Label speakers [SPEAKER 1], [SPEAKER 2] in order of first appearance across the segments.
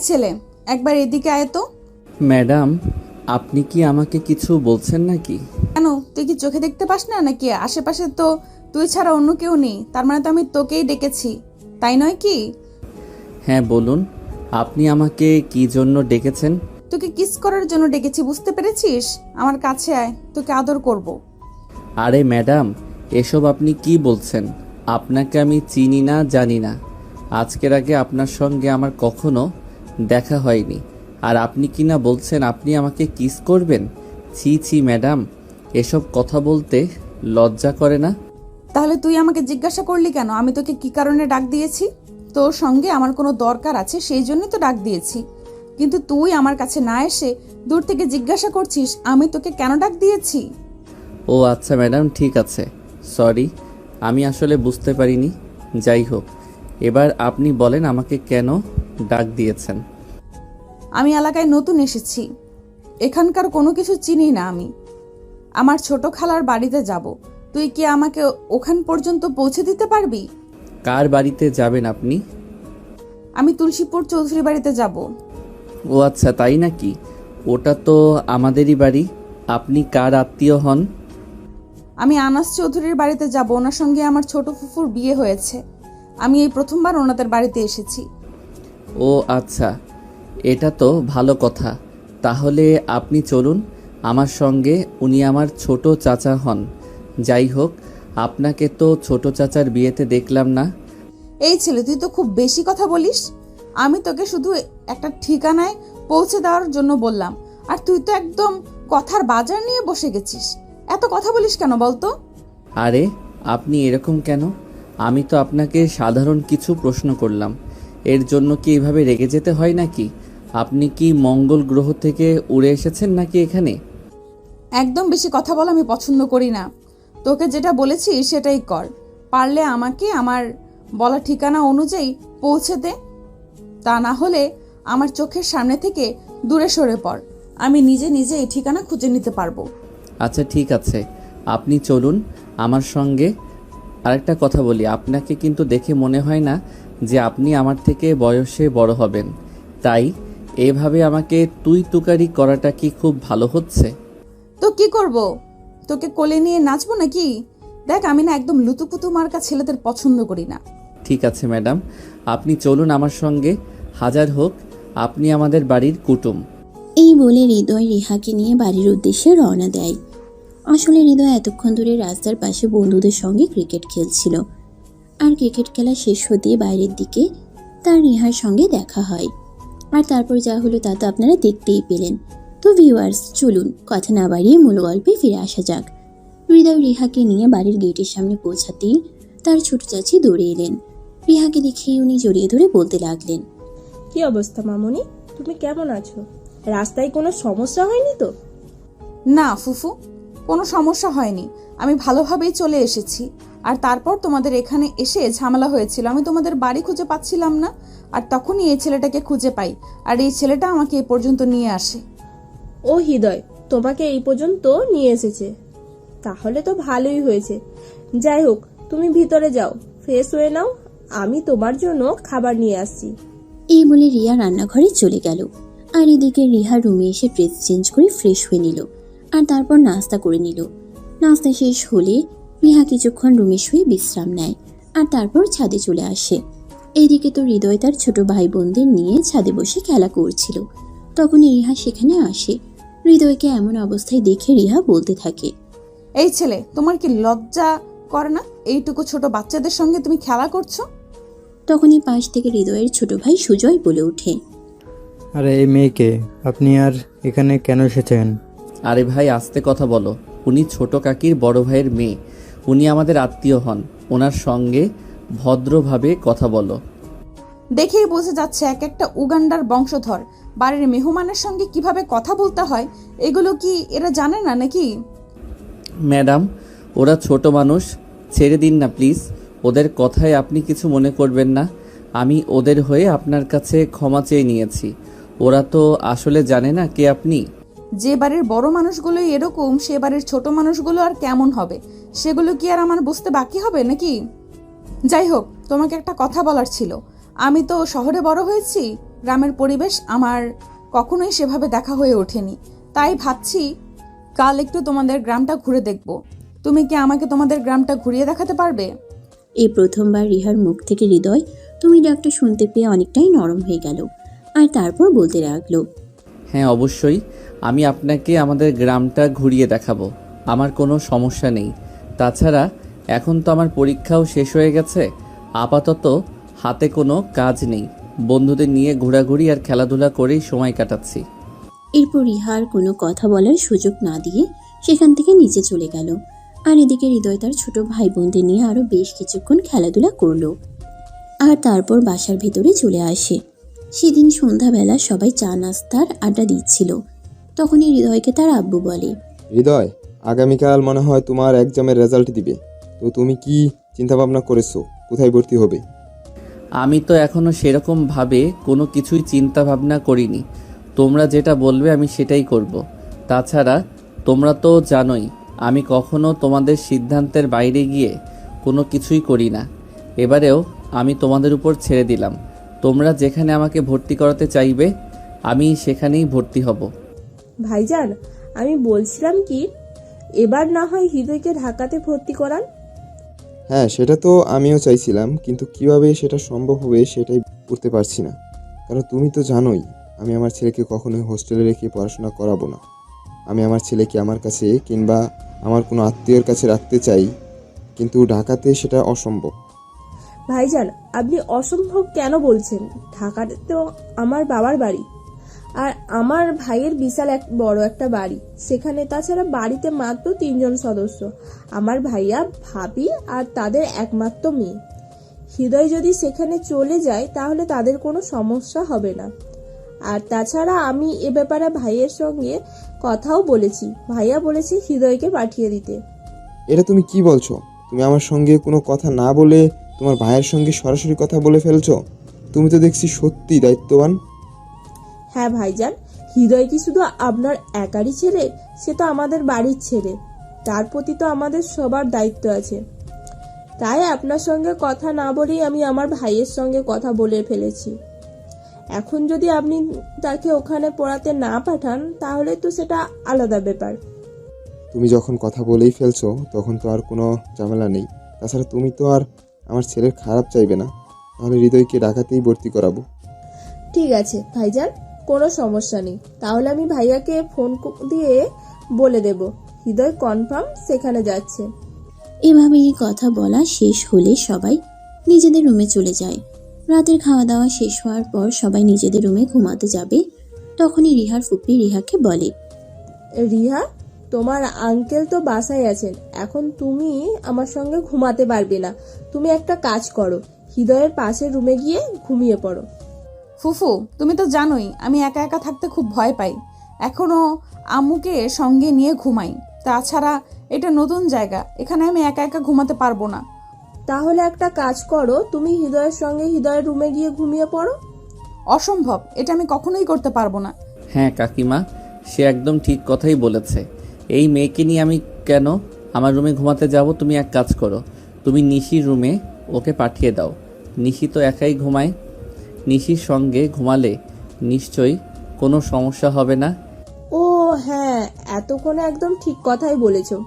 [SPEAKER 1] ছেলে, একবার এদিকে আয় তো।
[SPEAKER 2] ম্যাডাম, আপনি কি আমাকে কিছু বলছেন নাকি?
[SPEAKER 1] কেন, তুই কি চোখে দেখতে পাস না নাকি? আশেপাশে তো তুই ছাড়া অন্য কেউ নেই, তার মানে তো আমি তোকেই ডেকেছি, তাই নয় কি?
[SPEAKER 2] হ্যাঁ বলুন, আপনি আমাকে কি জন্য ডেকেছেন?
[SPEAKER 1] তোকে কিস করার জন্য ডেকেছি, বুঝতে পেরেছিস? আমার কাছে আয়, তোকে আদর করব।
[SPEAKER 2] আরে ম্যাডাম, এসব আপনি কি বলছেন? আপনাকে আমি চিনি না, জানি না। আজকের আগে আপনার সঙ্গে আমার কখনো দেখা হয়নি, আর আপনি কি না বলছেন আপনি আমাকে কিস করবেন? ছি ছি ম্যাডাম, এসব কথা বলতে লজ্জা করে না?
[SPEAKER 1] তাহলে তুই আমাকে জিজ্ঞাসা করলি কেন আমি তোকে কি কারণে ডাক দিয়েছি? তোর সঙ্গে আমার কোনো দরকার আছে সেই জন্যই তো ডাক দিয়েছি, কিন্তু তুই আমার কাছে না এসে দূর থেকে জিজ্ঞাসা করছিস আমি তোকে কেন ডাক দিয়েছি।
[SPEAKER 2] ও আচ্ছা ম্যাডাম, ঠিক আছে, সরি, আমি আসলে বুঝতে পারিনি। যাই হোক, এবার আপনি বলেন আমাকে কেন ডাক দিয়েছেন?
[SPEAKER 1] আমি এলাকায় নতুন এসেছি, এখানকার কোনো কিছু চিনি না। আমি আমার ছোট খালার বাড়িতে যাব, তুই কি আমাকে ওখান পর্যন্ত পৌঁছে দিতে পারবি?
[SPEAKER 2] কার বাড়িতে যাবেন আপনি?
[SPEAKER 1] আমি তুলসীপুর চৌধুরী বাড়িতে যাব।
[SPEAKER 2] ও আচ্ছা, তাই নাকি? ওটা তো আমাদেরই বাড়ি। আপনি কার আত্মীয় হন?
[SPEAKER 1] আমি আনাস চৌধুরীর বাড়িতে যাব, ওনার সঙ্গে আমার ছোট ফুফুর বিয়ে হয়েছে। আমি এই প্রথমবার ওনাদের বাড়িতে এসেছি।
[SPEAKER 2] ও আচ্ছা, এটা তো ভালো কথা। তাহলে আপনি চলুন আমার সঙ্গে, উনি আমার ছোট চাচা হন। যাই হোক, আপনাকে তো ছোট চাচার বিয়েতে দেখলাম না।
[SPEAKER 1] এই ছেলে, তুই তো খুব বেশি কথা বলিস। আমি তোকে শুধু একটা ঠিকানায় পৌঁছে দেওয়ার জন্য বললাম, আর তুই তো একদম কথার বাজার নিয়ে বসে গেছিস। এত কথা বলিস কেন বলতো?
[SPEAKER 2] আরে, আপনি এরকম কেন? আমি তো আপনাকে সাধারণ কিছু প্রশ্ন করলাম, এর জন্য কি এভাবে রেগে যেতে হয় নাকি? আপনি কি মঙ্গল গ্রহ থেকে উড়ে এসেছেন নাকি এখানে?
[SPEAKER 1] একদম বেশি কথা বলা আমি পছন্দ করি না। তোকে যেটা বলেছি সেটাই কর। পারলে আমাকে আমার বলা ঠিকানা অনুযায়ী পৌঁছে দে, তা না হলে আমার চোখের সামনে থেকে দূরে সরে পড়। আমি নিজে নিজে এই ঠিকানা খুঁজে নিতে পারবো।
[SPEAKER 2] আচ্ছা ঠিক আছে, আপনি চলুন আমার সঙ্গে। আরেকটা কথা বলি, আপনাকে কিন্তু দেখে মনে হয় না যে আপনি আমার থেকে বয়সে বড় হবেন। তাই এভাবে আমাকে তুই তুকারি করাটা কি খুব ভালো হচ্ছে?
[SPEAKER 1] তো কি করব? তোকে কোলে নিয়ে নাচবো নাকি? দেখ, আমি না একদম লুতুপুতু মার্কা ছেলেদের পছন্দ করি না।
[SPEAKER 2] ঠিক আছে ম্যাডাম, আপনি চলুন আমার সঙ্গে। হাজার হোক, আপনি আমাদের বাড়ির কুটুম।
[SPEAKER 3] এই বলে হৃদয় রিহাকে নিয়ে বাড়ির উদ্দেশ্যে রওনা দেয়। আসলে হৃদয় এতক্ষণ ধরে রাস্তার পাশে বন্ধুদের সঙ্গে ক্রিকেট খেলছিল, আর ক্রিকেট খেলা শেষ হতে বাইরের দিকে তার রিহার সঙ্গে দেখা হয়। আর তারপর যা হলো তা তো আপনারা দেখতেই পেলেন। তো ভিউয়ার্স, চলুন কথা না বাড়িয়ে মূল গল্পে ফিরে আসা যাক। হৃদয় রিহাকে নিয়ে বাড়ির গেটের সামনে পৌঁছাতেই তার ছোট চাচি দৌড়ে এলেন। রিহাকে দেখেই উনি জড়িয়ে ধরে বলতে লাগলেন,
[SPEAKER 4] কি অবস্থা মামুনি, তুমি কেমন আছো? রাস্তায় কোনো সমস্যা হয়নি তো?
[SPEAKER 1] না ফুফু, কোনো সমস্যা হয়নি, আমি ভালোভাবেই চলে এসেছি। আর তারপর তোমাদের এখানে এসে ঝামেলা হয়েছিল, আমি তোমাদের বাড়ি খুঁজে পাচ্ছিলাম না, আর তখনই এই ছেলেটাকে খুঁজে পাই, আর এই ছেলেটা আমাকে এ পর্যন্ত নিয়ে আসে।
[SPEAKER 4] ও হৃদয় তোমাকে এই পর্যন্ত নিয়ে এসেছে, তাহলে তো ভালোই হয়েছে। যাই হোক, তুমি ভিতরে যাও, ফ্রেশ হয়ে নাও, আমি তোমার জন্য খাবার নিয়ে আসছি।
[SPEAKER 3] এই বলে রিয়া রান্নাঘরে চলে গেল। আর এদিকে রিহা রুমে এসে ড্রেস চেঞ্জ করে ফ্রেশ হয়ে নিল, আর তারপর নাস্তা করে নিল। নাস্তা শেষ হলে রিহা কিছুক্ষণ রুমে শুয়ে বিশ্রাম নেয়, আর তারপর ছাদে চলে আসে। এইদিকে তো হৃদয় তার ছোট ভাই বোনদের নিয়ে ছাদে বসে খেলা করছিল। তখনই রিহা সেখানে আসে। হৃদয়কে এমন অবস্থায় দেখে রিহা বলতে থাকে,
[SPEAKER 1] এই ছেলে, তোমার কি লজ্জা করে না? এইটুকু ছোট বাচ্চাদের সঙ্গে তুমি খেলা করছো?
[SPEAKER 3] তখনই পাশ থেকে হৃদয়ের ছোট ভাই সুজয় বলে ওঠে,
[SPEAKER 5] আরে এই মেয়েকে আপনি আর এখানে কেন এসেছেন?
[SPEAKER 2] আরে ভাই, আস্তে কথা বলো। উনি ছোট কাকির বড় ভাইয়ের মেয়ে, উনি আমাদের আত্মীয় হন। ওনার সঙ্গে ভদ্রভাবে কথা বলো।
[SPEAKER 1] দেখেই বোঝা যাচ্ছে এক একটা উগান্ডার বংশধর। বাড়ির মেহমানের সঙ্গে কিভাবে কথা বলতে হয় এগুলো কি এরা জানে না নাকি?
[SPEAKER 2] ম্যাডাম, ওরা ছোট মানুষ, ছেড়ে দিন না প্লিজ। ওদের কথায় আপনি কিছু মনে করবেন না। আমি ওদের হয়ে আপনার কাছে ক্ষমা চেয়ে নিয়েছি। ওরা তো আসলে জানে না কে আপনি।
[SPEAKER 1] যে বাড়ির বড় মানুষগুলোই এরকম, সে বাড়ির ছোট মানুষগুলো আর কেমন হবে সেগুলো কি আর আমার বুঝতে বাকি হবে নাকি? যাই হোক, তোমাকে একটা কথা বলার ছিল। আমি তো শহরে বড় হয়েছি, গ্রামের পরিবেশ আমার কখনোই সেভাবে দেখা হয়ে ওঠেনি, তাই ভাবছি কাল একটু তোমাদের গ্রামটা ঘুরে দেখব। তুমি কি আমাকে তোমাদের গ্রামটা ঘুরিয়ে দেখাতে পারবে?
[SPEAKER 3] এই প্রথমবার রিহার মুখ থেকে হৃদয় তুমি ডাকটা শুনতে পেয়ে অনেকটাই নরম হয়ে গেল, আর তারপর বলতে লাগলো,
[SPEAKER 2] হ্যাঁ অবশ্যই, আমি আপনাকে আমাদের গ্রামটা ঘুরিয়ে দেখাবো, আমার কোনো সমস্যা নেই। তাছাড়া এখন তো আমার পরীক্ষাও শেষ হয়ে গেছে, আপাতত হাতে কোনো কাজ নেই, বন্ধুদের নিয়ে ঘোরাঘুরি আর খেলাধুলা করেই সময় কাটাচ্ছি।
[SPEAKER 3] এরপর রিহার কোনো কথা বলার সুযোগ না দিয়ে সেখান থেকে নিচে চলে গেল। আর এদিকে হৃদয় তার ছোট ভাই বোনদের নিয়ে আরো বেশ কিছুক্ষণ খেলাধুলা করলো, আর তারপর বাসার ভিতরে চলে আসে। সেদিন সন্ধ্যাবেলা সবাই চা নাস্তার আড্ডা দিচ্ছিল। তখনই হৃদয়কে তার আব্বু বলে,
[SPEAKER 6] হৃদয়, আগামীকাল মনে হয় তোমার এক্সামের রেজাল্ট দিবে, তো তুমি কি চিন্তা ভাবনা করেছো কোথায় ভর্তি হবে?
[SPEAKER 2] আমি তো এখনও সেরকমভাবে কোনো কিছুই চিন্তা ভাবনা করিনি, তোমরা যেটা বলবে আমি সেটাই করব। তাছাড়া তোমরা তো জানোই আমি কখনো তোমাদের সিদ্ধান্তের বাইরে গিয়ে কোনো কিছুই করি না। এবারেও আমি তোমাদের উপর ছেড়ে দিলাম, তোমরা যেখানে আমাকে ভর্তি করাতে চাইবে আমি সেখানেই ভর্তি হব।
[SPEAKER 4] ভাইজান, আমি বলছিলাম কি, এবার না হয় হৃদয়কে ঢাকাতে ভর্তি করান।
[SPEAKER 6] হ্যাঁ, সেটা তো আমিও চাইছিলাম, কিন্তু কিভাবে সেটা সম্ভব হবে সেটাই করতে পারছি না। কারণ তুমি তো জানোই আমি আমার ছেলেকে কখনোই হোস্টেলে রেখে পড়াশোনা করাবো না। আমি আমার ছেলেকে আমার কাছে কিংবা আমার কোনো আত্মীয়ের কাছে রাখতে চাই, কিন্তু ঢাকাতে সেটা অসম্ভব।
[SPEAKER 4] ভাইজান, আপনি অসম্ভব কেন বলছেন? ঢাকাতে তো আমার বাবার বাড়ি, আর আমার ভাইয়ের বিশাল বড় একটা বাড়ি সেখানে। তাছাড়া বাড়িতে মাত্র 3 জন সদস্য, আমার ভাইয়া, ভাবি আর তাদের একমাত্র মেয়ে। হৃদয় যদি সেখানে চলে যায় তাহলে তাদের কোনো সমস্যা হবে না। আর তাছাড়া আমি এ ব্যাপারে ভাইয়ের সঙ্গে কথাও বলেছি, ভাইয়া বলেছে হৃদয়কে পাঠিয়ে দিতে।
[SPEAKER 6] এটা তুমি কি বলছো? তুমি আমার সঙ্গে কোনো কথা না বলে তোমার ভাইয়ের সঙ্গে সরাসরি কথা বলে ফেলছো। তুমি তো দেখছি সত্যি দায়িত্ববান।
[SPEAKER 4] হ্যাঁ ভাইজান, হৃদয় কি শুধু আপনার একারই ছেলে? সে তো আমাদের বাড়ির ছেলে, তার প্রতি তো আমাদের সবার দায়িত্ব আছে। তাই আপনার সঙ্গে কথা না বলেই আমি আমার ভাইয়ের সঙ্গে কথা বলে ফেলেছি। এখন যদি আপনি তাকে ওখানে পড়াতে না পাঠান তাহলে তো সেটা আলাদা ব্যাপার।
[SPEAKER 6] তুমি যখন কথা বলেই ফেলছো তখন তো আর কোনো ঝামেলা নেই। তাছাড়া তুমি তো আর আমার ছেলের খারাপ চাইবে না, তাহলে হৃদয়কে ঢাকাতেই ভর্তি করাবো।
[SPEAKER 4] ঠিক আছে ভাইজান, কোনো সমস্যা নেই। তাহলে আমি ভাইয়াকে ফোন দিয়ে বলে দেব হৃদয় কনফার্ম সেখানে যাচ্ছে।
[SPEAKER 3] এভাবেই কথা বলা শেষ হলে সবাই নিজেদের রুমে চলে যায়। রাতের খাওয়া দাওয়া শেষ হওয়ার পর সবাই নিজেদের রুমে ঘুমাতে যাবে। তখনই রিহার ফুপি রিহাকে বলে,
[SPEAKER 4] রিহা, তোমার আঙ্কেল তো বাসায় আছেন, এখন তুমি আমার সঙ্গে ঘুমাতে পারবে না। তুমি একটা কাজ করো, হৃদয়ের পাশের রুমে গিয়ে ঘুমিয়ে পড়ো।
[SPEAKER 1] ফুফু, তুমি তো জানোই আমি একা একা থাকতে খুব ভয় পাই, এখনো আম্মুকে সঙ্গে নিয়ে ঘুমাই। তাছাড়া এটা নতুন জায়গা, এখানে আমি একা একা ঘুমাতে পারবো না।
[SPEAKER 4] তাহলে একটা কাজ করো, তুমি হৃদয়ের সঙ্গে হৃদয়ের রুমে গিয়ে ঘুমিয়ে পড়ো।
[SPEAKER 1] অসম্ভব, এটা আমি কখনোই করতে পারবো না।
[SPEAKER 2] হ্যাঁ কাকিমা, সে একদম ঠিক কথাই বলেছে। এই মেয়েকে নিয়ে আমি কেন আমার রুমে ঘুমাতে যাব? তুমি এক কাজ করো, তুমি নিশির রুমে ওকে পাঠিয়ে দাও। নিশি তো একাই ঘুমায়, নিশির সঙ্গে ঘুমালে নিশ্চয়ই কোনো সমস্যা হবে না।
[SPEAKER 4] ও হ্যাঁ, এতক্ষণে একদম ঠিক কথাই বলেছো।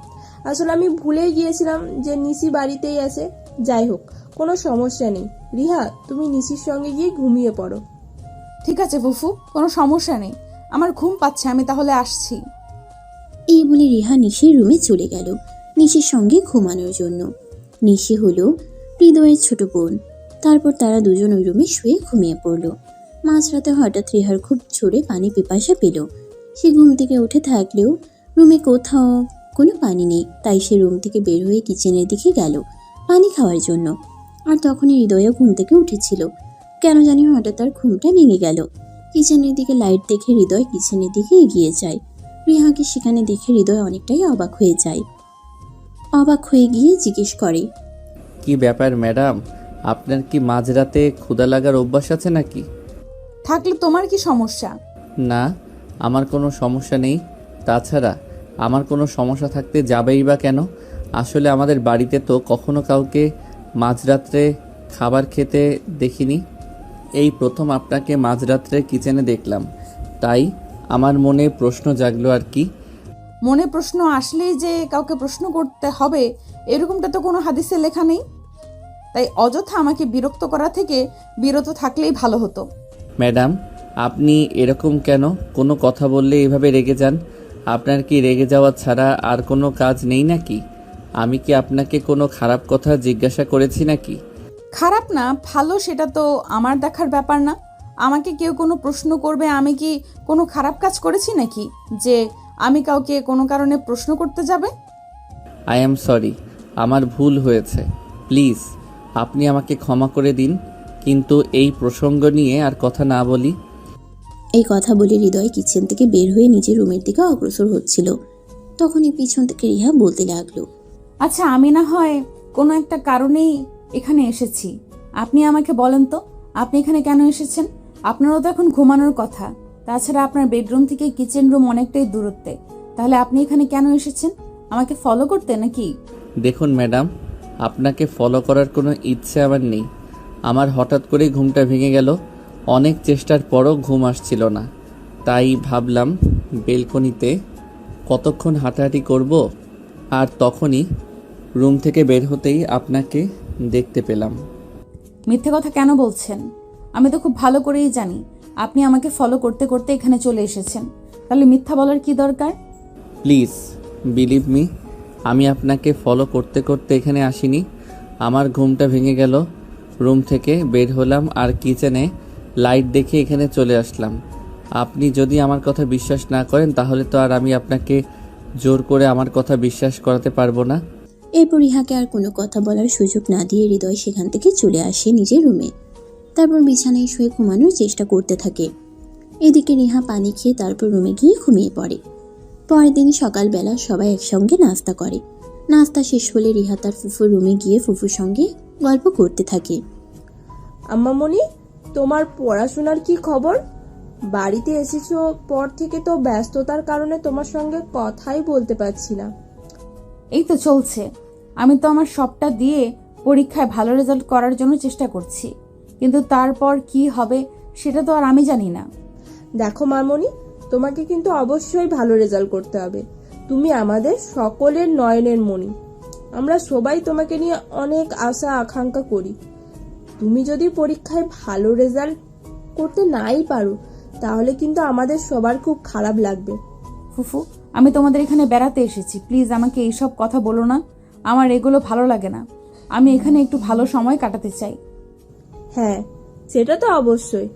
[SPEAKER 4] আসলে আমি ভুলেই গিয়েছিলাম যে নিশি বাড়িতেই আছে। যাই হোক, কোনো সমস্যা নেই। রিহা, তুমি নিশির সঙ্গে গিয়ে ঘুমিয়ে পড়ো।
[SPEAKER 1] ঠিক আছে ফুফু, কোনো সমস্যা নেই, আমার ঘুম পাচ্ছে, আমি তাহলে আসছি।
[SPEAKER 3] এই বলে রিহা নিশির রুমে চলে গেল নিশির সঙ্গে ঘুমানোর জন্য। নিশি হলো হৃদয়ের ছোট বোন। তারপর তারা দুজন ওই রুমে শুয়ে ঘুমিয়ে পড়ল। মাঝরাতে হঠাৎ রিহার খুব জোরে পানি পিপাসা পেল। সে ঘুম থেকে উঠে থাকলেও রুমে কোথাও কোনো পানি নেই, তাই সে রুম থেকে বের হয়ে কিচেনের দিকে গেল পানি খাওয়ার জন্য। আর তখনই হৃদয়ও ঘুম থেকে উঠেছিল। কেন জানি হঠাৎ তার ঘুমটা ভেঙে গেল। কিচেনের দিকে লাইট দেখে হৃদয় কিচেনের দিকে এগিয়ে যায়। রিহাকে সেখানে দেখে হৃদয় অনেকটাই অবাক হয়ে যায়। অবাক হয়ে গিয়ে জিজ্ঞেস করে,
[SPEAKER 2] কি ব্যাপার ম্যাডাম, আপনার কি মাঝরাতে ক্ষুধা লাগার অভ্যাস আছে নাকি?
[SPEAKER 1] থাকলে তোমার কি সমস্যা?
[SPEAKER 2] না, আমার কোনো সমস্যা নেই। তাছাড়া আমার কোনো সমস্যা থাকতে যাবেই বা কেন? আসলে আমাদের বাড়িতে তো কখনো কাউকে মাঝরাত্রে খাবার খেতে দেখিনি। এই প্রথম আপনাকে মাঝরাত্রে কিচেনে দেখলাম, তাই আমার মনে প্রশ্ন জাগলো আর কি।
[SPEAKER 1] মনে প্রশ্ন আসলেই যে কাউকে প্রশ্ন করতে হবে এরকমটা তো কোনো হাদিসে লেখা নেই। তাই অযথা আমাকে বিরক্ত করা থেকে বিরত থাকলেই ভালো হতো।
[SPEAKER 2] ম্যাডাম, আপনি এরকম কেন? কোনো কথা বললে এভাবে রেগে যান। আপনার কি রেগে যাওয়া ছাড়া আর কোনো কাজ নেই নাকি? আমি কি আপনাকে কোনো খারাপ কথা জিজ্ঞাসা করেছি নাকি?
[SPEAKER 1] খারাপ না ভালো সেটা তো আমার দেখার ব্যাপার না। আমাকে কেউ কোনো প্রশ্ন করবে, আমি কি কোনো খারাপ কাজ করেছি নাকি যে আমি কাউকে কোনো কারণে প্রশ্ন করতে যাবে?
[SPEAKER 2] আই অ্যাম সরি, আমার ভুল হয়েছে। প্লিজ আপনি আমাকে ক্ষমা করে দিন, কিন্তু এই প্রসঙ্গ নিয়ে আর কথা না বলি।
[SPEAKER 3] এই কথা বলে হৃদয় কিচেন থেকে বের হয়ে নিজের রুমের দিকে অগ্রসর হচ্ছিল। তখনই পিছন থেকে রিহা বলতে লাগলো,
[SPEAKER 1] আচ্ছা আমি না হয় কোনো একটা কারণেই এখানে এসেছি। আপনি আমাকে বলেন তো, আপনি এখানে কেন এসেছেন? আপনারও তো এখন ঘুমানোর কথা। তাছাড়া আপনার বেডরুম থেকে কিচেন রুম অনেকটাই দূরত্বে। তাহলে আপনি এখানে কেন এসেছেন? আমাকে ফলো করতে নাকি?
[SPEAKER 2] দেখুন ম্যাডাম, আপনাকে ফলো করার কোনো ইচ্ছে আমার নেই। আমার হঠাৎ করেই ঘুমটা ভেঙে গেল। অনেক চেষ্টার পরও ঘুম আসছিল না, তাই ভাবলাম বেলকনিতে কতক্ষণ হাঁটাহাঁটি করব। আর তখনই রুম থেকে বের হতেই আপনাকে দেখতে পেলাম।
[SPEAKER 1] মিথ্যে কথা কেন বলছেন? আমি তো খুব ভালো করেই জানি আপনি আমাকে ফলো করতে করতে এখানে চলে এসেছেন। তাহলে মিথ্যা বলার কি দরকার?
[SPEAKER 2] প্লিজ বিলিভ মি, আমি আপনাকে ফলো করতে করতে এখানে আসিনি। আমার ঘুমটা ভেঙে গেল, রুম থেকে বের হলাম আর কিচেনে লাইট দেখে এখানে চলে আসলাম। আপনি যদি আমার কথা বিশ্বাস না করেন তাহলে তো আর আমি আপনাকে জোর করে আমার কথা বিশ্বাস করাতে পারবো না।
[SPEAKER 3] এরপর রিহাকে আর কোনো কথা বলার সুযোগ না দিয়ে হৃদয় সেখান থেকে চলে আসে নিজের রুমে। তারপর বিছানায় শুয়ে ঘুমানোর চেষ্টা করতে থাকে। এদিকে রিহা পানি খেয়ে তারপর রুমে গিয়ে ঘুমিয়ে পড়ে। পরের দিন সকালবেলা সবাই একসঙ্গে নাস্তা করে। নাস্তা শেষ হলে রিহা তার ফুফুর রুমে গিয়ে ফুফুর সঙ্গে গল্প করতে থাকে।
[SPEAKER 4] আম্মামণি, তোমার পড়াশোনার কি খবর? বাড়িতে এসেছো পর থেকে তো ব্যস্ততার কারণে তোমার সঙ্গে কথাই বলতে পারছি না।
[SPEAKER 1] এই তো চলছে। আমি তো আমার সবটা দিয়ে পরীক্ষায় ভালো রেজাল্ট করার জন্য চেষ্টা করছি, কিন্তু তারপর কি হবে সেটা তো আর আমি জানি না।
[SPEAKER 4] দেখো মামনি, তোমাকে কিন্তু অবশ্যই ভালো রেজাল্ট করতে হবে। তুমি আমাদের সকলের নয়নের মণি। আমরা সবাই তোমাকে নিয়ে অনেক আশা আকাঙ্ক্ষা করি। তুমি যদি পরীক্ষায় ভালো রেজাল্ট করতে নাই পারো তাহলে কিন্তু আমাদের সবার খুব খারাপ লাগবে।
[SPEAKER 1] ফুফু, আমি তোমাদের এখানে বেড়াতে এসেছি, প্লিজ আমাকে এইসব কথা বলো না। আমার এগুলো ভালো লাগে না। আমি এখানে একটু ভালো সময় কাটাতে চাই।
[SPEAKER 4] হ্যাঁ, সেটা তো অবশ্যই।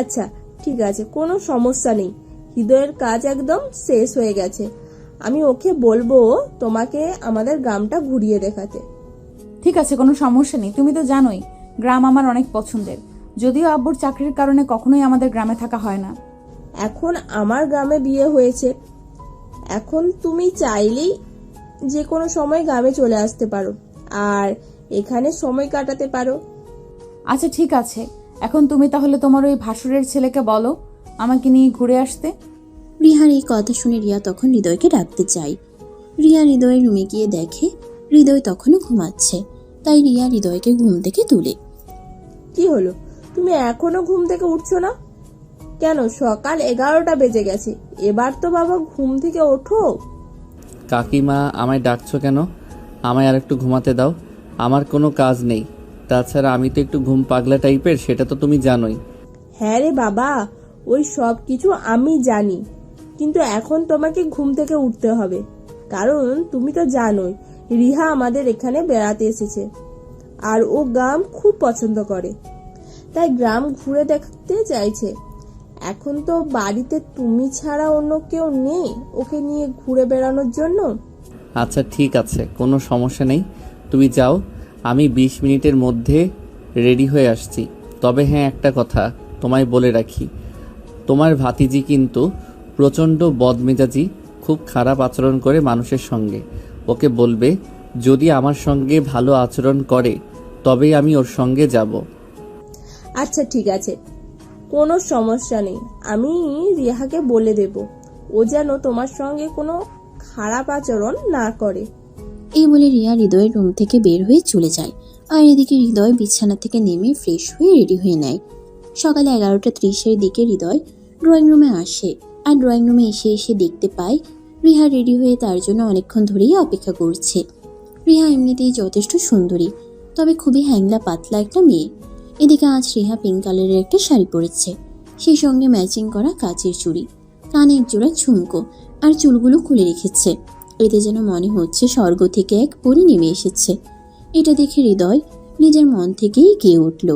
[SPEAKER 4] আচ্ছা ঠিক আছে, কোনো সমস্যা নেই। হৃদয়ের কাজ একদম শেষ হয়ে গেছে। আমি ওকে বলবো তোমাকে আমাদের গ্রামটা ঘুরিয়ে দেখাতে।
[SPEAKER 1] ঠিক আছে, কোনো সমস্যা নেই। তুমি তো জানোই গ্রাম আমার অনেক পছন্দের। যদিও আব্বুর চাকরির কারণে কখনোই আমাদের গ্রামে থাকা হয় না।
[SPEAKER 4] এখন আমার গ্রামে বিয়ে হয়েছে, এখন তুমি চাইলেই যে কোনো সময় গ্রামে চলে আসতে পারো আর এখানে সময় কাটাতে পারো।
[SPEAKER 1] আচ্ছা ঠিক আছে, এখন তুমি তাহলে তোমার ওই ভাসুরের ছেলেকে বলো আমাকে নিয়ে ঘুরে আসতে।
[SPEAKER 3] রিহার এই কথা শুনে রিয়া তখন হৃদয়কে ডাকতে চায়। রিয়া হৃদয়ের রুমে গিয়ে দেখে হৃদয় তখনও ঘুমাচ্ছে। তাই রিয়া হৃদয়কে ঘুম থেকে তুলে।
[SPEAKER 4] কি হলো, তুমি এখনো ঘুম থেকে উঠছো না কেন? সকাল 11টা বেজে গেছে, এবার তো বাবা ঘুম থেকে ওঠো।
[SPEAKER 2] কাকিমা, আমায় ডাকছো কেন? আমায় আর একটু ঘুমাতে দাও। আমার কোনো কাজ নেই। তাছাড়া আমি তো একটু ঘুম পাগলা টাইপের, সেটা তো তুমি জানোই।
[SPEAKER 4] হ্যাঁ রে বাবা, ওই সব কিছু আমি জানি, কিন্তু এখন তোমাকে ঘুম থেকে উঠতে হবে। কারণ তুমি তো জানোই রিহা আমাদের এখানে বেড়াতে এসেছে আর ও গ্রাম খুব পছন্দ করে, তাই গ্রাম ঘুরে দেখতে চাইছে। এখন তো বাড়িতে তুমি ছাড়া অন্য কেউ নেই ওকে নিয়ে ঘুরে বেড়ানোর জন্য।
[SPEAKER 2] আচ্ছা ঠিক আছে, কোনো সমস্যা নেই, তুমি যাও। আমি 20 মিনিটের মধ্যে রেডি হয়ে আসছি। তবে হ্যাঁ, একটা কথা তোমায় বলে রাখি, তোমার ভাতিজি কিন্তু প্রচণ্ড বদমেজাজি, খুব খারাপ আচরণ করে মানুষের সঙ্গে। ওকে বলবে যদি আমার সঙ্গে ভালো আচরণ করে তবেই আমি ওর সঙ্গে যাব।
[SPEAKER 4] আচ্ছা ঠিক আছে, কোনো সমস্যা নেই, আমি রিহাকে বলে দেব ও যেন তোমার সঙ্গে কোনো খারাপ আচরণ না করে।
[SPEAKER 3] এই বলে রিয়া হৃদয়ের রুম থেকে বের হয়ে চলে যায়। আর এদিকে হৃদয় বিছানা থেকে নেমে ফ্রেশ হয়ে রেডি হয়ে নেয়। সকালে 11:30-এর দিকে হৃদয় ড্রয়িং রুমে আসে। আর ড্রয়িং রুমে এসে দেখতে পায় রিহা রেডি হয়ে তার জন্য অনেকক্ষণ ধরেই অপেক্ষা করছে। রিহা এমনিতেই যথেষ্ট সুন্দরী, তবে খুবই হ্যাংলা পাতলা একটা মেয়ে। এদিকে আজ রিহা পিঙ্ক কালারের একটা শাড়ি পরেছে, সেই সঙ্গে ম্যাচিং করা কাচের চুড়ি, কানে এক জোড়া ঝুমকো, আর চুলগুলো খুলে রেখেছে। এতে যেন মনে হচ্ছে স্বর্গ থেকে এক পরী নেমে এসেছে। এটা দেখে হৃদয় নিজের মন থেকেই গেয়ে উঠল।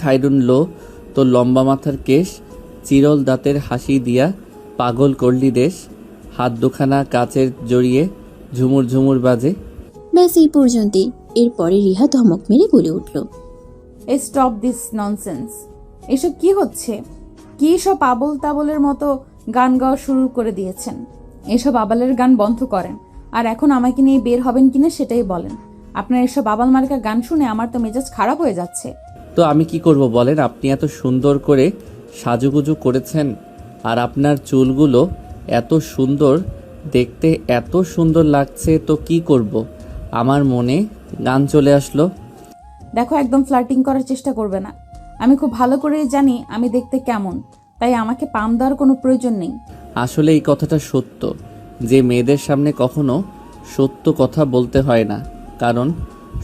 [SPEAKER 2] খাইরুন লো, তোর লম্বা মাথার কেশ, চিরল দাঁতের হাসি দিয়া পাগল করলি দেশ, হাত দুখানা কাচের জড়িয়ে ঝুমুর ঝুমুর বাজে।
[SPEAKER 3] ব্যাস এই পর্যন্তই। এরপরে রিহা ধমক মেরে বলে উঠল,
[SPEAKER 1] স্টপ দিস ননসেন্স। এসব কি হচ্ছে? কি সব আবল তাবলের মতো গান গাওয়া শুরু করে দিয়েছেন? এসব আবালের গান বন্ধ করেন, আর এখন আমাকে নিয়ে বের হবেন কিনা সেটাই বলেন। আপনার এসব আবাল মার্কা গান শুনে আমার তো মেজাজ খারাপ হয়ে যাচ্ছে।
[SPEAKER 2] তো আমি কি করব বলেন? আপনি এত সুন্দর করে সাজুগুজু করেছেন, আর আপনার চুলগুলো এত সুন্দর, দেখতে এত সুন্দর লাগছে, তো কি করব? আমার মনে গান চলে আসলো।
[SPEAKER 1] দেখো, একদম ফ্লার্টিং করার চেষ্টা করবে না। আমি খুব ভালো করেই জানি আমি দেখতে কেমন, তাই আমাকে পাম দেওয়ার কোনো প্রয়োজন নেই।
[SPEAKER 2] আসলে এই কথাটা সত্য যে মেয়েদের সামনে কখনো সত্য কথা বলতে হয় না, কারণ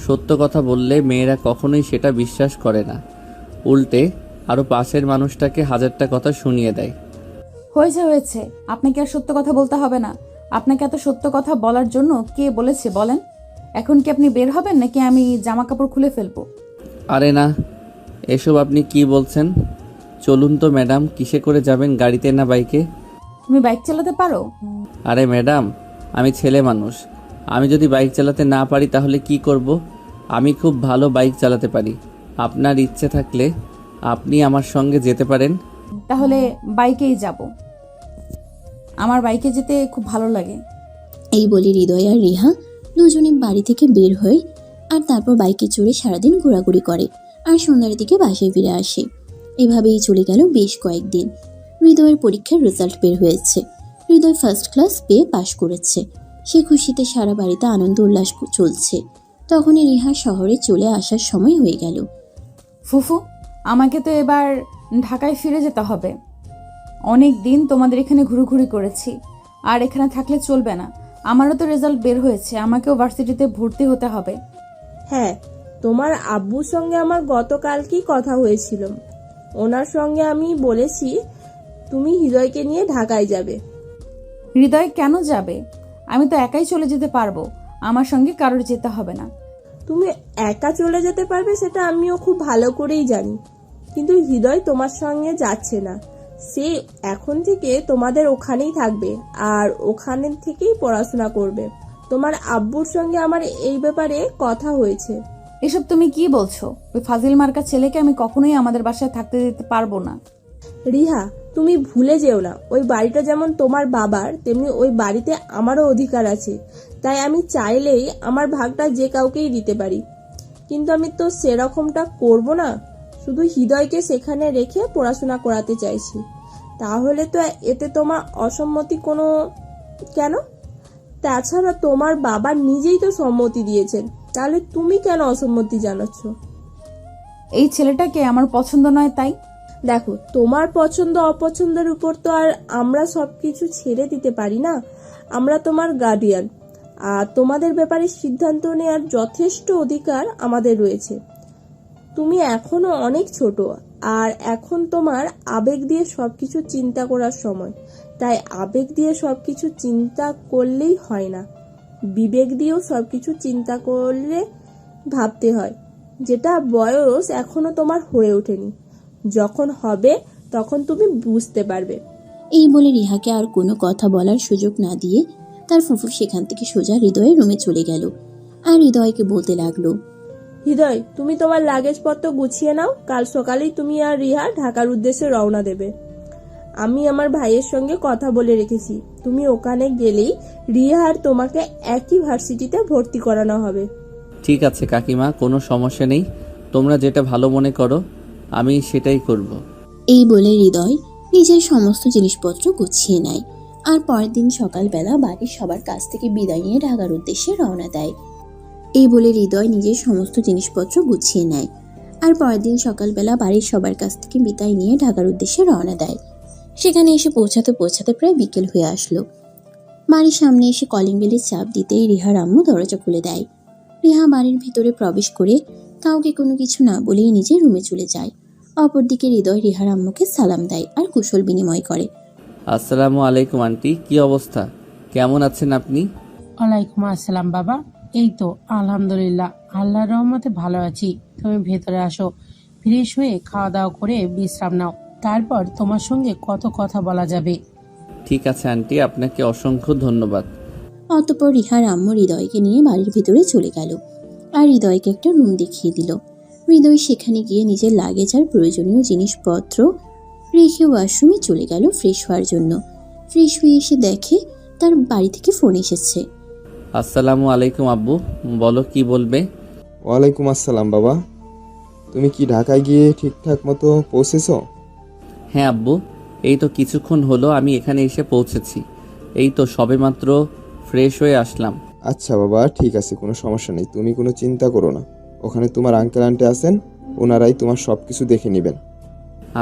[SPEAKER 2] সত্য কথা বললে মেয়েরা কখনোই সেটা বিশ্বাস করে না, উল্টে আরও পাশের মানুষটাকে হাজারটা কথা শুনিয়ে দেয়।
[SPEAKER 1] হয়েছে, আপনাকে আর সত্য কথা বলতে হবে না। আপনাকে এত সত্য কথা বলার জন্য কে বলেছে বলেন? এখন কি আপনি বের হবেন, নাকি আমি জামা কাপড় খুলে ফেলবো?
[SPEAKER 2] আরে না, এসব আপনি কি বলছেন? চলুন তো ম্যাডাম, কিসে করে যাবেন, গাড়িতে না বাইকে?
[SPEAKER 1] তুমি বাইক চালাতে পারো?
[SPEAKER 2] আরে ম্যাডাম, আমি ছেলে মানুষ, আমি যদি বাইক চালাতে না পারি তাহলে কি করব? আমি খুব ভালো বাইক চালাতে পারি। আপনার ইচ্ছে থাকলে আপনি আমার সঙ্গে যেতে পারেন।
[SPEAKER 1] তাহলে বাইকেই যাব। আমার বাইকে যেতে খুব ভালো লাগে।
[SPEAKER 3] এই বলে হৃদয় আর রিহা দুজনে বাড়ি থেকে বের হয়, আর তারপর বাইকে চড়ে সারাদিন ঘোরাঘুরি করে, আর সন্ধ্যার দিকে বাসায় ফিরে আসে। এভাবেই চলে গেল বেশ কয়েকদিন। হৃদয়ের পরীক্ষার রেজাল্ট বের হয়েছে। হৃদয় ফার্স্ট ক্লাস পেয়ে পাশ করেছে। সে খুশিতে সারা বাড়িতে আনন্দ উল্লাস চলছে। তখনই রিহা শহরে চলে আসার সময় হয়ে গেল।
[SPEAKER 1] ফুফু, আমাকে তো এবার ঢাকায় ফিরে যেতে হবে। অনেক দিন তোমাদের এখানে ঘুরুঘুরি করেছি, আর এখানে থাকলে চলবে না। আমারও তো রেজাল্ট বের হয়েছে, আমাকেও ভার্সিটিতে ভর্তি হতে হবে।
[SPEAKER 4] হ্যাঁ, তোমার আব্বুর সঙ্গে আমার গতকালকেই কথা হয়েছিল। ওনার সঙ্গে আমি বলেছি তুমি হৃদয়কে নিয়ে ঢাকায় যাবে।
[SPEAKER 1] হৃদয় কেন যাবে? আমি তো একাই চলে যেতে পারবো, আমার সঙ্গে কারোর যেতে হবে না।
[SPEAKER 4] তুমি একা চলে যেতে পারবে সেটা আমিও খুব ভালো করেই জানি, কিন্তু হৃদয় তোমার সঙ্গে যাচ্ছে না। সে এখন থেকে তোমাদের ওখানেই থাকবে, আর ওখানে থেকেই পড়াশোনা করবে। তোমার আব্বুর সঙ্গে আমার এই ব্যাপারে কথা হয়েছে।
[SPEAKER 1] এসব তুমি কি বলছো? ওই ফাজিল মার্কা ছেলেকে আমি কখনোই আমাদের বাসায় থাকতে দিতে পারবো না।
[SPEAKER 4] রিহা, তুমি ভুলে যেও না, ওই বাড়িটা যেমন তোমার বাবার, তেমনি ওই বাড়িতে আমারও অধিকার আছে। তাই আমি চাইলেই আমার ভাগটা যে কাউকেই দিতে পারি, কিন্তু আমি তো সেরকমটা করব না। শুধু হৃদয়কে সেখানে রেখে পড়াশোনা করাতে চাইছি। তাহলে তো এতে তোমার অসম্মতি কোনো কেন? তাছাড়া তোমার বাবা নিজেই তো সম্মতি দিয়েছেন, তাহলে তুমি কেন অসম্মতি জানাচ্ছ?
[SPEAKER 1] এই ছেলেটাকে আমার পছন্দ নয়, তাই।
[SPEAKER 4] দেখো, তোমার পছন্দ অপছন্দের উপর তো আর আমরা সবকিছু ছেড়ে দিতে পারি না। আমরা তোমার গার্ডিয়ান, আর তোমাদের ব্যাপারে সিদ্ধান্ত নেওয়ার যথেষ্ট অধিকার আমাদের রয়েছে। তুমি এখনো অনেক ছোট, আর এখন তোমার আবেগ দিয়ে সবকিছু চিন্তা করার সময়। তাই আবেগ দিয়ে সবকিছু চিন্তা করলেই হয় না, বিবেক দিয়েও সবকিছু চিন্তা করলে ভাবতে হয়, যেটা বয়স এখনো তোমার হয়ে ওঠেনি। যখন হবে তখন তুমি বুঝতে পারবে।
[SPEAKER 3] এই বলে রিহাকে আর কোনো কথা বলার সুযোগ না দিয়ে তার ফুফু সেখান থেকে সোজা হৃদয়ের রুমে চলে গেল, আর হৃদয়কে বলতে লাগলো,
[SPEAKER 4] হৃদয়, তুমি তোমার লাগেজপত্র গুছিয়ে নাও। কাল সকালেই তুমি আর রিহা ঢাকার উদ্দেশ্যে রওনা দেবে। আমি আমার ভাইয়ের সঙ্গে কথা বলে রেখেছি, তুমি ওখানে গেলেই রিহা আর তোমাকে একই ভার্সিটিতে ভর্তি করানো হবে।
[SPEAKER 2] ঠিক আছে কাকিমা, কোনো সমস্যা নেই, তোমরা যেটা ভালো মনে করো আমি সেটাই করব।
[SPEAKER 3] এই বলে হৃদয় নিজের সমস্ত জিনিসপত্র গুছিয়ে নেয়, আর পরের দিন সকালবেলা বাড়ির সবার কাছ থেকে বিদায় নিয়ে ঢাকার উদ্দেশ্যে রওনা দেয়। এই বলে হৃদয় নিজের সমস্ত জিনিসপত্র গুছিয়ে নেয়, আর পরের দিন সকালবেলা বাড়ির সবার কাছ থেকে বিদায় নিয়ে ঢাকার উদ্দেশ্যে রওনা দেয়। সেখানে এসে পৌঁছাতে পৌঁছাতে প্রায় বিকেল হয়ে আসলো। বাড়ির সামনে এসে কলিং বেলের চাপ দিতেই রিহার আম্মু দরজা খুলে দেয়। রিহা বাড়ির ভিতরে প্রবেশ করে কাউকে কোনো কিছু না বলেই নিজের রুমে চলে যায়। অপরদিকে হৃদয় রিহার আম্মুকে সালাম দেয় আর কুশল বিনিময় করে।
[SPEAKER 2] আসসালামু আলাইকুম আন্টি, কি অবস্থা, কেমন আছেন আপনি?
[SPEAKER 7] ওয়ালাইকুম আসসালাম বাবা, এই তো আলহামদুলিল্লাহ, আল্লাহর রহমতে ভালো আছি। তুমি ভেতরে আসো, ফ্রেশ হয়ে খাওয়া দাওয়া করে বিশ্রাম নাও, তারপর তোমার সঙ্গে কত কথা বলা যাবে।
[SPEAKER 2] ঠিক আছে আন্টি, আপনাকে অসংখ্য ধন্যবাদ।
[SPEAKER 3] অতঃপর রিহার আম্মু হৃদয়কে নিয়ে বাড়ির ভিতরে চলে গেল আর হৃদয়কে একটা রুম দেখিয়ে দিল। হৃদয় সেখানে গিয়ে নিজের লাগেজ আর প্রয়োজনীয় জিনিসপত্র রেখে ওয়াশরুমে চলে গেল ফ্রেশ হওয়ার জন্য। ফ্রেশ হয়ে এসে দেখে তার বাড়ি থেকে ফোন এসেছে।
[SPEAKER 2] আসসালামু আলাইকুম আব্বু, বলো কি বলবে?
[SPEAKER 6] ওয়ালাইকুম আসসালাম বাবা। তুমি কি ঢাকায় গিয়ে ঠিকঠাক মতো পৌঁছেছো?
[SPEAKER 2] হ্যাঁ আব্বু, এই তো কিছুক্ষণ হলো আমি এখানে এসে পৌঁছেছি। এই তো সবেমাত্র ফ্রেশ হয়ে আসলাম।
[SPEAKER 6] আচ্ছা বাবা, ঠিক আছে, কোনো সমস্যা নেই, তুমি কোনো চিন্তা করো না। ওখানে তোমার আঙ্কেল আন্টি আছেন, ওনারাই তোমার সব কিছু দেখে নেবেন।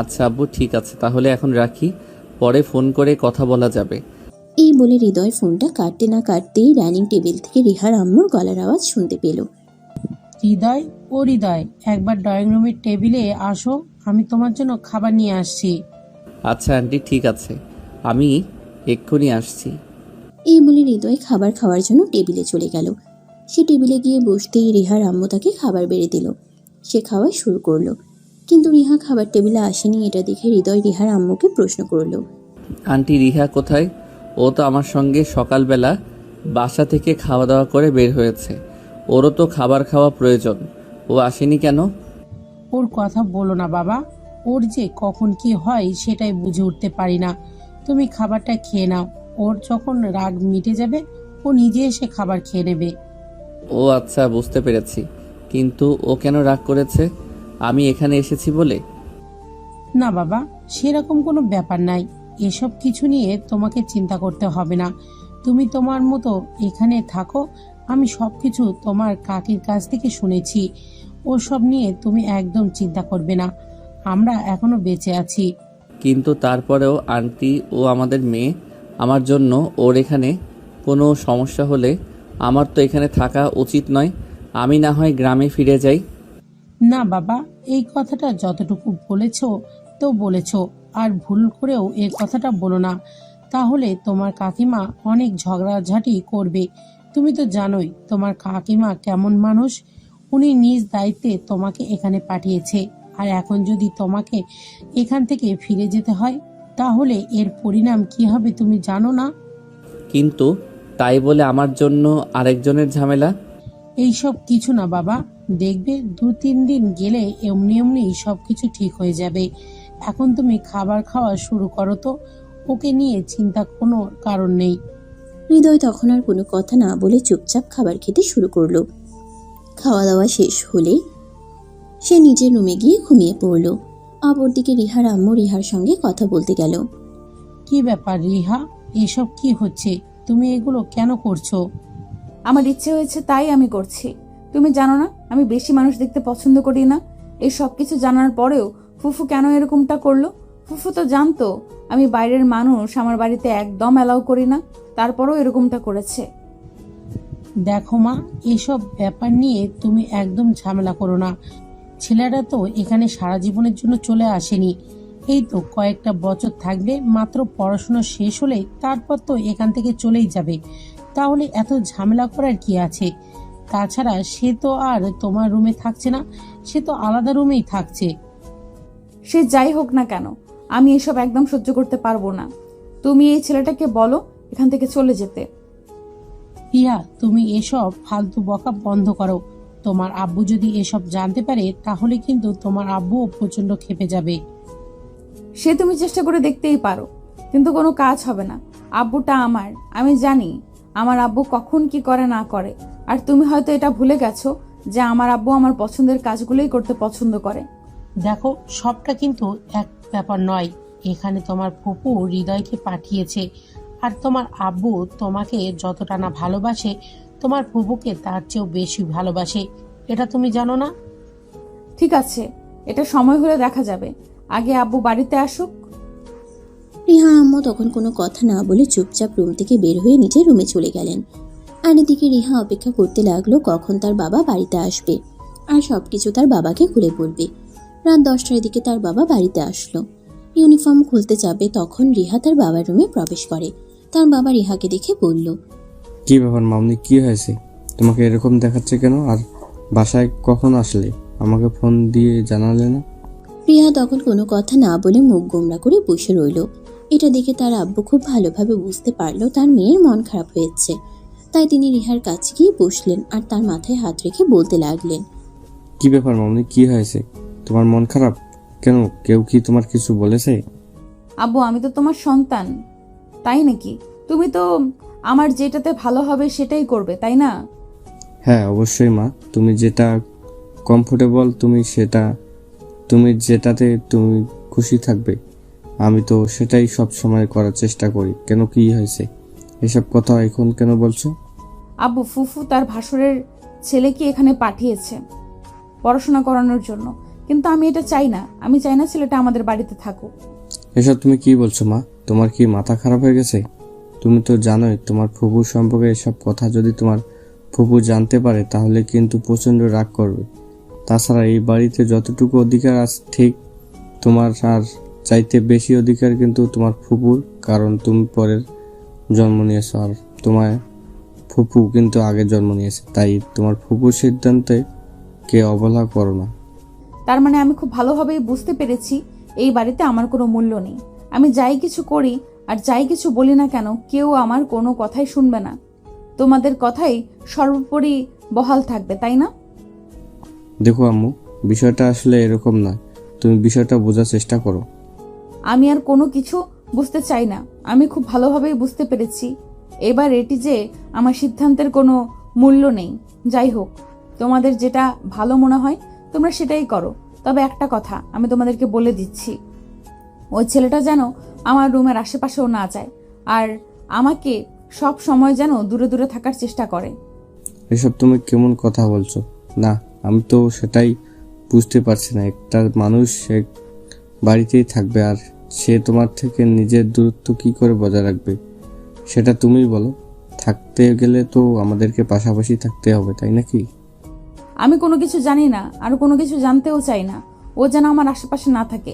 [SPEAKER 2] আচ্ছা আব্বু, ঠিক আছে, তাহলে এখন রাখি, পরে ফোন করে কথা বলা যাবে।
[SPEAKER 3] এই বলে হৃদয় ফোনটা কাটতে না কাটতেই ডাইনিং টেবিল থেকে রিহার আম্মুর গলার আওয়াজ শুনতে পেল।
[SPEAKER 7] হৃদয়, ও হৃদয়, একবার ড্রয়িং রুমের টেবিলে আসো, আমি তোমার জন্য খাবার নিয়ে আসছি।
[SPEAKER 2] আচ্ছা আন্টি, ঠিক আছে, আমি এক্ষুনি আসছি।
[SPEAKER 3] এই বলে হৃদয় খাবার খাওয়ার জন্য টেবিলে চলে গেল। সে টেবিলে গিয়ে বসতেই রিহার আম্মু তাকে খাবার বেড়ে দিল। সে খাওয়া শুরু করলো, কিন্তু রিহা খাবার টেবিলে আসেনি। এটা দেখে হৃদয় রিহার আম্মুকে প্রশ্ন করলো।
[SPEAKER 2] আন্টি রিহা কোথায়? ও তো আমার সঙ্গে সকালবেলা বাসা থেকে খাওয়া দাওয়া করে বের হয়েছে, ওরও তো খাবার খাওয়া প্রয়োজন, ও আসেনি কেন?
[SPEAKER 7] ওর কথা বলো না বাবা, ওর যে কখন কি হয় সেটাই বুঝে উঠতে পারি না। তুমি খাবারটা খেয়ে নাও, ওর যখন রাগ মিটে যাবে ও নিজে এসে খাবার খেয়ে নেবে।
[SPEAKER 2] ও আচ্ছা, বুঝতে পেরেছি, কিন্তু ও কেন রাগ করেছে? আমি এখানে এসেছি বলে?
[SPEAKER 7] না বাবা, সেরকম কোনো ব্যাপার নাই, এসব কিছু নিয়ে তোমাকে চিন্তা করতে হবে না। তুমি তোমার মতো এখানে থাকো, আমি সবকিছু তোমার কাকির কাছ থেকে শুনেছি। ওসব নিয়ে তুমি একদম চিন্তা করবে না, আমরা এখনো বেঁচে আছি।
[SPEAKER 2] কিন্তু তারপরেও আন্টি, ও আমাদের মেয়ে, আমার জন্য ওর এখানে কোনো সমস্যা হলে আমার তো এখানে থাকা উচিত নয়। আমি না হয় গ্রামে ফিরে যাই।
[SPEAKER 7] না বাবা, এই কথাটা যতটুকু বলেছো তো বলেছো, আর ভুল করেও এই কথাটা বলো না, তাহলে তোমার কাকিমা অনেক ঝগড়াঝাটি করবে। তুমি তো জানোই তোমার কাকিমা কেমন মানুষ, উনি নিজ দায়িত্বে তোমাকে এখানে পাঠিয়েছে, আর এখন যদি তোমাকে এখান থেকে ফিরে যেতে হয় তাহলে এর পরিণাম কি হবে তুমি জানো না?
[SPEAKER 2] কিন্তু তাই বলে আমার জন্য আরেকজনের ঝামেলা?
[SPEAKER 7] এইসব কিছু না বাবা, দেখবে 2-3 দিন গেলে এমনি এমনি সবকিছু ঠিক হয়ে যাবে। এখন তুমি খাবার খাওয়া শুরু করো তো, ওকে নিয়ে চিন্তা কোনো কারণ নেই।
[SPEAKER 3] হৃদয় তখন আর কোনো কথা না বলে চুপচাপ খাবার খেতে শুরু করলো। খাওয়া দাওয়া শেষ হলে সে নিজের রুমে গিয়ে ঘুমিয়ে পড়ল। অপরদিকে রিহার আম্মু রিহার সঙ্গে কথা বলতে গেল।
[SPEAKER 7] কি ব্যাপার রিহা, এসব কি হচ্ছে? তুমি এগুলো কেন করছো?
[SPEAKER 1] আমার ইচ্ছে হয়েছে তাই আমি করছি। তুমি জানো না আমি বেশি মানুষ দেখতে পছন্দ করি না। এই সব কিছু জানার পরেও ফুফু কেন এরকমটা করলো? ফুফু তো জানতো আমি বাইরের মানুষ আমার বাড়িতে একদম অ্যালাউ করি না, তারপরেও এরকমটা করেছে।
[SPEAKER 7] দেখো মা, এসব ব্যাপার নিয়ে তুমি একদম ঝামেলা করো না। ছেলেরা তো এখানে সারা জীবনের জন্য চলে আসেনি, এই তো কয়েকটা বছর থাকবে, মাত্র পড়াশোনা শেষ হলে তারপর তো এখান থেকে চলেই যাবে। তাহলে এত ঝামেলা করার কি আছে? তাছাড়া সে তো আর তোমার রুমে থাকছে না, সে তো আলাদা রুমেই থাকছে।
[SPEAKER 1] সে যাই হোক না কেন, আমি এসব একদম সহ্য করতে পারবো না। তুমি এই ছেলেটাকে বলো এখান থেকে চলে যেতে।
[SPEAKER 7] রিয়া, তুমি এসব ফালতু বকা বন্ধ করো। তোমার আব্বু যদি এসব জানতে পারে তাহলে কিন্তু তোমার আব্বুও প্রচন্ড ক্ষেপে যাবে।
[SPEAKER 1] সে তুমি চেষ্টা করে দেখতেই পারো, কিন্তু কোনো কাজ হবে না। আব্বুটা আমার, আমি জানি আমার আব্বু কখন কি করে না করে। আর তুমি হয়তো এটা ভুলে গেছো যে আমার আব্বু আমার পছন্দের কাজগুলোই করতে পছন্দ করে।
[SPEAKER 7] দেখো, সবটা কিন্তু এক ব্যাপার নয়। এখানে তোমার ফুপু হৃদয়কে পাঠিয়েছে, আর তোমার আব্বু তোমাকে যতটা না ভালোবাসে তোমার ফুপুকে তার চেয়েও বেশি ভালোবাসে, এটা তুমি জানো না?
[SPEAKER 1] ঠিক আছে, এটা সময় হলে দেখা যাবে। আগে আব্বু বাড়িতে আসুক।
[SPEAKER 3] রিহা আম্মু তখন কোনো কথা না বলে চুপচাপ রুম থেকে বের হয়ে নিজের রুমে চলে গেলেন। আর এদিকে রিহা অপেক্ষা করতে লাগলো কখন তার বাবা বাড়িতে আসবে আর সবকিছু তার বাবাকে খুলে বলবে। রাত 10টার দিকে তার বাবা বাড়িতে আসলো। ইউনিফর্ম খুলতে যাবে তখন রিহা তার বাবার রুমে প্রবেশ করে। তার বাবা রিহাকে দেখে বলল,
[SPEAKER 8] কি ব্যাপার মামনি, কি হয়েছে? তোমাকে এরকম দেখাচ্ছে কেন? আর বাসায় কখন আসলে? আমাকে ফোন দিয়ে জানালে না?
[SPEAKER 3] রিহা তখন কোনো কথা না বলে মুখ গোমড়া করে বসে রইল। এটা দেখে তার আব্বু খুব ভালোভাবে বুঝতে পারলো তার মেয়ের মন খারাপ হয়েছে। তাই তিনি রিহার কাছে গিয়ে বসলেন আর তার মাথায় হাত রেখে বলতে লাগলেন,
[SPEAKER 8] কি ব্যাপার মামনি, কি হয়েছে? তোমার মন খারাপ কেন? কেউ কি তোমার কিছু বলেছে?
[SPEAKER 1] আব্বু, আমি তো তোমার সন্তান, তাই নাকি? তুমি তো আমার যেটাতে ভালো হবে সেটাই করবে, তাই না?
[SPEAKER 8] হ্যাঁ অবশ্যই মা, তুমি যেটা কমফোর্টেবল তুমি যেটাতে তুমি খুশি থাকবে, আমি তো সেটাই সব সময় করার চেষ্টা করি। কেন, কি হয়েছে? এসব কথা এখন কেন বলছো?
[SPEAKER 1] আব্বু, ফুফু তার ভাসুরের ছেলেকে এখানে পাঠিয়েছে পড়াশোনা করানোর জন্য, কিন্তু আমি এটা চাই না। আমি চাই না ছেলেটা আমাদের বাড়িতে থাকুক।
[SPEAKER 8] এসব তুমি কি বলছো মা? তোমার কি মাথা খারাপ হয়ে গেছে? তুমি তো জানোই তোমার ফুপুর সম্পর্কে এসব কথা যদি তোমার ফুপু জানতে পারে তাহলে কিন্তু প্রচন্ড রাগ করবে। তাছাড়া এই বাড়িতে যতটুকু অধিকার আছে ঠিক তোমার আর চাইতে বেশি অধিকার কিন্তু তোমার ফুপুর, কারণ তুমি পরের জন্ম নিয়েছো আর তোমার ফুপু কিন্তু আগে জন্ম নিয়েছে। তাই তোমার ফুপুর সিদ্ধান্তে কে অবহেলা করো না।
[SPEAKER 1] তার মানে আমি খুব ভালোভাবেই বুঝতে পেরেছি এই বাড়িতে আমার কোনো মূল্য নেই। আমি যাই কিছু করি আর যাই কিছু বলি না কেন, কেউ আমার কোনো কথাই শুনবে না। তোমাদের কথাই সর্বোপরি বহাল থাকবে, তাই না?
[SPEAKER 8] দেখো আম্মু, বিষয়টা আসলে এরকম নয়, তুমি বিষয়টা বোঝার চেষ্টা করো।
[SPEAKER 1] আমি আর কোনো কিছু বুঝতে চাই না। আমি খুব ভালোভাবেই বুঝতে পেরেছি এবার এটি যে আমার সিদ্ধান্তের কোনো মূল্য নেই। যাই হোক, তোমাদের যেটা ভালো মনে হয় তোমরা সেটাই করো। তবে একটা কথা আমি তোমাদেরকে বলে দিচ্ছি, ওই ছেলেটা যেন আমার রুমের আশেপাশেও না যায় আর আমাকে সব সময় যেন দূরে দূরে থাকার চেষ্টা করে।
[SPEAKER 8] এসব তুমি কেমন কথা বলছো? না, আমি তো সেটাই বুঝতে পারছি না। একটা মানুষ এক বাড়িতেই থাকবে আর সে তোমার থেকে নিজের দূরত্ব কি করে বজায় রাখবে সেটা তুমিই বলো। থাকতে গেলে তো আমাদেরকে পাশাপাশি থাকতে হবে, তাই নাকি?
[SPEAKER 1] আমি কোনো কিছু জানি না আর কোনো কিছু জানতেও চাই না। ও যেন আমার আশেপাশে না থাকে।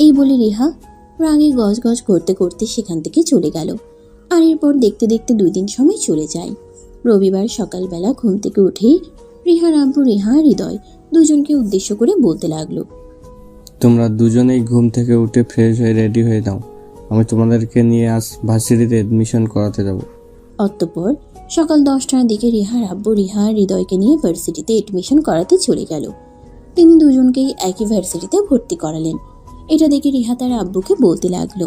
[SPEAKER 3] এই বলে রিহা রাগে গজগজ করতে করতে সেখান থেকে চলে গেল। আর এরপর দেখতে দেখতে 2 দিন সময় চলে যায়। রবিবার সকালবেলা ঘুম থেকে উঠেই রিহার আব্বু রিহা আর হৃদয় দুজনকে উদ্দেশ্য করে বলতে লাগলো,
[SPEAKER 8] তোমরা দুজনেই ঘুম থেকে উঠে ফ্রেশ হয়ে রেডি হয়ে নাও, আমি তোমাদেরকে নিয়ে আজ ভার্সিটিতে এডমিশন করাতে যাব।
[SPEAKER 3] অতঃপর সকাল 10টার দিকে রিহার আব্বু রিহা আর হৃদয়কে নিয়ে ভার্সিটিতে এডমিশন করাতে চলে গেল। তিনি দুজনকেই একই ভার্সিটিতে ভর্তি করালেন। এটা দেখে রিহা তার আব্বুকে বলতে লাগলো,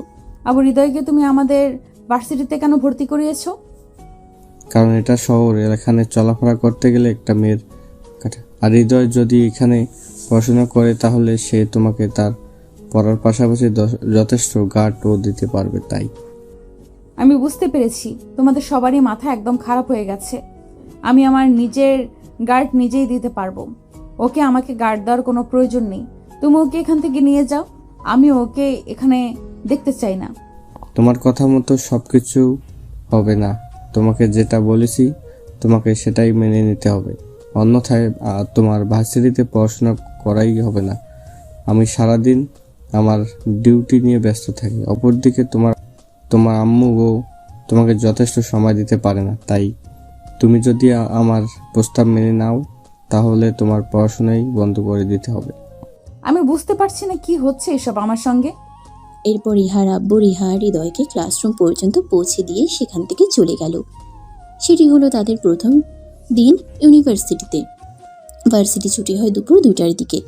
[SPEAKER 1] আবু, হৃদয়কে তুমি আমাদের ভার্সিটিতে কেন ভর্তি করিয়েছো?
[SPEAKER 8] কারণ এটা শহর, এখানে চলাফেরা করতে গেলে একটা মেয়ের কাটা। আর হৃদয় যদি এখানে পড়াশোনা করে তাহলে সে তোমাকে তার পড়ার পাশাপাশি যথেষ্ট গার্ডও দিতে পারবে। তাই
[SPEAKER 1] আমি বুঝতে পেরেছি তোমাদের সবারই মাথা একদম খারাপ হয়ে গেছে। আমি আমার নিজের গার্ড নিজেই দিতে পারবো। ওকে আমাকে গার্ড দেওয়ার কোনো প্রয়োজন নেই। তুমি ওকে এখান থেকে নিয়ে যাও। আমি ওকে এখানে দেখতে চাই না।
[SPEAKER 8] তোমার কথা মতো সবকিছু হবে না। তোমাকে যেটা বলেছি তোমাকে সেটাই মেনে নিতে হবে, অন্যথায় তোমার ভার্সিটিতে পড়াশোনা করাই হবে না। আমি সারাদিন আমার ডিউটি নিয়ে ব্যস্ত থাকি। অপরদিকে তোমার আম্মু ও তোমাকে যথেষ্ট সময় দিতে পারে না। তাই তুমি যদি আমার প্রস্তাব মেনে নাও তাহলে তোমার পড়াশোনাই বন্ধ করে দিতে হবে।
[SPEAKER 1] আমি বুঝতে পারছি না কি হচ্ছে এসব আমার সঙ্গে।
[SPEAKER 3] এরপর রিহার আব্বু রিহা আর হৃদয়কে ক্লাসরুম পর্যন্ত পৌঁছে দিয়ে সেখান থেকে চলে গেল। সেটি হলো তাদের প্রথম দিন ইউনিভার্সিটিতে। ভার্সিটি ছুটি হয় দুপুর 2টার দিকে।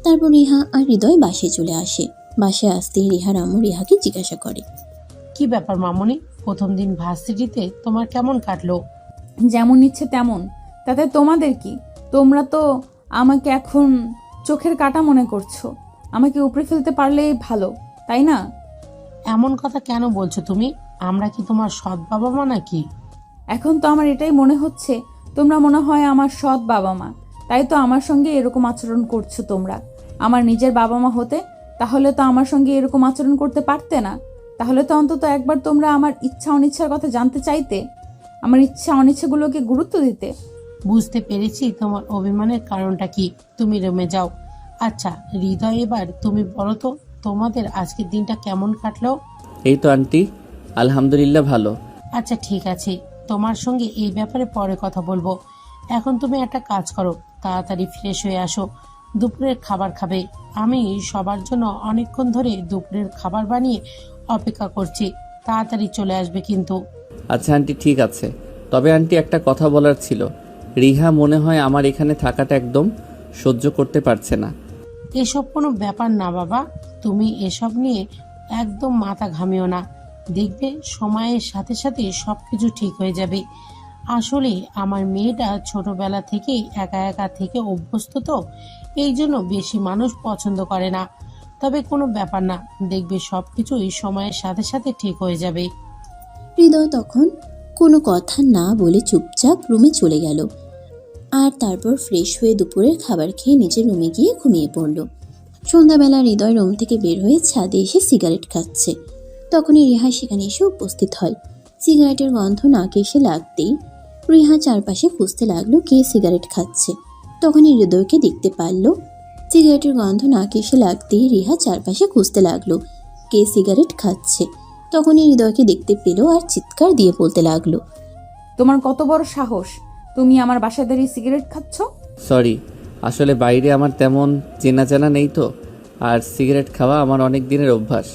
[SPEAKER 3] তারপর রিহা আর হৃদয় বাসায় চলে আসে। বাসায় আসতেই রিহার আম্মু রিহাকে জিজ্ঞাসা করে,
[SPEAKER 7] কি ব্যাপার মামনি, প্রথম দিন ভার্সিটিতে তোমার কেমন কাটলো?
[SPEAKER 1] যেমন ইচ্ছে তেমন, তাতে তোমাদের কি? তোমরা তো আমাকে এখন চোখের কাঁটা মনে করছো। আমাকে উপরে ফেলতে পারলেই ভালো, তাই না?
[SPEAKER 7] এমন কথা কেন বলছো তুমি? আমরা কি তোমার সৎ বাবা মা নাকি?
[SPEAKER 1] এখন তো আমার এটাই মনে হচ্ছে তোমরা মনে হয় আমার সৎ বাবা মা। তাই তো আমার সঙ্গে এরকম আচরণ করছো তোমরা। আমার নিজের বাবা মা হতে তাহলে তো আমার সঙ্গে এরকম আচরণ করতে পারতে না। তাহলে তো অন্তত একবার তোমরা আমার ইচ্ছা অনিচ্ছার কথা জানতে চাইতে, আমার ইচ্ছা অনিচ্ছাগুলোকে গুরুত্ব দিতে।
[SPEAKER 7] বুঝতে পেরেছি তোমার অভিমানের কারণটা কি। তুমি রুমে যাও। আচ্ছা হৃদয়, এবার তুমি বলো তো তোমাদের আজকের দিনটা কেমন কাটলো?
[SPEAKER 2] এই তো আন্টি, আলহামদুলিল্লাহ ভালো।
[SPEAKER 7] আচ্ছা ঠিক আছে, তোমার সঙ্গে এই ব্যাপারে পরে কথা বলবো। এখন তুমি একটা কাজ করো, তাড়াতাড়ি ফ্রেশ হয়ে আসো, দুপুরের খাবার খাবে। আমি সবার জন্য অনেকক্ষণ ধরে দুপুরের খাবার বানিয়ে অপেক্ষা করছি, তাড়াতাড়ি চলে আসবে কিন্তু।
[SPEAKER 2] আচ্ছা আন্টি ঠিক আছে। তবে আন্টি একটা কথা বলার ছিল। রিহা মনে হয় আমার এখানে থাকাটা একদম সহ্য করতে পারছে না।
[SPEAKER 7] এসব কোনো ব্যাপার না বাবা, তুমি এসব নিয়ে একদম মাথা ঘামিও না। দেখবে সময়ের সাথে সাথে সবকিছু ঠিক হয়ে যাবে। আসলে আমার মেয়েটা ছোটবেলা থেকেই একা একা থেকে অভ্যস্ত, তো এই জন্য বেশি মানুষ পছন্দ করে না। তবে কোনো ব্যাপার না, দেখবে সবকিছুই সময়ের সাথে সাথে ঠিক হয়ে যাবে।
[SPEAKER 3] হৃদয় তখন কোনো কথা না বলে চুপচাপ রুমে চলে গেল। আর তারপর ফ্রেশ হয়ে দুপুরের খাবার খেয়ে নিজের রুমে গিয়ে ঘুমিয়ে পড়ল। সন্ধ্যাবেলা হৃদয় রুম থেকে বের হয়ে ছাদে এসে সিগারেট খাচ্ছে। তখনই রিহা সেখানে এসে উপস্থিত হয়। সিগারেটের গন্ধ নাকে এসে লাগতেই রিহা চারপাশে খুঁজতে লাগলো কে সিগারেট খাচ্ছে। তখনই হৃদয়কে দেখতে পারল। সিগারেটের গন্ধ নাকে এসে লাগতেই রিহা চারপাশে খুঁজতে লাগলো কে সিগারেট খাচ্ছে। তখনই হৃদয়কে দেখতে পেল আর চিৎকার দিয়ে বলতে লাগলো,
[SPEAKER 1] তোমার কত বড় সাহস, তুমি আমার বাসায় দাঁড়িয়ে সিগারেট খাচ্ছ?
[SPEAKER 2] সরি, আসলে বাইরে আমার তেমন চেনা জানা নেই তো, আর সিগারেট খাওয়া আমার অনেক দিনের অভ্যাস।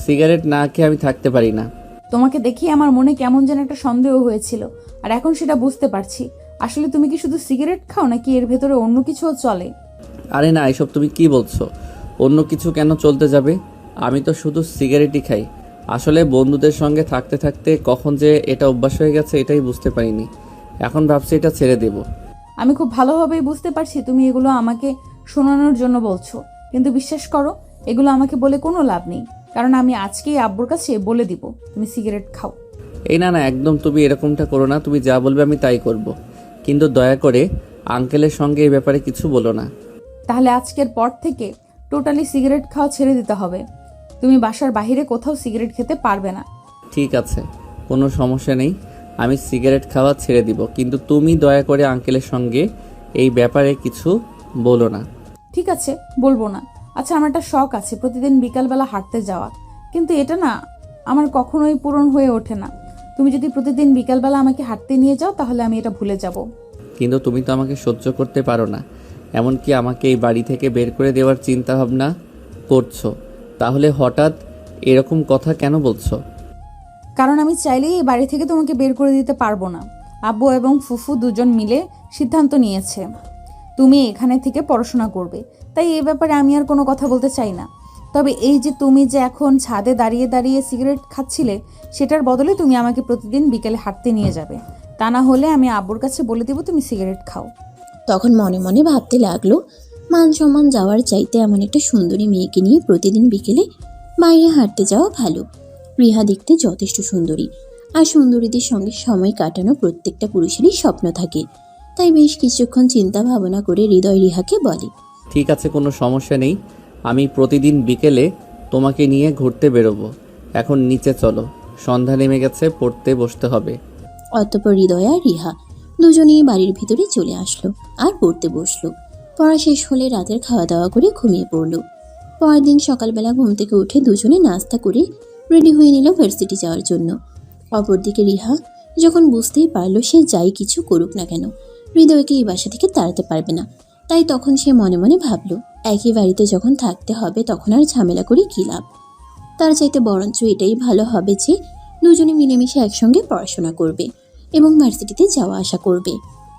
[SPEAKER 2] সিগারেট না খেয়ে আমি থাকতে পারি না।
[SPEAKER 1] তোমাকে দেখি আমার মনে কেমন যেন একটা সন্দেহ হয়েছিল, আর এখন সেটা বুঝতে পারছি। আসলে তুমি কি শুধু সিগারেট খাও নাকি এর ভেতরে অন্য কিছুও চলে?
[SPEAKER 2] আরে না, এসব তুমি কি বলছো? অন্য কিছু কেন চলতে যাবে? আমি তো শুধু সিগারেটই খাই। আসলে বন্ধুদের সঙ্গে থাকতে থাকতে কখন যে এটা অভ্যাস হয়ে গেছে এটাই বুঝতে পারিনি। এখন ভাবছি এটা ছেড়ে দেব।
[SPEAKER 1] আমি খুব ভালোভাবেই বুঝতে পারছি তুমি এগুলো আমাকে শোনানোর জন্য বলছো, কিন্তু বিশ্বাস করো এগুলো আমাকে বলে কোনো লাভ নেই, কারণ আমি আজকেই আব্বুর কাছে বলে দিব তুমি সিগারেট খাও।
[SPEAKER 2] এই না না, একদম তুমি এরকমটা করো না। তুমি যা বলবে আমি তাই করব, কিন্তু দয়া করে আঙ্কেলের সঙ্গে এই ব্যাপারে কিছু বলো না।
[SPEAKER 1] তাহলে আজকের পর থেকে টোটালি সিগারেট খাওয়া ছেড়ে দিতে হবে। তুমি বাসার বাইরে কোথাও সিগারেট খেতে পারবে না।
[SPEAKER 2] ঠিক আছে, কোনো সমস্যা নেই, আমি সিগারেট খাওয়া ছেড়ে দিব, কিন্তু তুমি দয়া করে আঙ্কেলের সঙ্গে এই ব্যাপারে কিছু বলো না।
[SPEAKER 1] ঠিক আছে, বলবো না। আচ্ছা, আমার একটা শখ আছে প্রতিদিন বিকালবেলা হাঁটতে যাওয়া, কিন্তু এটা না আমার কখনোই পূরণ হয়ে ওঠে না। তুমি যদি প্রতিদিন বিকালবেলা আমাকে হাঁটতে নিয়ে যাও তাহলে আমি এটা ভুলে যাব।
[SPEAKER 2] কিন্তু তুমি তো আমাকে সহ্য করতে পারো না, এমনকি আমাকে এই বাড়ি থেকে বের করে দেওয়ার চিন্তা ভাবনা করছো। তাহলে হঠাৎ এরকম কথা কেন বলছো?
[SPEAKER 1] কারণ আমি চাইলেই এই বাড়ি থেকে তোমাকে বের করে দিতে পারবো না। আব্বু এবং ফুফু দুজন মিলে সিদ্ধান্ত নিয়েছে তুমি এখানে থেকে পড়াশোনা করবে, তাই এই ব্যাপারে আমি আর কোনো কথা বলতে চাই না। তবে এই যে তুমি যে এখন ছাদে দাঁড়িয়ে দাঁড়িয়ে সিগারেট খাচ্ছিলে, সেটার বদলে তুমি আমাকে প্রতিদিন বিকেলে হাঁটতে নিয়ে যাবে। তা না হলে আমি আব্বুর কাছে বলে দেবো তুমি সিগারেট খাও।
[SPEAKER 3] তখন মনে মনে ভাবতে লাগলো, মান সম্মান যাওয়ার চাইতে এমন একটা সুন্দরী মেয়েকে নিয়ে প্রতিদিন বিকেলে বাইরে হাঁটতে যাওয়া ভালো। রিহা দেখতে যথেষ্ট সুন্দরী, আর সুন্দরীদের সঙ্গে সময় কাটানো প্রত্যেকটা পুরুষেরই স্বপ্ন থাকে। তাই বেশ কিছুক্ষণ চিন্তা ভাবনা করে হৃদয় রিহাকে বলে,
[SPEAKER 2] ঠিক আছে, কোনো সমস্যা নেই, আমি প্রতিদিন বিকেলে তোমাকে নিয়ে ঘুরতে বেরোবো। এখন নিচে চলো, সন্ধ্যা নেমে গেছে, পড়তে বসতে হবে।
[SPEAKER 3] অতঃপর হৃদয় আর রিহা দুজনেই বাড়ির ভিতরে চলে আসলো আর পড়তে বসলো। পড়া শেষ হলে রাতের খাওয়া দাওয়া করে ঘুমিয়ে পড়লো। পরের দিন সকালবেলা ঘুম থেকে উঠে দুজনে নাস্তা করে রেডি হয়ে নিল ভার্সিটি যাওয়ার জন্য। অপরদিকে রিহা যখন বুঝতেই পারলো সে যাই কিছু করুক না কেন হৃদয়কে এই বাসা থেকে তাড়াতে পারবে না, তাই তখন সে মনে মনে ভাবলো, একই বাড়িতে যখন থাকতে হবে তখন আর ঝামেলা করে কী লাভ। তার চাইতে বরঞ্চ এটাই ভালো হবে যে দুজনে মিলেমিশে একসঙ্গে পড়াশোনা করবে এবং ভার্সিটিতে যাওয়া আসা করবে।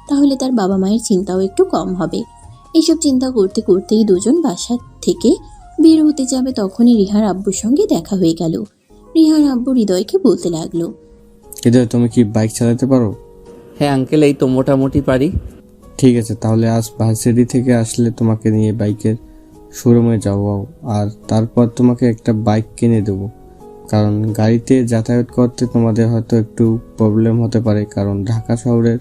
[SPEAKER 3] তাহলে তার বাবা মায়ের চিন্তাও একটু কম হবে। এইসব চিন্তা করতে করতেই দুজন বাসা থেকে বের হতে যাবে, তখনই রিহার আব্বুর সঙ্গে দেখা হয়ে গেল। রিহার আব্বু হৃদয়কে বলতে লাগলো,
[SPEAKER 8] হৃদয় তুমি কি বাইক চালাতে পারো?
[SPEAKER 2] হ্যাঁ আঙ্কেল, এই তো মোটামুটি পারি।
[SPEAKER 8] ঠিক আছে, তাহলে আজ ভার্সিটি থেকে আসলে তোমাকে নিয়ে বাইকের শোরুমে যাবো, আর তারপর তোমাকে একটা বাইক কিনে দেবো। কারণ গাড়িতে যাতায়াত করতে তোমাদের হয়তো একটু প্রবলেম হতে পারে, কারণ ঢাকা শহরের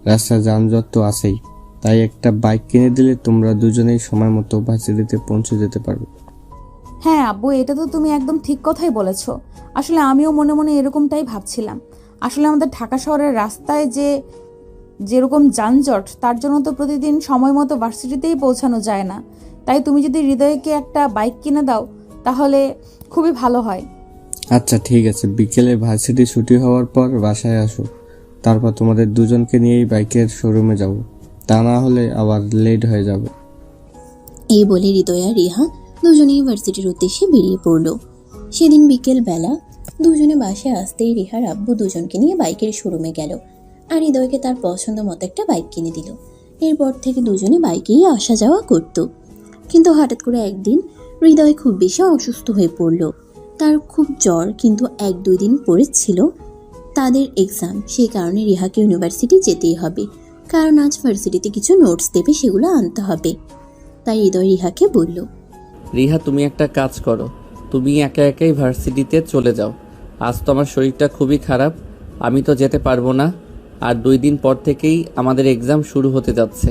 [SPEAKER 8] রাস্তা যানজট তো আছেই। তাই একটা বাইক কিনে দিলে তোমরা দুজনেই সময় মতো ভার্সিটিতে পৌঁছে যেতে পারবে।
[SPEAKER 1] হ্যাঁ আব্বু, এটা তো তুমি একদম ঠিক কথাই বলেছো। আসলে আমিও মনে মনে এরকমটাই ভাবছিলাম। আসলে আমাদের ঢাকা শহরের রাস্তায় যেরকম যানজট, তার জন্য তো প্রতিদিন সময় মতো ভার্সিটিতেই পৌঁছানো যায় না। তাই তুমি যদি হৃদয়কে একটা বাইক কিনে দাও তাহলে খুবই ভালো হয়।
[SPEAKER 8] আচ্ছা ঠিক আছে, বিকেলে ভার্সিটি ছুটি হওয়ার পর বাসায় আসো, তারপর তোমাদের দুজনকে নিয়েই বাইকের শোরুমে যাব, তা না হলে আবার লেট হয়ে যাবে।
[SPEAKER 3] এই বলে হৃদয় আর রিহা দুজনেই ভার্সিটির উদ্দেশ্যে বেরিয়ে পড়ল। সেদিন বিকেল বেলা দুজনে বাসায় আসতেই রিহার আব্বু দুজনকে নিয়ে বাইকের শোরুমে গেল আর হৃদয়কে তার পছন্দ মতো একটা বাইক কিনে দিল। এরপর থেকে দুজনে বাইকেই আসা যাওয়া করত। কিন্তু হঠাৎ করে একদিন হৃদয় খুব বেশি অসুস্থ হয়ে পড়ল। তার খুব জ্বর, কিন্তু 1-2 দিন পরে ছিল তাদের এক্সাম। সেই কারণে রিহাকে ইউনিভার্সিটি যেতেই হবে, কারণ আজ ভার্সিটিতে কিছু নোটস দেবে, সেগুলো আনতে হবে। তাই হৃদয় রিহাকে বলল,
[SPEAKER 2] রিহা তুমি একটা কাজ করো, তুমি একা একাই ভার্সিটিতে চলে যাও। আজ তো আমার শরীরটা খুবই খারাপ, আমি তো যেতে পারবো না। আর 2 দিন পর থেকেই আমাদের এক্সাম শুরু হতে যাচ্ছে,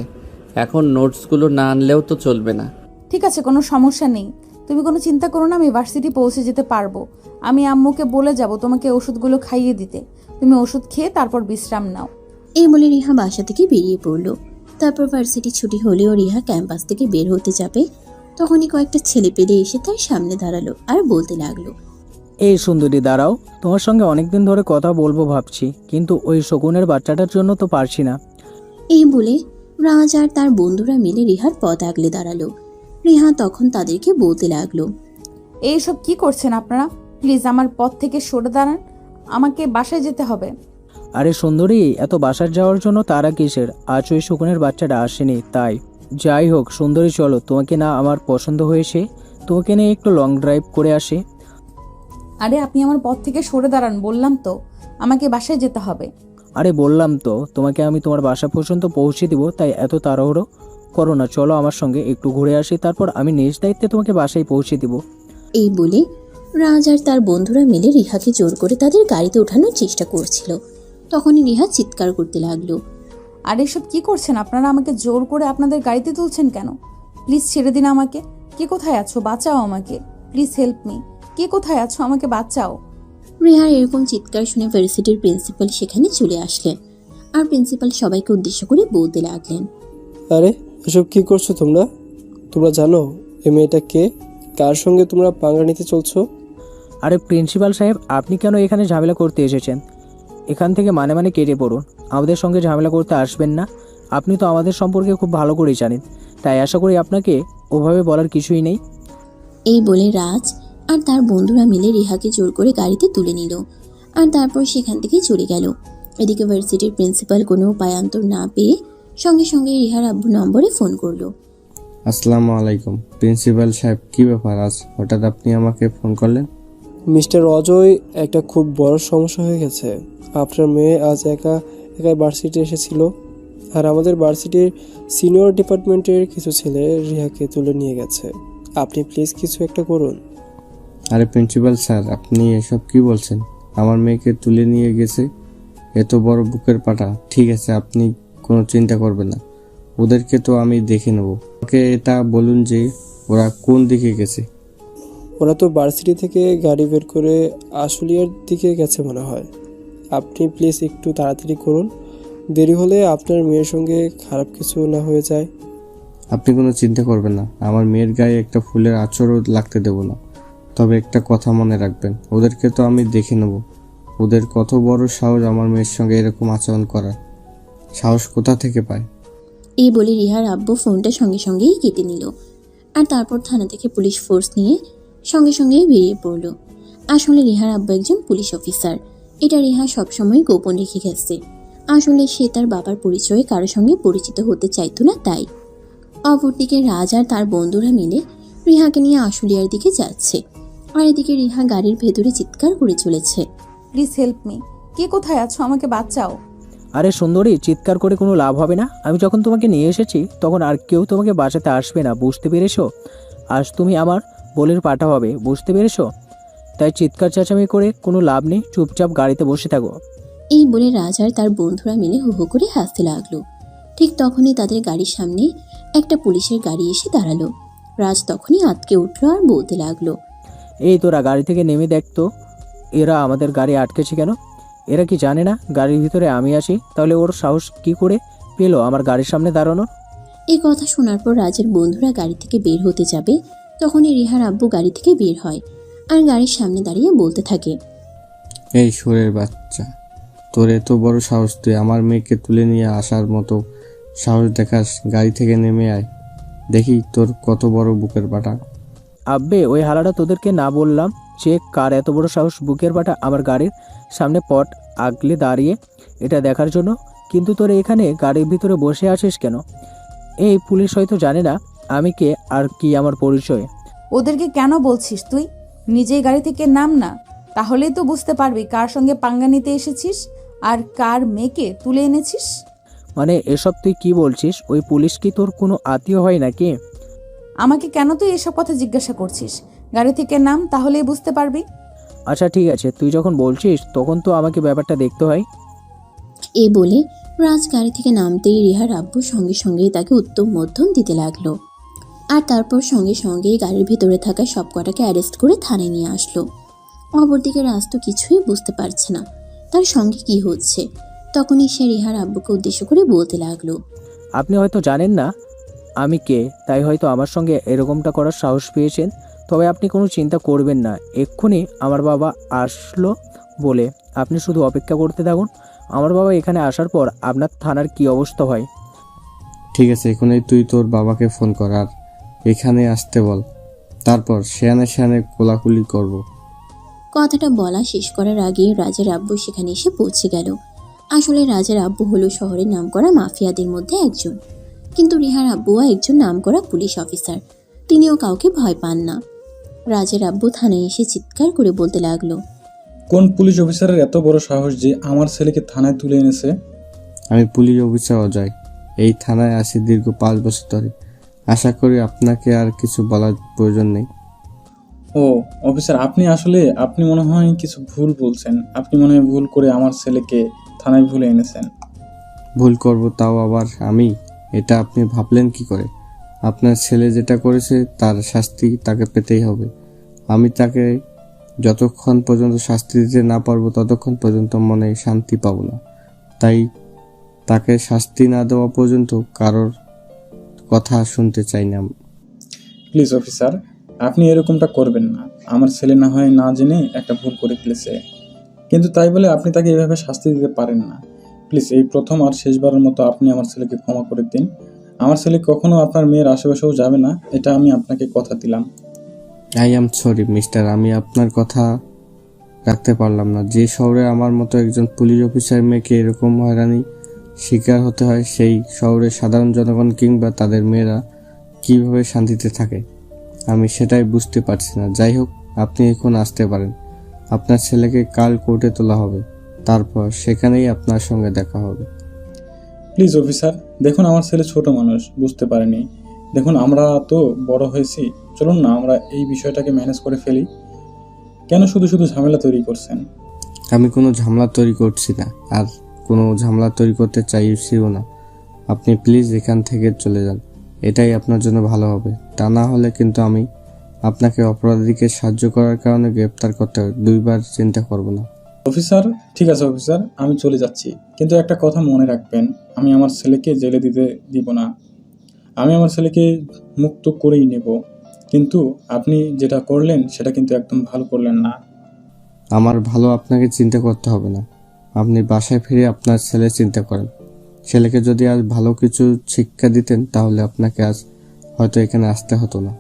[SPEAKER 2] এখন নোটসগুলো না আনলেও তো চলবে না।
[SPEAKER 1] ঠিক আছে, কোনো সমস্যা নেই, তুমি কোনো চিন্তা করো না, আমি ভার্সিটি পৌঁছে যেতে পারবো। আমি আম্মুকে বলে যাব তোমাকে ওষুধগুলো খাইয়ে দিতে। তুমি ওষুধ খেয়ে তারপর বিশ্রাম নাও।
[SPEAKER 3] এই বলে রিহা বাসা থেকে বেরিয়ে পড়ল। তারপর ভার্সিটি ছুটি হলেও রিহা ক্যাম্পাস থেকে বের হতে যাবে, তখনই কয়েকটা ছেলে পেলে এসে তার সামনে দাঁড়ালো আর বলতে লাগলো,
[SPEAKER 5] এই সুন্দরী দাঁড়াও, তোমার সঙ্গে অনেকদিন ধরে কথা বলবো ভাবছি, কিন্তু ওই শকুনের বাচ্চাটার জন্য তো পারছি না।
[SPEAKER 3] এই বলে রাজ আর তার বন্ধুরা মিলে রিহার পথ আগলে দাঁড়ালো। রিহা তখন তাদেরকে বলতে লাগলো,
[SPEAKER 1] এইসব কি করছেন আপনারা? প্লিজ আমার পথ থেকে সরে দাঁড়ান, আমাকে বাসায় যেতে হবে।
[SPEAKER 5] আরে সুন্দরী, এত বাসার যাওয়ার জন্য তারা কিসের? আজ ওই শকুনের বাচ্চাটা আসেনি তাই। যাই হোক সুন্দরী, চলো, তোমাকে না আমার পছন্দ হয়েছে, তোমাকে নিয়ে একটু লং ড্রাইভ করে আসি।
[SPEAKER 1] আরে আপনি আমার পথ থেকে সরে দাঁড়ান, বললাম তো আমাকে বাসায় যেতে হবে।
[SPEAKER 5] আরে বললাম তো তোমাকে আমি তোমার বাসা পর্যন্ত পৌঁছে দিব, তাই এত তাড়াহুড়ো করো না, চলো আমার সঙ্গে একটু ঘুরে আসি, তারপর আমি নিজ দায়িত্বে তোমাকে বাসায় পৌঁছে দিব।
[SPEAKER 3] এই বলে রাজ আর তার বন্ধুরা মিলে রিহাকে জোর করে তাদের গাড়িতে ওঠানোর চেষ্টা করছিল। তখনই রিহা চিৎকার করতে লাগলো,
[SPEAKER 1] আর এসব কি করছেন আপনারা? আমাকে জোর করে আপনাদের গাড়িতে তুলছেন কেন? প্লিজ ছেড়ে দিন আমাকে। কে কোথায় আছো? বাঁচাও আমাকে, প্লিজ হেল্প মি। কে কোথায় আছো? আমাকে বাঁচাও।
[SPEAKER 3] রিহার এরকম চিৎকার শুনে ভার্সিটির প্রিন্সিপাল সেখানে চলে আসলেন আর প্রিন্সিপাল সবাইকে উদ্দেশ্য করে বলতে লাগলেন,
[SPEAKER 9] আরে এসব কি করছো তোমরা? তোমরা জানো এই মেয়েটা কে? কার সঙ্গে তোমরা পাঙ্গা নিতে চলছো?
[SPEAKER 5] আরে প্রিন্সিপাল সাহেব, আপনি কেন এখানে ঝামেলা করতে এসেছেন? এখান থেকে মানে কেটে পড়ুন, আমাদের সঙ্গে ঝামেলা করতে আসবেন না। আপনি তো আমাদের সম্পর্কে খুব ভালো করেই জানেন, তাই আশা করি আপনাকে ওভাবে বলার কিছুই নেই।
[SPEAKER 3] এই বলে রাজ আর তার বন্ধুরা মিলে রিহাকে জোর করে গাড়িতে তুলে নিল আর তারপর সেখান থেকে চলে গেল। এদিকে ভার্সিটির প্রিন্সিপাল কোনো উপায়ান্তর না পেয়ে সঙ্গে সঙ্গে রিহার আব্বু নম্বরে ফোন করলো।
[SPEAKER 8] আসসালামু আলাইকুম প্রিন্সিপাল সাহেব, কি ব্যাপার আজ হঠাৎ আপনি আমাকে ফোন করলেন?
[SPEAKER 9] মিস্টার অজয়, একটা খুব বড় সমস্যা হয়ে গেছে। আপনার মেয়ে আজ একাই ভার্সিটি এসেছিল, আর আমাদের ভার্সিটির সিনিয়র ডিপার্টমেন্টের কিছু ছেলে রিহাকে তুলে নিয়ে গেছে। আপনি প্লিজ কিছু একটা করুন।
[SPEAKER 8] আরে প্রিন্সিপাল স্যার, আপনি এসব কি বলছেন? আমার মেয়েকে তুলে নিয়ে গেছে? এত বড় বুকের পাটা। ঠিক আছে, আপনি কোনো চিন্তা করবেন না, ওদেরকে তো আমি দেখে নেব। ওকে এটা বলুন যে ওরা কোন দিকে গেছে।
[SPEAKER 9] ওরা তো ভার্সিটি থেকে গাড়ি বের করে আশুলিয়ার দিকে গেছে মনে হয়। আপনি প্লিজ একটু তাড়াতাড়ি করুন, দেরি হলে আপনার মেয়ের সঙ্গে খারাপ কিছু না হয়ে যায়।
[SPEAKER 8] আপনি কোনো চিন্তা করবেন না, আমার মেয়ের গায়ে একটা ফুলের আঁচড়ও লাগতে দেব না। তবে একটা কথা মনে রাখবেন, ওদেরকে তো আমি দেখে নেব। ওদের কত বড় সাহস আমার মেয়ের সঙ্গে এরকম আচরণ করার, সাহস কোথা থেকে পায়?
[SPEAKER 3] এই বলে রিহার আব্বু ফোনটা সঙ্গে সঙ্গেই কেটে নিল আর তারপর থানা থেকে পুলিশ ফোর্স নিয়ে সঙ্গে সঙ্গেই বেরিয়ে পড়ল। আসলে রিহার আব্বু একজন পুলিশ অফিসার, এটা রিহা সবসময় গোপন রেখে গেছে। আসলে সে তার বাবার পরিচয়ে কারোর সঙ্গে পরিচিত হতে চাইতো না, তাই। অপরদিকে রাজ আর তার বন্ধুরা মিলে রিহাকে নিয়ে আশুলিয়ার দিকে যাচ্ছে আর এদিকে রিহা গাড়ির ভেতরে চিৎকার করে চলেছে,
[SPEAKER 1] প্লিজ হেল্প মি। কে কোথায় আছো? আমাকে বাঁচাও।
[SPEAKER 5] আরে সুন্দরী, চিৎকার করে কোনো লাভ হবে না। আমি যখন তোমাকে নিয়ে এসেছি তখন আর কেউ তোমাকে বাঁচাতে আসবে না, বুঝতে পেরেছো? আজ তুমি আমার বলের পাঠা হবে, বুঝতে পেরেছো? তাই চিৎকার চেঁচামেচি করে কোনো লাভ নেই, চুপচাপ গাড়িতে বসে থাকো।
[SPEAKER 3] এই বলে রাজ আর তার বন্ধুরা মিলে হু হু করে হাসতে লাগলো। ঠিক তখনই তাদের গাড়ির সামনে একটা পুলিশের গাড়ি এসে দাঁড়ালো। রাজ তখনই আটকে উঠলো আর বলতে লাগলো,
[SPEAKER 5] এই তোরা গাড়ি থেকে নেমে দেখ তো, এরা আমাদের গাড়ি আটকেছে কেন? এরা কি জানে না গাড়ির ভিতরে আমি আছি? তাহলে ওর সাহস কি করে পেলো আমার গাড়ির সামনে দাঁড়ানোর?
[SPEAKER 3] এই কথা শোনার পর রাজের বন্ধুরা গাড়ি থেকে বের হতে যাবে, তখনই রিহার আব্বু গাড়ি থেকে বের হয় আর গাড়ির সামনে দাঁড়িয়ে বলতে থাকে,
[SPEAKER 8] এই সুরের বাচ্চা, তোর এত বড় সাহস, তুই আমার মেয়েকে তুলে নিয়ে আসার মতো সাহস দেখাস? গাড়ি থেকে নেমে আয়, দেখি তোর কত বড় বুকের পাটা।
[SPEAKER 5] আব্বে, ওই হালাটা তোদেরকে না বললাম যে কার এত বড় সাহস বুকের পাটা আমার গাড়ির সামনে পট আগলে দাঁড়িয়ে এটা দেখার জন্য? কিন্তু তোরা এখানে গাড়ির ভিতরে বসে আছিস কেন? এই পুলিশ হয়তো জানে না আমি কে আর কি আমার পরিচয়।
[SPEAKER 1] ওদেরকে কেন বলছিস তুই? নিজেই গাড়ি থেকে নাম না, তাহলেই তো বুঝতে পারবি কার সঙ্গে পাঙ্গা নিতে এসেছিস আর কার মেয়েকে তুলে এনেছিস।
[SPEAKER 5] মানে এসব তুই কি বলছিস? ওই পুলিশ কি তোর কোনো আত্মীয় হয় নাকি?
[SPEAKER 1] আমাকে কেন তুই এসব কথা জিজ্ঞাসা করছিস? গাড়ি থেকে নাম, তাহলেই বুঝতে পারবি।
[SPEAKER 5] আচ্ছা ঠিক আছে, তুই যখন বলছিস তখন তো আমাকে ব্যাপারটা দেখতে হয়।
[SPEAKER 3] এ বলে রাজ গাড়ি থেকে নামতেই রিহার আব্বু সঙ্গে সঙ্গেই তাকে উত্তম মধ্যম দিতে লাগলো। আর তারপর সঙ্গে সঙ্গেই গাড়ির ভিতরে থাকা সব কটাকে অ্যারেস্ট করে থানায় নিয়ে আসলো। অপরদিকে রাজ তো কিছুই বুঝতে পারছে না তার সঙ্গে কি হচ্ছে। তখনই সে রিহার আব্বুকে উদ্দেশ্য করে বলতে লাগলো,
[SPEAKER 5] আপনি হয়তো জানেন না আমি কে, তাই হয়তো আমার সঙ্গে এরকমটা করার সাহস পেয়েছেন। তবে আপনি কোনো চিন্তা করবেন না, এক্ষুনি আমার বাবা আসলো বলে আপনি শুধু অপেক্ষা করতে থাকুন। আমার বাবা এখানে আসার পর আপনার থানার কি অবস্থা হয়।
[SPEAKER 8] ঠিক আছে, এখনই তুই তোর বাবাকে ফোন কর আর এখানে আসতে বল, তারপর সেয়ানে সেয়ানে কোলাকুলি করব।
[SPEAKER 3] কথাটা বলা শেষ করার আগে রাজের আব্বু সেখানে এসে পৌঁছে গেল। আসলে রাজের আব্বু হলো শহরের নামকরা মাফিয়াদের মধ্যে একজন, কিন্তু রিহার আব্বুও একজন নামকরা পুলিশ অফিসার। তিনিও কাউকে ভয় পান না। রাজের আব্বু থানায় এসে চিৎকার করে বলতে লাগলো,
[SPEAKER 10] কোন পুলিশ অফিসারের এত বড় সাহস যে আমার ছেলেকে থানায় তুলে এনেছে?
[SPEAKER 8] আমি পুলিশ অফিসার অজয়, এই থানায় আসি দীর্ঘ 5 বছর ধরে। আশা করি আপনাকে আর কিছু বলার প্রয়োজন নেই।
[SPEAKER 10] ও অফিসার, আপনি মনে হয় কিছু ভুল বলছেন। আপনি মনে হয় ভুল করে আমার ছেলেকে থানায় ভুলে এনেছেন।
[SPEAKER 8] ভুল করব তাও আবার আমি? এটা আপনি ভাবলেন কি করে? আপনার ছেলে যেটা করেছে তার শাস্তি তাকে পেতেই হবে। আমি তাকে যতক্ষণ পর্যন্ত শাস্তি দিতে না পারবো ততক্ষণ পর্যন্ত মনে শান্তি পাবো না। তাই তাকে শাস্তি না দেওয়া পর্যন্ত কারোর কথা শুনতে চাই না।
[SPEAKER 10] প্লিজ অফিসার, আপনি এরকমটা করবেন না। আমার ছেলে না হয় না জেনে একটা ভুল করে ফেলেছে, কিন্তু তাই বলে আপনি তাকে এভাবে শাস্তি দিতে পারেন না। প্লিজ এই প্রথম আর শেষবারের মতো আপনি আমার ছেলেকে ক্ষমা করে দিন। আমার ছেলে কখনো আপনার মেয়ের আশেপাশেও যাবে না, এটা আমি আপনাকে কথা দিলাম।
[SPEAKER 8] আই এম সরি মিস্টার, আমি আপনার কথা রাখতে পারলাম না। যে শহরে আমার মতো একজন পুলিশ অফিসার মেয়েকে এরকম হয়রানি শিকার হতে হয়, সেই শহরের সাধারণ জনগণ কিংবা তাদের মেয়েরা কিভাবে শান্তিতে থাকে আমি সেটাই বুঝতে পারছি না। যাই হোক, আপনি এখন আসতে পারেন। আপনার ছেলেকে কাল কোর্টে তোলা হবে, তারপর সেখানেই আপনার সঙ্গে দেখা হবে।
[SPEAKER 10] প্লিজ অফিসার, দেখুন আমার ছেলে ছোট মানুষ, বুঝতে পারেনি। দেখুন আমরা তো বড় হয়েছি, চলুন না আমরা এই বিষয়টাকে ম্যানেজ করে ফেলি। কেন শুধু শুধু ঝামেলা তৈরি করছেন?
[SPEAKER 8] আমি কোনো ঝামেলা তৈরি করছি না, আর কোনো ঝামেলা তৈরি করতে চাইছিও না। আপনি প্লিজ এখান থেকে চলে যান, এটাই আপনার জন্য ভালো হবে। তা না হলে কিন্তু আমি আপনাকে অপরাধীকে সাহায্য করার কারণে গ্রেপ্তার করতে 2 বার চিন্তা করব না।
[SPEAKER 10] অফিসার, ঠিক আছে অফিসার, আমি চলে যাচ্ছি, কিন্তু একটা কথা মনে রাখবেন, আমি আমার ছেলেকে জেলে দিতে দিব না। আমি আমার ছেলেকে মুক্ত করেই নেব। কিন্তু আপনি যেটা করলেন সেটা কিন্তু একদম ভালো করলেন না।
[SPEAKER 8] আমার ভালো আপনাকে চিন্তা করতে হবে না, আপনি বাসায় ফিরে আপনার ছেলে চিন্তা করেন। ছেলেকে যদি আজ ভালো কিছু শিক্ষা দিতেন তাহলে আপনাকে আজ হয়তো এখানে আসতে হতো না।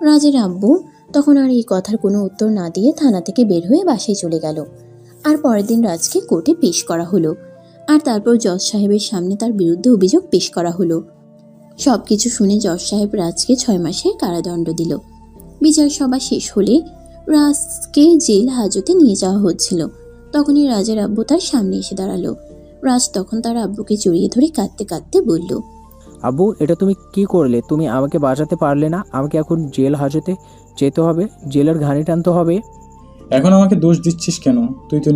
[SPEAKER 3] রাজের আব্বু তখন আর এই কথার কোনো উত্তর না দিয়ে থানা থেকে বের হয়ে বাসায় চলে গেল। আর পরের দিন রাজকে কোর্টে পেশ করা হলো। আর তারপর জজ সাহেবের সামনে তার বিরুদ্ধে অভিযোগ পেশ করা হলো। সবকিছু শুনে জজ সাহেব রাজকে 6 মাসের কারাদণ্ড দিল। বিচার সভা শেষ হলে রাজকে জেল হাজতে নিয়ে যাওয়া হচ্ছিল। তখনই রাজের আব্বু তার সামনে এসে দাঁড়ালো। রাজ তখন তার আব্বুকে জড়িয়ে ধরে কাঁদতে কাঁদতে বলল,
[SPEAKER 5] আব্বু, এটা তুমি কি করলে? তুমি আমাকে বাঁচাতে পারলে না? আমাকে এখন জেল হাজতে যেতে হবে, জেলের ঘানি টানতে হবে।
[SPEAKER 10] এখন আমাকে দোষ দিচ্ছিস কেন? তুই তো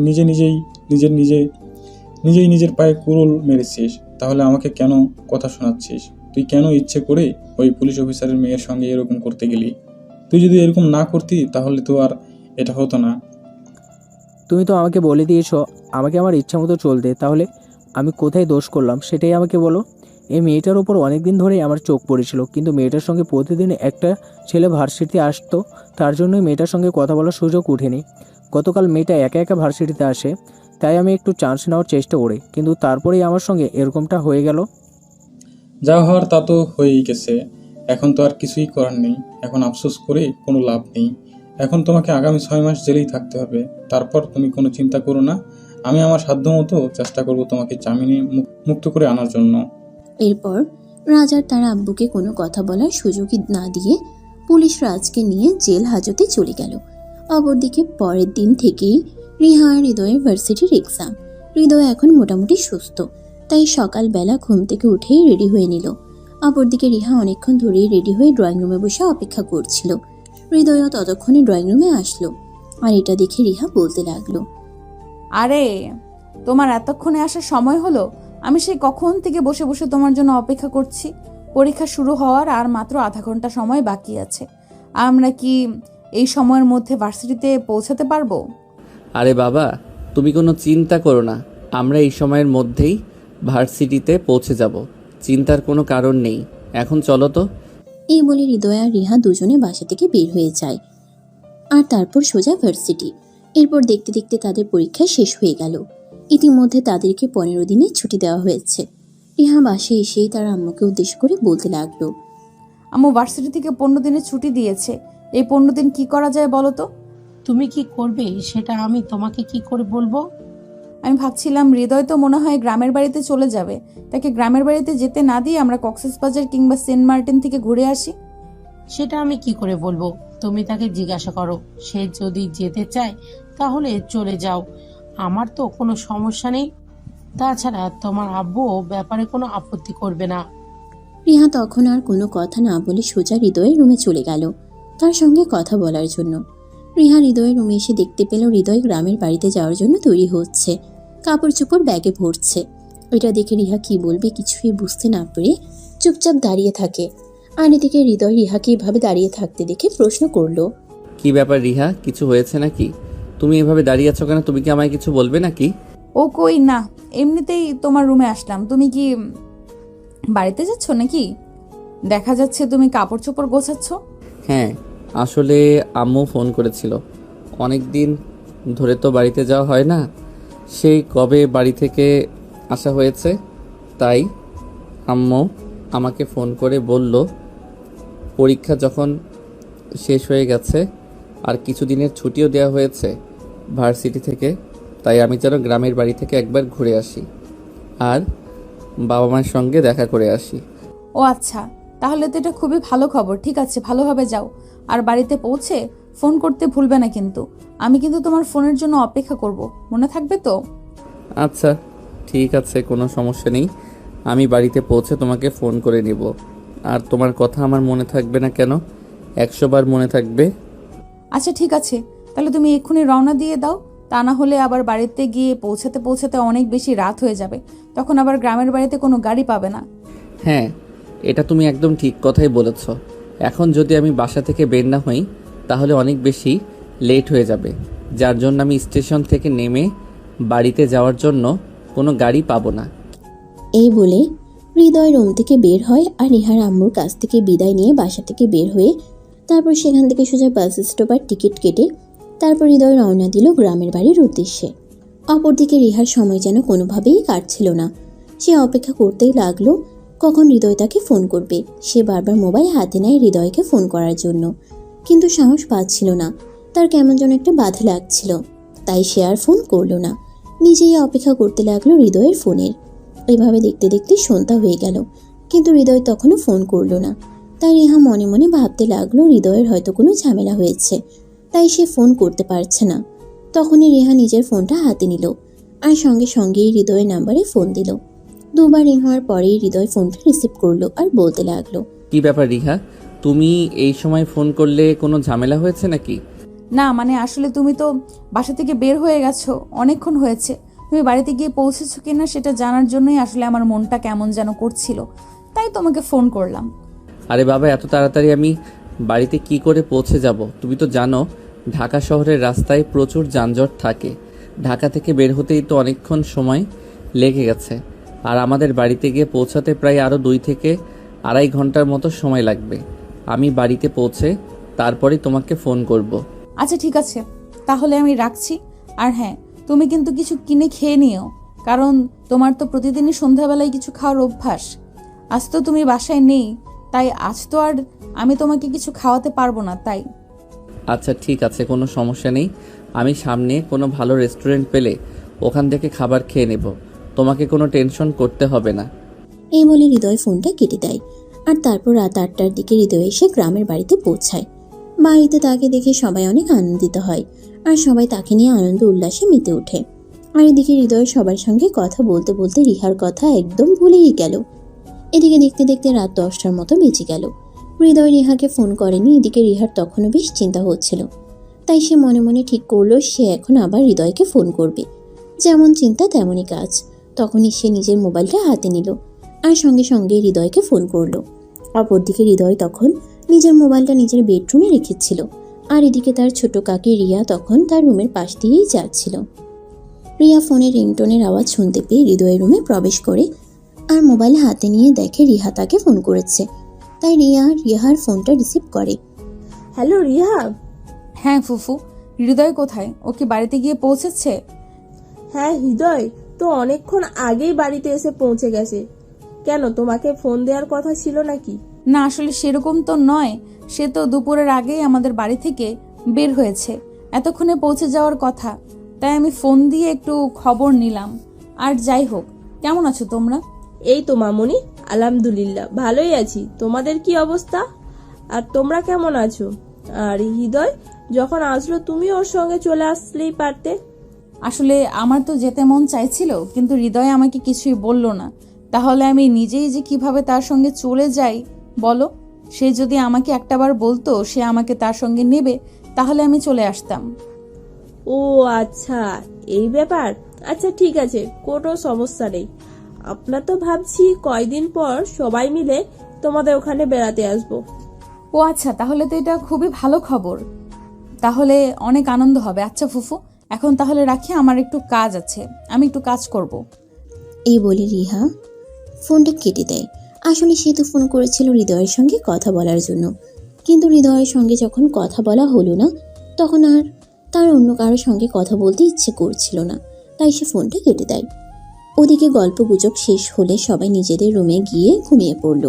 [SPEAKER 10] নিজেই নিজের পায়ে কুড়ুল মেরেছিস। তাহলে আমাকে কেন কথা শোনাচ্ছিস? তুই কেন ইচ্ছে করে ওই পুলিশ অফিসারের মেয়ের সঙ্গে এরকম করতে গেলি? তুই যদি এরকম না করতি তাহলে তো আর এটা হতো না।
[SPEAKER 5] তুমি তো আমাকে বলে দিয়েছো আমাকে আমার ইচ্ছা মতো চলতে, তাহলে আমি কোথায় দোষ করলাম সেটাই আমাকে বলো। এই মেয়েটার ওপর অনেক দিন ধরেই আমার চোখ পড়েছিল, কিন্তু মেয়েটার সঙ্গে প্রতিদিন একটা ছেলে ভার্সিটিতে আসতো, তার জন্যই মেয়েটার সঙ্গে কথা বলার সুযোগ উঠেনি। গতকাল মেয়েটা একা একা ভার্সিটিতে আসে, তাই আমি একটু চান্স নেওয়ার চেষ্টা করি, কিন্তু তারপরেই আমার সঙ্গে এরকমটা হয়ে গেল।
[SPEAKER 10] যা হওয়ার তা তো হয়েই গেছে, এখন তো আর কিছুই করার নেই। এখন আফসোস করে কোনো লাভ নেই। এখন তোমাকে আগামী 6 মাস জেলেই থাকতে হবে। তারপর তুমি কোনো চিন্তা করো না, আমি আমার সাধ্যমতো চেষ্টা করব তোমাকে জামিনে মুক্ত করে আনার জন্য।
[SPEAKER 3] এরপর রাজ আর তার আব্বুকে কোনো কথা বলার সুযোগই না দিয়ে পুলিশ রাজকে নিয়ে জেল হাজতে চলে গেল। অপরদিকে পরের দিন থেকেই রিহা আর হৃদয়ের ভার্সিটির এক্সাম। হৃদয় এখন মোটামুটি সুস্থ, তাই সকালবেলা ঘুম থেকে উঠেই রেডি হয়ে নিল। অপরদিকে রিহা অনেকক্ষণ ধরেই রেডি হয়ে ড্রয়িং রুমে বসে অপেক্ষা করছিল। হৃদয়ও ততক্ষণে ড্রয়িং রুমে আসলো, আর এটা দেখে রিহা বলতে লাগলো,
[SPEAKER 1] আরে তোমার এতক্ষণে আসার সময় হলো? আমি সেই কখন থেকে বসে বসে তোমার জন্য অপেক্ষা করছি। পরীক্ষা শুরু হওয়ার আর মাত্র আধা ঘন্টা সময় বাকি আছে। আমরা কি এই সময়ের মধ্যে ভার্সিটিতে পৌঁছাতে পারবো?
[SPEAKER 2] আরে বাবা, তুমি কোনো চিন্তা করো না, আমরা এই সময়ের মধ্যেই ভার্সিটিতে পৌঁছে যাব, চিন্তার কোনো কারণ নেই। এখন চলো তো।
[SPEAKER 3] এই বলে হৃদয় আর রিহা দুজনে বাসা থেকে বের হয়ে যায়, আর তারপর সোজা ভার্সিটি। এরপর দেখতে দেখতে তাদের পরীক্ষা শেষ হয়ে গেল। ইতিমধ্যে তাদেরকে 15 দিনের ছুটি দেওয়া হয়েছে। রিহা বাসায় এসেই তার আম্মুকে উদ্দেশ্য করে বলতে লাগলো,
[SPEAKER 1] আম্মু ভার্সিটি থেকে 15 দিনের ছুটি দিয়েছে। এই 15 দিন কি করা যায় বলো তো?
[SPEAKER 7] তুমি কি করবে সেটা আমি তোমাকে কি করে বলবো?
[SPEAKER 1] আমি ভাবছিলাম হৃদয় তো মনে হয় গ্রামের বাড়িতে চলে যাবে, তাকে গ্রামের বাড়িতে যেতে না দিয়ে আমরা কক্সবাজার কিংবা সেন্ট মার্টিন থেকে ঘুরে আসি।
[SPEAKER 7] সেটা আমি কি করে বলবো? তুমি তাকে জিজ্ঞাসা করো, সে যদি যেতে চায় তাহলে চলে যাও, আমার তো কোনো সমস্যা নেই। তাছাড়া তোমার আব্বু ব্যাপারে কোনো আপত্তি করবে না।
[SPEAKER 3] রিহা তখন আর কোনো কথা না বলে সোজা হৃদয়ের রুমে চলে গেল তার সঙ্গে কথা বলার জন্য। রিহা হৃদয়ের রুমে এসে দেখতে পেল হৃদয় গ্রামের বাড়িতে যাওয়ার জন্য তৈরি হচ্ছে, কাপড় চোপড় ব্যাগে ভরছে। এটা দেখে রিহা কি বলবে কিছুই বুঝতে না পেরে চুপচাপ দাঁড়িয়ে থাকে। আর এদিকে হৃদয় রিহাকে এভাবে দাঁড়িয়ে থাকতে দেখে প্রশ্ন করলো,
[SPEAKER 2] কি ব্যাপার রিহা, কিছু হয়েছে নাকি? তুমি এভাবে দাঁড়িয়ে আছো কেন? তুমি কি আমায় কিছু বলবে নাকি?
[SPEAKER 1] ও কই না, এমনিতেই তোমার রুমে আসলাম। তুমি কি বাড়িতে যাচ্ছ নাকি? দেখা যাচ্ছে তুমি কাপড় চোপড় গোছাচ্ছ।
[SPEAKER 2] হ্যাঁ, আসলে আম্মু ফোন করেছিল, অনেক দিন ধরে তো বাড়িতে যাওয়া হয় না, সেই কবে বাড়ি থেকে আসা হয়েছে, তাই আম্মু আমাকে ফোন করে বলল পরীক্ষা যখন শেষ হয়ে গেছে আর কিছুদিনের ছুটিও দেওয়া হয়েছে ভার্সিটি থেকে, তাই আমি যেন গ্রামের বাড়ি থেকে একবার ঘুরে আসি আর বাবা মায়ের সঙ্গে দেখা করে আসি।
[SPEAKER 1] ও আচ্ছা, তাহলে তো এটা খুবই ভালো খবর। ঠিক আছে, ভালোভাবে যাও, আর বাড়িতে পৌঁছে ফোন করতে ভুলবে না কিন্তু। আমি কিন্তু তোমার ফোনের জন্য অপেক্ষা করব, মনে থাকবে তো?
[SPEAKER 2] আচ্ছা ঠিক আছে, কোনো সমস্যা নেই, আমি বাড়িতে পৌঁছে তোমাকে ফোন করে নিব। আর তোমার কথা আমার মনে থাকবে না কেন? 100 বার মনে থাকবে।
[SPEAKER 1] আচ্ছা ঠিক আছে, তাহলে তুমি এক্ষুনি রওনা দিয়ে দাও, তা না হলে আবার বাড়িতে গিয়ে পৌঁছাতে পৌঁছাতে অনেক বেশি রাত হয়ে যাবে, তখন আবার গ্রামের বাড়িতে কোনো গাড়ি পাবে না।
[SPEAKER 2] হ্যাঁ, এটা তুমি একদম ঠিক কথাই বলেছ। এখন যদি আমি বাসা থেকে বের না হই তাহলে অনেক বেশি লেট হয়ে যাবে, যার জন্য আমি স্টেশন থেকে নেমে বাড়িতে যাওয়ার জন্য কোনো গাড়ি পাবো না।
[SPEAKER 3] এই বলে হৃদয় রুম থেকে বের হয় আর রিহার আম্মুর কাছ থেকে বিদায় নিয়ে বাসা থেকে বের হয়ে তারপর সেখান থেকে সোজা বাস স্টপের টিকিট কেটে তারপর হৃদয় রওনা দিল গ্রামের বাড়ির উদ্দেশ্যে। অপরদিকে রিহার সময় যেন কোনোভাবেই কাটছিল না। সে অপেক্ষা করতেই লাগলো কখন হৃদয় তাকে ফোন করবে। সে বারবার মোবাইল হাতে নেয় হৃদয়কে ফোন করার জন্য, কিন্তু সাহস পাচ্ছিল না, তার কেমন যেন একটা বাধা লাগছিল, তাই সে আর ফোন করলো না। নিজেই অপেক্ষা করতে লাগলো হৃদয়ের ফোনের। এভাবে দেখতে দেখতে সন্ধ্যা হয়ে গেল, কিন্তু হৃদয় তখনও ফোন করলো না। তাই রিহা মনে মনে ভাবতে লাগলো হৃদয়ের হয়তো কোনো ঝামেলা হয়েছে, তাই সে ফোন করতে পারছে না। তখনই রিহা নিজের ফোনটা হাতে নিল আর সঙ্গে সঙ্গেই হৃদয়ের নাম্বারে ফোন দিল। দুবার রিং হওয়ার পরেই হৃদয় ফোনটা রিসিভ করলো আর বলতে লাগলো,
[SPEAKER 2] কি ব্যাপার রিহা, তুমি এই সময় ফোন করলে? কোনো ঝামেলা হয়েছে নাকি?
[SPEAKER 1] না মানে আসলে তুমি তো বাসা থেকে বের হয়ে গেছো, অনেকক্ষণ হয়েছে, তুমি বাড়িতে গিয়ে পৌঁছেছো কিনা সেটা জানার জন্যই আসলে আমার মনটা কেমন যেন করছিল, তাই তোমাকে ফোন করলাম।
[SPEAKER 2] আরে বাবা, এত তাড়াতাড়ি আমি বাড়িতে কি করে পৌঁছে যাব? তুমি তো জানো ঢাকা শহরের রাস্তায় প্রচুর যানজট থাকে। ঢাকা থেকে বের হতেই তো অনেকক্ষণ সময় লেগে গেছে, আর আমাদের বাড়িতে গিয়ে পৌঁছাতে প্রায় আরও 2 থেকে 2.5 ঘন্টার মতো সময় লাগবে। আমি বাড়িতে পৌঁছে তারপরেই তোমাকে ফোন করব।
[SPEAKER 1] আচ্ছা ঠিক আছে, তাহলে আমি রাখছি। আর হ্যাঁ, তুমি কিন্তু কিছু কিনে খেয়ে নিও, কারণ তোমার তো প্রতিদিনই সন্ধ্যাবেলায় কিছু খাওয়ার অভ্যাস। আজ তো তুমি বাসায় নেই, তাই আজ তো আর আমি তোমাকে কিছু খাওয়াতে পারবো না, তাই।
[SPEAKER 2] আচ্ছা ঠিক আছে, কোনো সমস্যা নেই। আমি সামনে কোনো ভালো রেস্টুরেন্ট পেলে ওখান থেকে খাবার খেয়ে নেব, তোমাকে কোনো টেনশন করতে হবে না।
[SPEAKER 3] এই বলে হৃদয় ফোনটা কেটে দেয়। আর তারপর রাত 8টার দিকে হৃদয় এসে গ্রামের বাড়িতে পৌঁছায়। বাড়িতে তাকে দেখে সবাই অনেক আনন্দিত হয়, আর সবাই তাকে নিয়ে আনন্দ উল্লাসে মেতে ওঠে। আর এদিকে হৃদয় সবার সঙ্গে কথা বলতে বলতে রিহার কথা একদম ভুলেই গেল। এদিকে দেখতে দেখতে রাত 10টার মতো বেজে গেল। হৃদয় রিহাকে ফোন করেনি। এদিকে রিহার তখনও বেশ চিন্তা হচ্ছিল, তাই সে মনে মনে ঠিক করলো সে এখন আবার হৃদয়কে ফোন করবে। যেমন চিন্তা তেমনই কাজ। তখনই সে নিজের মোবাইলটা হাতে নিল আর সঙ্গে সঙ্গে হৃদয়কে ফোন করলো। অপরদিকে হৃদয় তখন নিজের মোবাইলটা নিজের বেডরুমে রেখেছিল, আর এদিকে তার ছোট কাকি রিয়া তখন তার রুমের পাশ দিয়েই যাচ্ছিল। রিয়া ফোনের রিংটোনের আওয়াজ শুনতে পেয়ে হৃদয়ের রুমে প্রবেশ করে আর মোবাইল হাতে নিয়ে দেখে রিহা তাকে ফোন করেছে। তাই রিহার ফোনটা রিসিভ করে।
[SPEAKER 4] হ্যালো রিহা।
[SPEAKER 1] হ্যাঁ ফুফু, হৃদয় কোথায়? ও কি বাড়িতে গিয়ে পৌঁছেছে?
[SPEAKER 4] হ্যাঁ, হৃদয় তো অনেকক্ষণ আগেই বাড়িতে এসে পৌঁছে গেছে। কেন, তোমাকে ফোন দেওয়ার কথা ছিল নাকি?
[SPEAKER 1] না, আসলে সেরকম তো নয়। সে তো দুপুরের আগেই আমাদের বাড়ি থেকে বের হয়েছে, এতক্ষণে পৌঁছে যাওয়ার কথা। তাই আমি ফোন দিয়ে একটু খবর নিলাম। আর যাই হোক, কেমন আছো তোমরা?
[SPEAKER 4] এই তো মামুনি, আলহামদুলিল্লাহ ভালোই আছি। তোমাদের কি অবস্থা? আর তোমরা কেমন আছো? আর হৃদয় যখন আসলো তুমি ওর সঙ্গে চলে আসলেই পারতে।
[SPEAKER 1] আসলে আমার তো যেতে মন চাইছিল, কিন্তু হৃদয় আমাকে কিছুই বলল না। তাহলে আমি নিজেই যে কিভাবে তার সঙ্গে চলে যাই বলো? সে যদি আমাকে একটাবার বলতো সে আমাকে তার সঙ্গে নেবে, তাহলে আমি চলে আসতাম।
[SPEAKER 4] ও আচ্ছা, এই ব্যাপার। আচ্ছা ঠিক আছে, কোনো সমস্যা নেই। আপনার তো ভাবছি কয়দিন পর সবাই মিলে তোমাদের ওখানে বেড়াতে আসবো।
[SPEAKER 1] ও আচ্ছা, তাহলে তো এটা খুবই ভালো খবর। তাহলে অনেক আনন্দ হবে। আচ্ছা ফুফু, এখন তাহলে রাখি, আমার একটু কাজ আছে, আমি একটু কাজ করব।
[SPEAKER 3] এই বলে রিহা ফোনটা কেটে দেয়। আসলে সে তো ফোন করেছিল হৃদয়ের সঙ্গে কথা বলার জন্য, কিন্তু হৃদয়ের সঙ্গে যখন কথা বলা হলো না, তখন আর তার অন্য কারোর সঙ্গে কথা বলতে ইচ্ছে করছিল না, তাই সে ফোনটা কেটে দেয়। ওদিকে গল্প গুজব শেষ হলে সবাই নিজেদের রুমে গিয়ে ঘুমিয়ে পড়ল।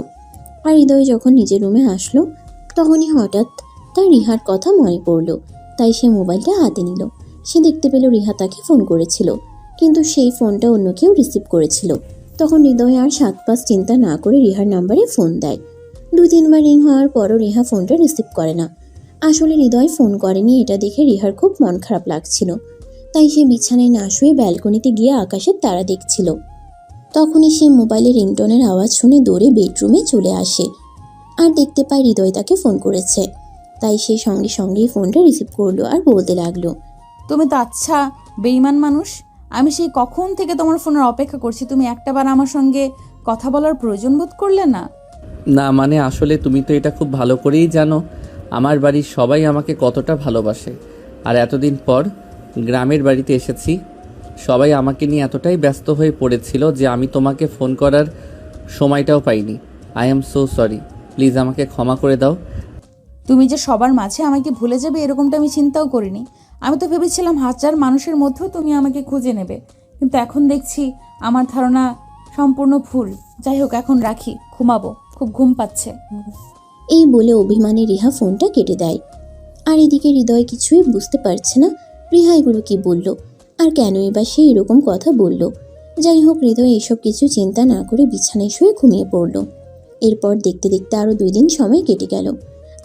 [SPEAKER 3] আর হৃদয় যখন নিজের রুমে আসলো, তখনই হঠাৎ তার রিহার কথা মনে পড়ল। তাই সে মোবাইলটা হাতে নিল। সে দেখতে পেল রিহা তাকে ফোন করেছিল, কিন্তু সেই ফোনটা অন্য কেউ রিসিভ করেছিল। তখন হৃদয় আর 7-5 চিন্তা না করে রিহার নাম্বারে ফোন দেয়। 2-3 বার রিং হওয়ার পরও রিহা ফোনটা রিসিভ করে না। আসলে হৃদয় ফোন করেনি, এটা দেখে রিহার খুব মন খারাপ লাগছিল। তাই সে বিছানায় না শুয়ে ব্যালকনিতে গিয়ে আকাশের তারা দেখছিল। তখনই সে মোবাইলের রিংটোনের আওয়াজ শুনে দৌড়ে বেডরুমে চলে আসে আর দেখতে পায় হৃদয় তাকে ফোন করেছে। তাই সে সঙ্গে সঙ্গেই ফোনটা রিসিভ করলো আর বলতে লাগলো,
[SPEAKER 1] তুমি তো আচ্ছা বেঈমান মানুষ। আমি সেই কখন থেকে তোমার ফোনের অপেক্ষা করছি, তুমি একটাবার আমার সঙ্গে কথা বলার প্রয়োজন বোধ করলে না?
[SPEAKER 2] না মানে আসলে তুমি তো এটা খুব ভালো করেই জানো আমার বাড়ির সবাই আমাকে কতটা ভালোবাসে। আর এতদিন পর গ্রামের বাড়িতে এসেছি, সবাই আমাকে নিয়ে এতটাই ব্যস্ত হয়ে পড়েছিল যে আমি তোমাকে ফোন করার সময়টাও পাইনি। I am so sorry, please আমাকে ক্ষমা করে দাও।
[SPEAKER 1] তুমি যে সবার মাঝে আমাকে ভুলে যাবে এরকমটা আমি চিন্তাও করিনি। আমি তো ভেবেছিলাম 1000 মানুষের মধ্যেও তুমি আমাকে খুঁজে নেবে, কিন্তু এখন দেখছি আমার ধারণা সম্পূর্ণ ভুল। যাই হোক, এখন রাখি, ঘুমাবো, খুব ঘুম পাচ্ছে।
[SPEAKER 3] এই বলে অভিমানী রিহা ফোনটা কেটে দেয়। আর এদিকে হৃদয় কিছুই বুঝতে পারছে না রিহা এগুলো কি বলল, আর কেনই বা সে এরকম কথা বলল। যাই হোক, হৃদয় এসব কিছু চিন্তা না করে বিছানায় শুয়ে ঘুমিয়ে পড়ল। এরপর দেখতে দেখতে আরও 2 দিন সময় কেটে গেল।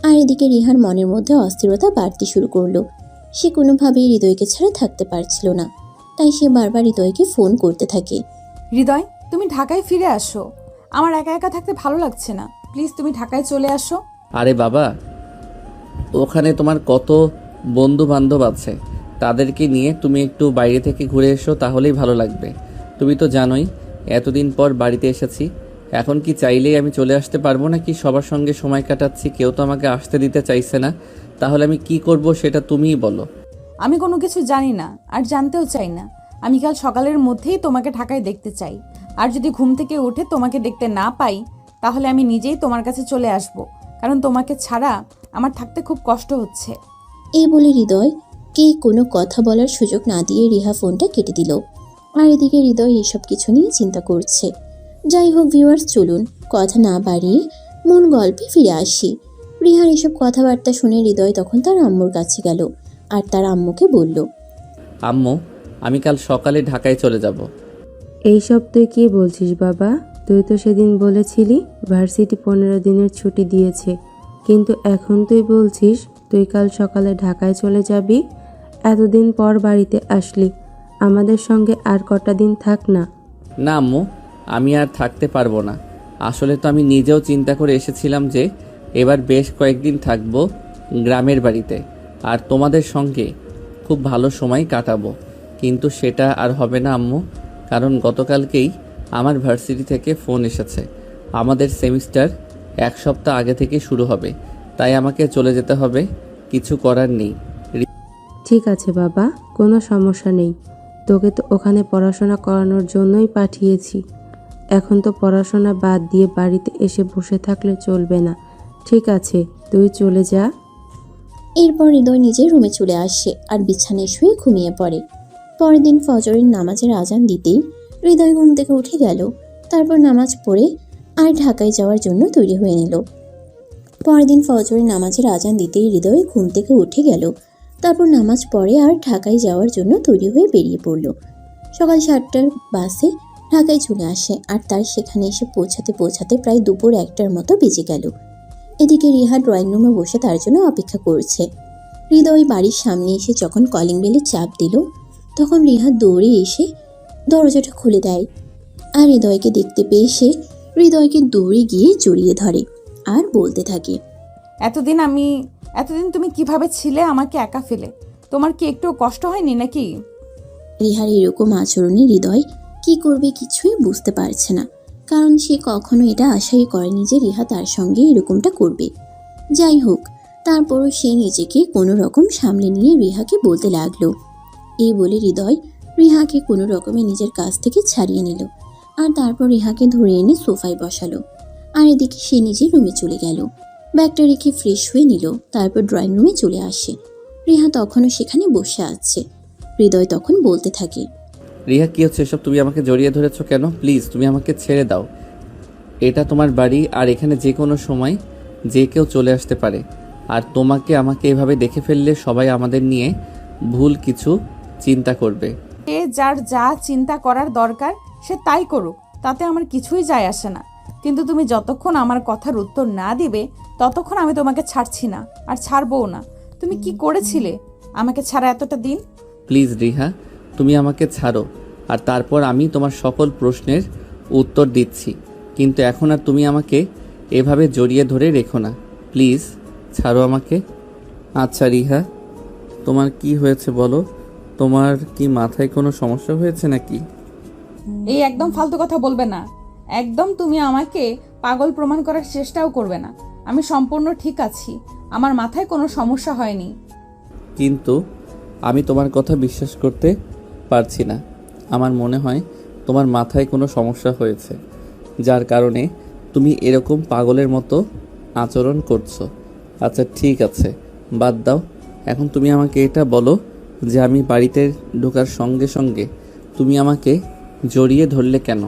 [SPEAKER 3] আর এদিকে রিহার মনের মধ্যে অস্থিরতা বাড়তে শুরু করলো। সে কোনোভাবেই হৃদয়কে ছাড়া থাকতে পারছিল না, তাই সে বারবার হৃদয়কে ফোন করতে থাকে।
[SPEAKER 1] হৃদয়, তুমি ঢাকায় ফিরে আসো, আমার একা একা থাকতে ভালো লাগছে না, প্লিজ তুমি ঢাকায় চলে আসো।
[SPEAKER 2] আরে বাবা, ওখানে তোমার কত বন্ধু বান্ধব আছে, তাদেরকে নিয়ে তুমি একটু বাইরে থেকে ঘুরে এসো, তাহলেই ভালো লাগবে। তুমি তো জানোই এতদিন পর বাড়িতে এসেছি। এখন কি চাইলেই আমি চলে আসতে পারবো নাকি? সবার সঙ্গে সময় কাটাচ্ছি, কেউ তো আমাকে আসতে দিতে চাইছে না। তাহলে আমি কি করব সেটা তুমিই বলো।
[SPEAKER 1] আমি কোনো কিছু জানি না আর জানতেও চাই না। আমি কাল সকালের মধ্যেই তোমাকে ঢাকায় দেখতে চাই। আর যদি ঘুম থেকে উঠে তোমাকে দেখতে না পাই, তাহলে আমি নিজেই তোমার কাছে চলে আসব, কারণ তোমাকে ছাড়া আমার থাকতে খুব কষ্ট হচ্ছে।
[SPEAKER 3] এই বলে হৃদয় কে কোনো কথা বলার সুযোগ না দিয়ে রিহা ফোনটা কেটে দিল। আর এদিকে হৃদয় এসব কিছু নিয়ে চিন্তা করছে। যাই হোক ভিউয়ার্স, চলুন কথা না বাড়িয়ে মূল গল্পে ফিরে আসি। রিহার এসব কথাবার্তা শুনে হৃদয় তখন তার আম্মুর কাছে গেল আর তার আম্মুকে বলল,
[SPEAKER 2] আম্মু, আমি কাল সকালে ঢাকায় চলে যাব।
[SPEAKER 11] এইসব তুই কি বলছিস বাবা? তুই তো সেদিন বলেছিলি ভার্সিটি 15 দিনের ছুটি দিয়েছে, কিন্তু এখন তুই বলছিস তুই কাল সকালে ঢাকায় চলে যাবি। এতদিন পর বাড়িতে আসলি, আমাদের সঙ্গে আর কটা দিন থাক না।
[SPEAKER 2] না আম্মু, আমি আর থাকতে পারবো না। আসলে তো আমি নিজেও চিন্তা করে এসেছিলাম যে এবার বেশ কয়েকদিন থাকবো গ্রামের বাড়িতে আর তোমাদের সঙ্গে খুব ভালো সময় কাটাবো, কিন্তু সেটা আর হবে না আম্মু। কারণ গতকালকেই আমার ভার্সিটি থেকে ফোন এসেছে, আমাদের সেমিস্টার 1 সপ্তাহ আগে থেকে শুরু হবে, তাই আমাকে চলে যেতে হবে। কিছু করার নেই।
[SPEAKER 11] ঠিক আছে বাবা, কোনো সমস্যা নেই। তোকে তো ওখানে পড়াশোনা করানোর জন্যই পাঠিয়েছি। এখন তো পড়াশোনা বাদ দিয়ে বাড়িতে এসে বসে থাকলে চলবে না। ঠিক আছে, তুই চলে যা।
[SPEAKER 3] এরপর হৃদয় নিজের রুমে চলে আসে আর বিছানায় শুয়ে ঘুমিয়ে পড়ে। পরের দিন ফজরের নামাজের আজান দিতেই হৃদয় ঘুম থেকে উঠে গেল। তারপর নামাজ পড়ে আর ঢাকায় যাওয়ার জন্য তৈরি হয়ে নিল। পরের দিন ফজরের নামাজের আজান দিতেই হৃদয় ঘুম থেকে উঠে গেল। তারপর নামাজ পড়ে আর ঢাকায় যাওয়ার জন্য তৈরি হয়ে বেরিয়ে পড়ল। সকাল 7টার বাসে ঢাকায় চলে আসে আর তার সেখানে এসে পৌঁছাতে প্রায় দুপুর 1টার মতো বেজে গেল। এদিকে রিহা ড্রয়িং রুমে বসে তার জন্য অপেক্ষা করছে। হৃদয় বাড়ির সামনে এসে যখন কলিং বেলে চাপ দিল, তখন রিহা দৌড়ে এসে দরজাটা খুলে দেয়। আর হৃদয়কে দেখতে পেয়ে সে হৃদয়কে দৌড়ে গিয়ে জড়িয়ে ধরে আর বলতে থাকে,
[SPEAKER 1] এতদিন তুমি কিভাবে ছিলে আমাকে একা ফেলে? তোমার কি একটু কষ্ট হয়নি নাকি?
[SPEAKER 3] রিহার এরকম আচরণে হৃদয় কি করবে কিছুই বুঝতে পারছে না, কারণ সে কখনো এটা আশাই করেনি যে রিহা তার সঙ্গে এরকমটা করবে। যাই হোক, তারপরও সে নিজেকে কোনো রকম সামলে নিয়ে রিহাকে বলতে লাগলো। এই বলে হৃদয় রিহাকে কোনো রকমে নিজের কাছ থেকে ছাড়িয়ে নিল আর তারপর রিহাকে ধরে এনে সোফায় বসালো। আর এদিকে সে নিজের রুমে চলে গেল। ব্যাগটা রেখে ফ্রেশ হয়ে নিল, তারপর ড্রয়িং রুমে চলে আসে। রিহা তখনও সেখানে বসে আছে। হৃদয় তখন বলতে থাকে,
[SPEAKER 2] রিহা, কি হচ্ছে এসব? তুমি আমাকে জড়িয়ে ধরেছো কেন? প্লিজ তুমি আমাকে ছেড়ে দাও। এটা তোমার বাড়ি আর এখানে যে কোনো সময় যে কেউ চলে আসতে পারে। আর তোমাকে আমাকে এভাবে দেখে ফেললে সবাই আমাদের নিয়ে ভুল কিছু চিন্তা করবে।
[SPEAKER 1] যার যা চিন্তা করার দরকার সে তাই করুক, তাতে আমার কিছুই যায় আসে না। কিন্তু তুমি যতক্ষণ আমার কথার উত্তর না দিবে ততক্ষণ আমি তোমাকে ছাড়ছি না আর ছাড়বও না। তুমি কি করেছিলে আমাকে ছাড়া এতটা দিন?
[SPEAKER 2] প্লিজ রিহা, তুমি আমাকে ছাড়ো, আর তারপর আমি তোমার সকল প্রশ্নের উত্তর দিচ্ছি। কিন্তু এখন আর তুমি আমাকে এভাবে জড়িয়ে ধরে রেখো না। প্লিজ ছাড়ো আমাকে। আচ্ছা রিহা, তোমার কি হয়েছে বলো? তোমার কি মাথায় কোনো সমস্যা হয়েছে নাকি?
[SPEAKER 1] এই একদম ফালতু কথা বলবে না। একদম তুমি আমাকে পাগল প্রমাণ করার চেষ্টাও করবে না। আমি সম্পূর্ণ ঠিক আছি, আমার মাথায় কোনো সমস্যা হয়নি।
[SPEAKER 2] কিন্তু আমি তোমার কথা বিশ্বাস করতে পারছি না। আমার মনে হয় তোমার মাথায় কোনো সমস্যা হয়েছে, যার কারণে তুমি এরকম পাগলের মতো আচরণ করছো। আচ্ছা ঠিক আছে, বাদ দাও। এখন তুমি আমাকে এটা বলো যে আমি বাড়িতে ঢোকার সঙ্গে সঙ্গে তুমি আমাকে জড়িয়ে ধরলে কেন?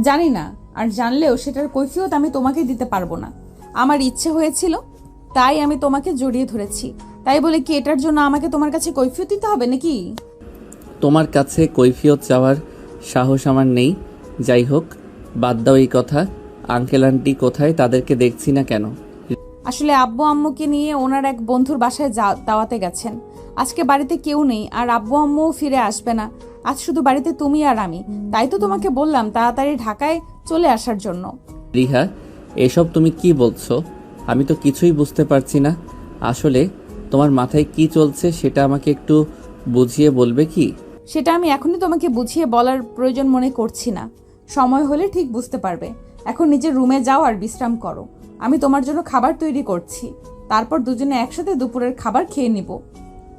[SPEAKER 1] জানি না, আর জানলেও সেটার কৈফিয়ত আমি তোমাকে দিতে পারবো না। আমার ইচ্ছে হয়েছিল তাই আমি তোমাকে জড়িয়ে ধরেছি। তাই বলে কি এটার জন্য আমাকে তোমার কাছে কৈফিয়ত দিতে হবে নাকি?
[SPEAKER 2] তোমার কাছে কৈফিয়ত চাওয়ার সাহস আমার নেই। যাই হোক, বাদ দাও এই কথা। আঙ্কেল আন্টি কোথায়? তাদেরকে দেখছি না কেন?
[SPEAKER 1] আসলে আব্বু আম্মুকে নিয়ে ওনার এক বন্ধুর বাসায় দাওয়াতে গেছেন। আজকে বাড়িতে কেউ নেই আর আব্বু আম্মুও ফিরে আসবে না। আজ শুধু বাড়িতে তুমি আর আমি। তাই তো তোমাকে বললাম তাড়াতাড়ি ঢাকায় চলে আসার জন্য।
[SPEAKER 2] রিহা, এসব তুমি কি বলছো? আমি তো কিছুই বুঝতে পারছি না। আসলে তোমার মাথায় কি চলছে সেটা আমাকে একটু বুঝিয়ে বলবে কি?
[SPEAKER 1] সেটা আমি এখনই তোমাকে বুঝিয়ে বলার প্রয়োজন মনে করছি না। সময় হলে ঠিক বুঝতে পারবে। এখন নিজের রুমে যাও আর বিশ্রাম করো। আমি তোমার জন্য খাবার তৈরি করছি, তারপর দুজনে একসাথে দুপুরের খাবার খেয়ে নিব।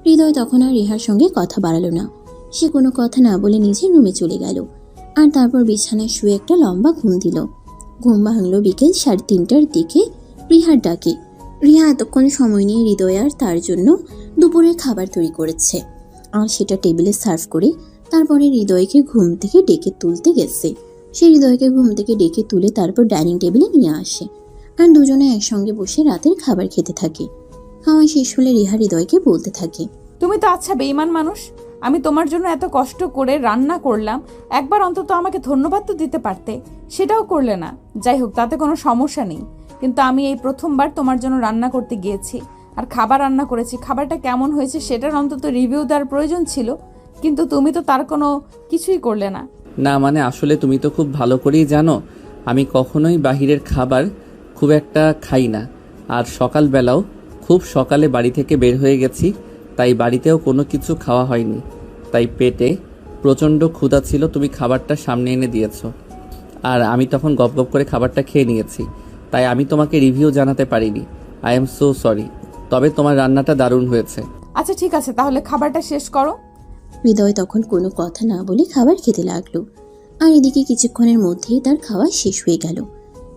[SPEAKER 3] হৃদয় তখন আর রিহার সঙ্গে কথা বাড়ালো না। সে কোনো কথা না বলে নিজের রুমে চলে গেল আর তারপর বিছানায় শুয়ে একটা লম্বা ঘুম দিল। ঘুম ভাঙল বিকেল 3:30টার দিকে রিহার ডাকে। রিহা এতক্ষণ সময় নিয়ে হৃদয় আর তার জন্য দুপুরের খাবার তৈরি করেছে আর সেটা টেবিলে সার্ভ করে তারপরে হৃদয়কে ঘুম থেকে ডেকে তুলতে গেছে। সে হৃদয়কে ঘুম থেকে ডেকে তুলে তারপর ডাইনিং টেবিলে নিয়ে আসে আর দুজনে একসঙ্গে বসে রাতের খাবার খেতে থাকে। খাওয়া শেষ হলে রিহা হৃদয়কে বলতে থাকে,
[SPEAKER 1] তুমি তো আচ্ছা বেঈমান মানুষ। আমি তোমার জন্য এত কষ্ট করে রান্না করলাম, একবার অন্তত আমাকে ধন্যবাদ তো দিতে পারতে, সেটাও করলে না। যাই হোক, তাতে কোনো সমস্যা নেই, কিন্তু আমি এই প্রথমবার তোমার জন্য রান্না করতে গিয়েছি আর খাবার রান্না করেছি। খাবারটা কেমন হয়েছে সেটার অন্তত রিভিউ দেওয়ার প্রয়োজন ছিল, কিন্তু তুমি তো তার কোনো কিছুই করলে না।
[SPEAKER 2] না মানে আসলে তুমি তো খুব ভালো করেই জানো আমি কখনোই বাহিরের খাবার খুব একটা খাই না, আর সকালবেলাও খুব সকালে বাড়ি থেকে বের হয়ে গেছি, তাই বাড়িতেও কোনো কিছু খাওয়া হয়নি। তাই পেটে প্রচণ্ড ক্ষুধা ছিল, তুমি খাবারটা সামনে এনে দিয়েছো আর আমি তখন গপ গপ করে খাবারটা খেয়ে নিয়েছি, তাই আমি তোমাকে রিভিউ জানাতে পারিনি। আই এম সো সরি, তবে তোমার রান্নাটা দারুণ হয়েছে।
[SPEAKER 1] আচ্ছা ঠিক আছে, তাহলে খাবারটা শেষ করো।
[SPEAKER 3] হৃদয় তখন কোনো কথা না বলে খাবার খেতে লাগলো আর এদিকে কিছুক্ষণের মধ্যেই তার খাওয়া শেষ হয়ে গেল।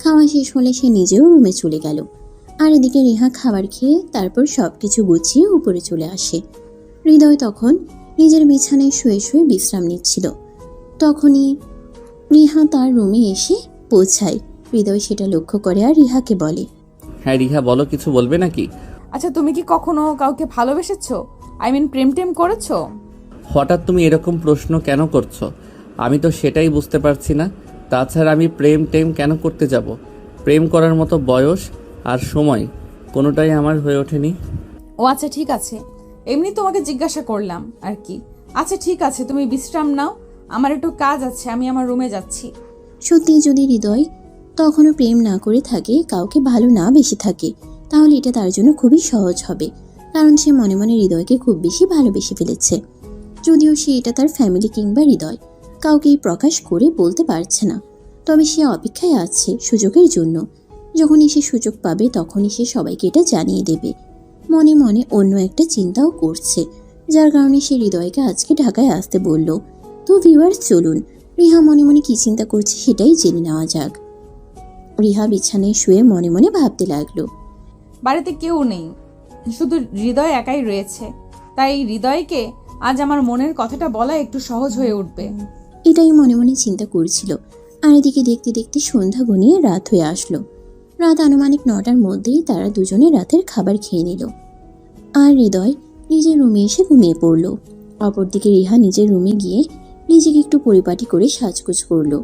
[SPEAKER 3] খাওয়া শেষ হলে সে নিজেও রুমে চলে গেল আর এদিকে রিহা খাবার খেয়ে তারপর সবকিছু গুছিয়ে উপরে চলে আসে। হৃদয় তখন নিজের বিছানায় শুয়ে শুয়ে বিশ্রাম নিচ্ছিল। তখনই রিহা তার রুমে এসে পৌঁছায়। হৃদয় সেটা লক্ষ্য করে আর রিহাকে বলে,
[SPEAKER 2] হ্যাঁ রিহা বলো, কিছু বলবে নাকি?
[SPEAKER 1] আচ্ছা, তুমি কি কখনো কাউকে ভালোবেসেছো? প্রেম টেম করেছো?
[SPEAKER 2] হঠাৎ তুমি এরকম প্রশ্ন কেন করছো? আমি তো সেটাই বুঝতে পারছি না। তাছাড়া আমি প্রেম টেম কেন করতে যাব? প্রেম করার মতো বয়স আর সময় কোনোটাই আমার হয়ে ওঠেনি।
[SPEAKER 1] ও আচ্ছা ঠিক আছে, এমনি তোমাকে জিজ্ঞাসা করলাম আর কি। আচ্ছা ঠিক আছে, তুমি বিশ্রাম নাও, আমার একটু কাজ আছে, আমি আমার রুমে যাচ্ছি।
[SPEAKER 3] সত্যি যদি হৃদয় তখনও প্রেম না করে থাকে, কাউকে ভালো না বেশি থাকে, তাহলে এটা তার জন্য খুবই সহজ হবে, কারণ সে মনে মনে হৃদয়কে খুব বেশি ভালোবেসে ফেলেছে। যদিও সে এটা তার ফ্যামিলি কিংবা হৃদয় কাউকেই প্রকাশ করে বলতে পারছে না, তবে সে অপেক্ষায় আছে সুযোগের জন্য। যখনই সে সুযোগ পাবে তখনই সে সবাইকে এটা জানিয়ে দেবে। মনে মনে অন্য একটা চিন্তাও করছে, যার কারণে সে হৃদয়কে আজকে ঢাকায় আসতে বলল। তো ভিউয়ার্স, চলুন রিহা মনে মনে কি চিন্তা করছে সেটাই জেনে নেওয়া যাক। রিহা বিছানায় শুয়ে মনে মনে ভাবতে লাগলো,
[SPEAKER 1] বাড়িতে কেউ নেই, শুধু হৃদয় একাই রয়েছে, তাই হৃদয়কে আজ আমার মনের কথাটা বলা একটু সহজ হয়ে উঠবে।
[SPEAKER 3] এটাই মনে মনে চিন্তা করছিল। আর এদিকে দেখতে দেখতে সন্ধ্যা ঘনিয়ে রাত হয়ে আসলো। রাত আনুমানিক 9টার মধ্যেই তারা দুজনে রাতের খাবার খেয়ে নিল আর হৃদয় নিজের রুমে এসে ঘুমিয়ে পড়ল। অপরদিকে রিহা নিজের রুমে গিয়ে নিজেকে একটু পরিপাটি করে সাজগোজ করলো।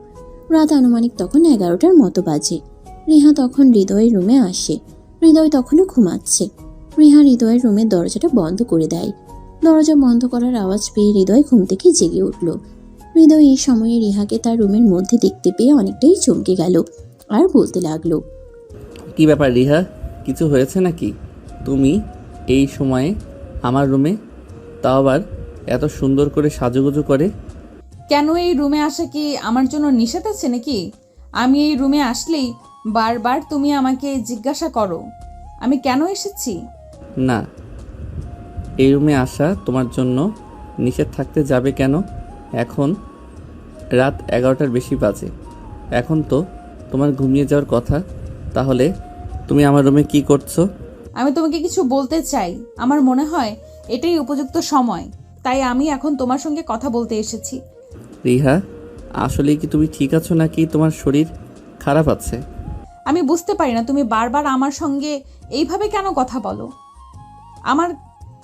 [SPEAKER 3] রাত আনুমানিক তখন 11টার মতো বাজে। রিহা তখন হৃদয়ের রুমে আসে। হৃদয় তখনও ঘুমাচ্ছে। রিহা হৃদয়ের রুমের দরজাটা বন্ধ করে দেয়। দরজা বন্ধ করার আওয়াজ পেয়ে হৃদয় ঘুম থেকে জেগে উঠল। হৃদয় এই সময়ে রিহাকে তার রুমের মধ্যে দেখতে পেয়ে অনেকটাই চমকে গেল আর বলতে লাগলো,
[SPEAKER 2] কি ব্যাপার রিহা, কিছু হয়েছে নাকি? তুমি এই সময়ে আমার রুমে, তাও আবার এত সুন্দর করে সাজুগুজু করে?
[SPEAKER 1] কেন এই রুমে আসা কি আমার জন্য নিষেধ আছে নাকি? আমি এই রুমে আসলেই বারবার তুমি আমাকে জিজ্ঞাসা করো আমি কেন এসেছি।
[SPEAKER 2] না, এই রুমে আসা তোমার জন্য নিষেধ থাকতে যাবে কেন? এখন রাত 11টার বেশি বাজে, এখন তো তোমার ঘুমিয়ে যাওয়ার কথা। তাহলে তুমি আমার রুমে কি করছো?
[SPEAKER 1] আমি তোমাকে কিছু বলতে চাই, আমার মনে হয় এটাই উপযুক্ত সময়, তাই আমি এখন তোমার সঙ্গে কথা বলতে এসেছি।
[SPEAKER 2] রিহা, আসলে কি তুমি ঠিক আছো নাকি তোমার শরীর খারাপ আছে?
[SPEAKER 1] আমি বুঝতে পারি না তুমি বারবার আমার সঙ্গে এইভাবে কেন কথা বলো। আমার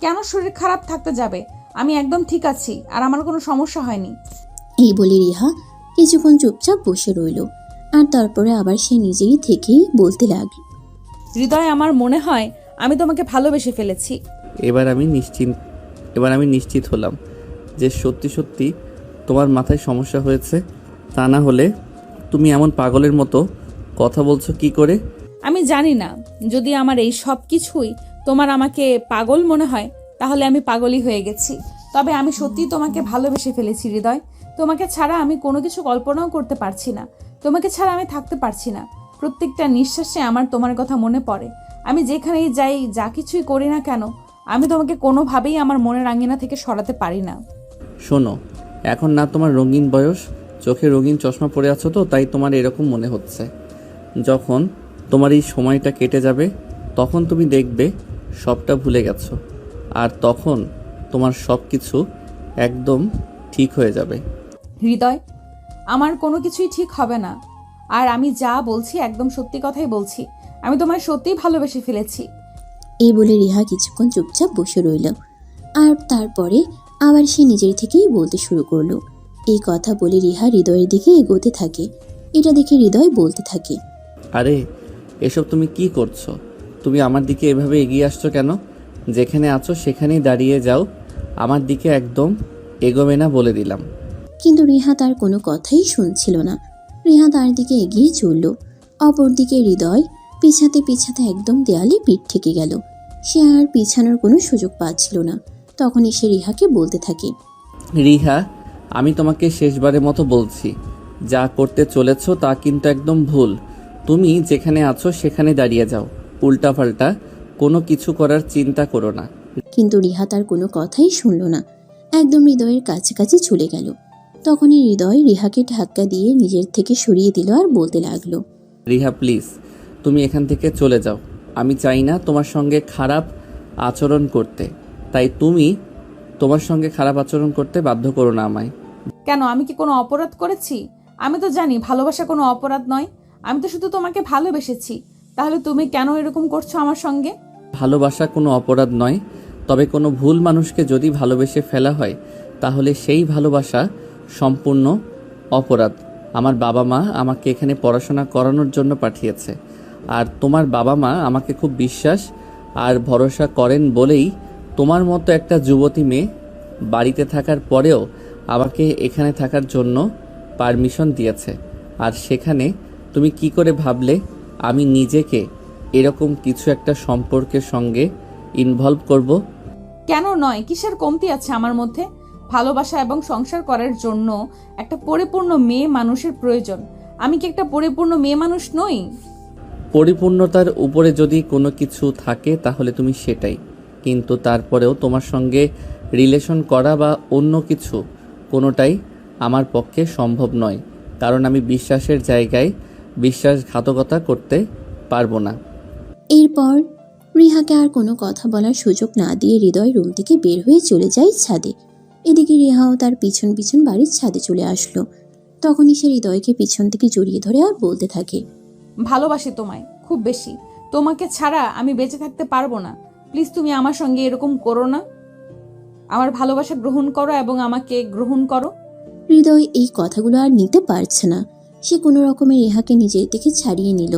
[SPEAKER 1] কেন শরীর খারাপ থাকতে যাবে? আমি একদম ঠিক আছি আর আমার কোনো সমস্যা হয়নি।
[SPEAKER 3] এই বলে রিহা কিছুক্ষণ চুপচাপ বসে রইল আর তারপরে আবার সে নিজেই থেকেই বলতে লাগল,
[SPEAKER 1] হৃদয়, আমার মনে হয় আমি তোমাকে ভালোবেসে ফেলেছি।
[SPEAKER 2] এবার আমি নিশ্চিত হলাম যে সত্যি সত্যি তোমার মাথায় সমস্যা হয়েছে, তা না হলে তুমি এমন পাগলের মতো কথা বলছো কি করে?
[SPEAKER 1] আমি জানি না, যদি আমার এই সব কিছুই তোমার আমাকে পাগল মনে হয় তাহলে আমি পাগলই হয়ে গেছি। তবে আমি সত্যিই তোমাকে ভালোবেসে ফেলেছি হৃদয়। তোমাকে ছাড়া আমি কোনো কিছু কল্পনাও করতে পারছি না। তোমাকে ছাড়া আমি থাকতে পারছি না। প্রত্যেকটা নিঃশ্বাসে আমার তোমার কথা মনে পড়ে। আমি যেখানেই যাই, যা কিছুই করি না কেন, আমি তোমাকে কোনোভাবেই আমার মনের আঙিনা থেকে সরাতে পারি না।
[SPEAKER 2] শোনো, এখন না তোমার রঙিন বয়স, চোখে রঙিন চশমা পরে আছো তো তাই তোমার এরকম মনে হচ্ছে। যখন তোমার এই সময়টা কেটে যাবে তখন তুমি দেখবে সবটা ভুলে গেছো, আর তখন তোমার সব কিছু একদম ঠিক হয়ে যাবে।
[SPEAKER 1] হৃদয়, আমার কোনো কিছুই ঠিক হবে না। আর আমি যা বলছি একদম সত্যি কথাই বলছি। আমি তোমায় সত্যিই ভালোবেসে ফেলেছি।
[SPEAKER 3] এই বলে রিহা কিছুক্ষণ চুপচাপ বসে রইল। আর তারপরে আবার সে নিজের থেকেই বলতে শুরু করলো। এই কথা বলে রিহা হৃদয়ের দিকে এগোতে থাকে। এটা দেখে হৃদয় বলতে থাকে,
[SPEAKER 2] আরে এসব তুমি কি করছো? তুমি আমার দিকে এভাবে এগিয়ে আসছো কেন? যেখানে আছো সেখানেই দাঁড়িয়ে যাও, আমার দিকে একদম এগোবে না বলে দিলাম।
[SPEAKER 3] কিন্তু রিহা তার কোনো কথাই শুনছিল না। রিহা তার দিকে এগিয়ে চলল। অপরদিকে হৃদয় পিছাতে পিছাতে একদম দেয়ালে পিঠ ঠেকে গেল। সে আর পিছানোর কোনো সুযোগ পাচ্ছিল না। তখনই সে রিহাকে বলতে থাকে,
[SPEAKER 2] রিহা, আমি তোমাকে শেষবারের মতো বলছি, যা করতে চলেছো তা কিন্তু একদম ভুল। তুমি যেখানে আছো সেখানে দাঁড়িয়ে যাও, উল্টাপাল্টা কোনো কিছু করার চিন্তা করো না।
[SPEAKER 3] কিন্তু রিহা তার কোনো কথাই শুনল না। একদম হৃদয়ের কাছাকাছি চলে গেল। তখনই হৃদয় রিহাকে ধাক্কা দিয়ে নিজের থেকে সরিয়ে দিল আর বলতে লাগলো,
[SPEAKER 2] রিহা প্লিজ, তুমি এখান থেকে চলে যাও। আমি চাই না তোমার সঙ্গে খারাপ আচরণ করতে, তাই তুমি তোমার সঙ্গে খারাপ আচরণ করতে বাধ্য করো না আমায়।
[SPEAKER 1] কেন, আমি কি কোনো অপরাধ করেছি? আমি তো জানি ভালোবাসা কোনো অপরাধ নয়। আমি তো শুধু তোমাকে ভালোবেসেছি। তাহলে তুমি কেন এরকম করছো আমার সঙ্গে?
[SPEAKER 2] ভালোবাসা কোনো অপরাধ নয়, তবে কোনো ভুল মানুষকে যদি ভালোবেসে ফেলা হয় তাহলে সেই ভালোবাসা সম্পূর্ণ অপরাধ। আমার বাবা মা আমাকে এখানে পড়াশোনা করানোর জন্য পাঠিয়েছে, আর তোমার বাবা মা আমাকে খুব বিশ্বাস আর ভরসা করেন বলেই তোমার মতো একটা যুবতী মেয়ে বাড়িতে থাকার পরেও আমাকে এখানে থাকার জন্য পারমিশন দিয়েছে। আর সেখানে তুমি কি করে ভাবলে আমি নিজেকে এরকম কিছু একটা সম্পর্কের সঙ্গে ইনভলভ করব?
[SPEAKER 1] কেন নয়? কিসের কমতি আছে আমার মধ্যে? ভালোবাসা এবং সংসার করার জন্য একটা পরিপূর্ণ মেয়ে মানুষের প্রয়োজন। আমি কি একটা পরিপূর্ণ মেয়ে মানুষ নই?
[SPEAKER 2] পরিপূর্ণতার উপরে যদি কোনো কিছু থাকে তাহলে তুমি সেটাই, কিন্তু তারপরেও তোমার সঙ্গে রিলেশন করা বা অন্য কিছু কোনোটাই আমার পক্ষে সম্ভব নয়, কারণ আমি বিশ্বাসের জায়গায় বিশ্বাসঘাতকতা করতে পারবো না।
[SPEAKER 3] এরপর রিহাকে আর কোনো কথা বলার সুযোগ না দিয়ে হৃদয় রুম থেকে বের হয়ে চলে যায় ছাদে। এদিকে রিহাও তার পিছন পিছন বাড়ির ছাদে চলে আসলো। তখনই সে হৃদয়কে পিছন থেকে জড়িয়ে ধরে আর বলতে থাকে,
[SPEAKER 1] ভালোবাসি তোমায় খুব বেশি। তোমাকে ছাড়া আমি বেঁচে থাকতে পারবো না। প্লিজ তুমি আমার সঙ্গে এরকম করো না। আমার ভালোবাসা গ্রহণ করো এবং আমাকে গ্রহণ করো।
[SPEAKER 3] হৃদয় এই কথাগুলো আর নিতে পারছে না। সে কোনো রকমে রিহাকে নিজের থেকে ছাড়িয়ে নিল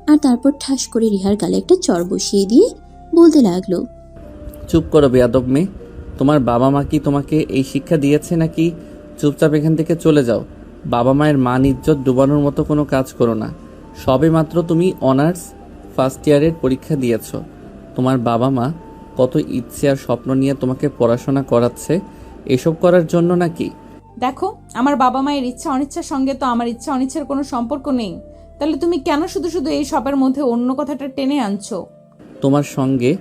[SPEAKER 3] আর তারপর ঠাস করে রিহার গালে একটা চড় বসিয়ে দিয়ে বলতে লাগলো,
[SPEAKER 2] চুপ করো বেয়াদব মেয়ে, তোমার বাবা মা কি তোমাকে এই শিক্ষা দিয়েছে নাকি? চুপচাপ এখান থেকে চলে যাও। বাবা মায়ের মান ইজ্জত ডুবানোর মতো কোনো কাজ করো না। সবে মাত্র তুমি অনার্স ফার্স্ট ইয়ারের পরীক্ষা দিয়েছ। তোমার বাবা মা কত ইচ্ছে আর স্বপ্ন নিয়ে তোমাকে পড়াশোনা করাচ্ছে, এসব করার জন্য নাকি?
[SPEAKER 1] দেখো, আমার বাবা মায়ের ইচ্ছা অনিচ্ছার সঙ্গে তো আমার ইচ্ছা অনিচ্ছার কোনো সম্পর্ক নেই। তাহলে তুমি কেন শুধু শুধু এই সবের মধ্যে অন্য কথাটা টেনে আনছো?
[SPEAKER 2] তোমার সঙ্গে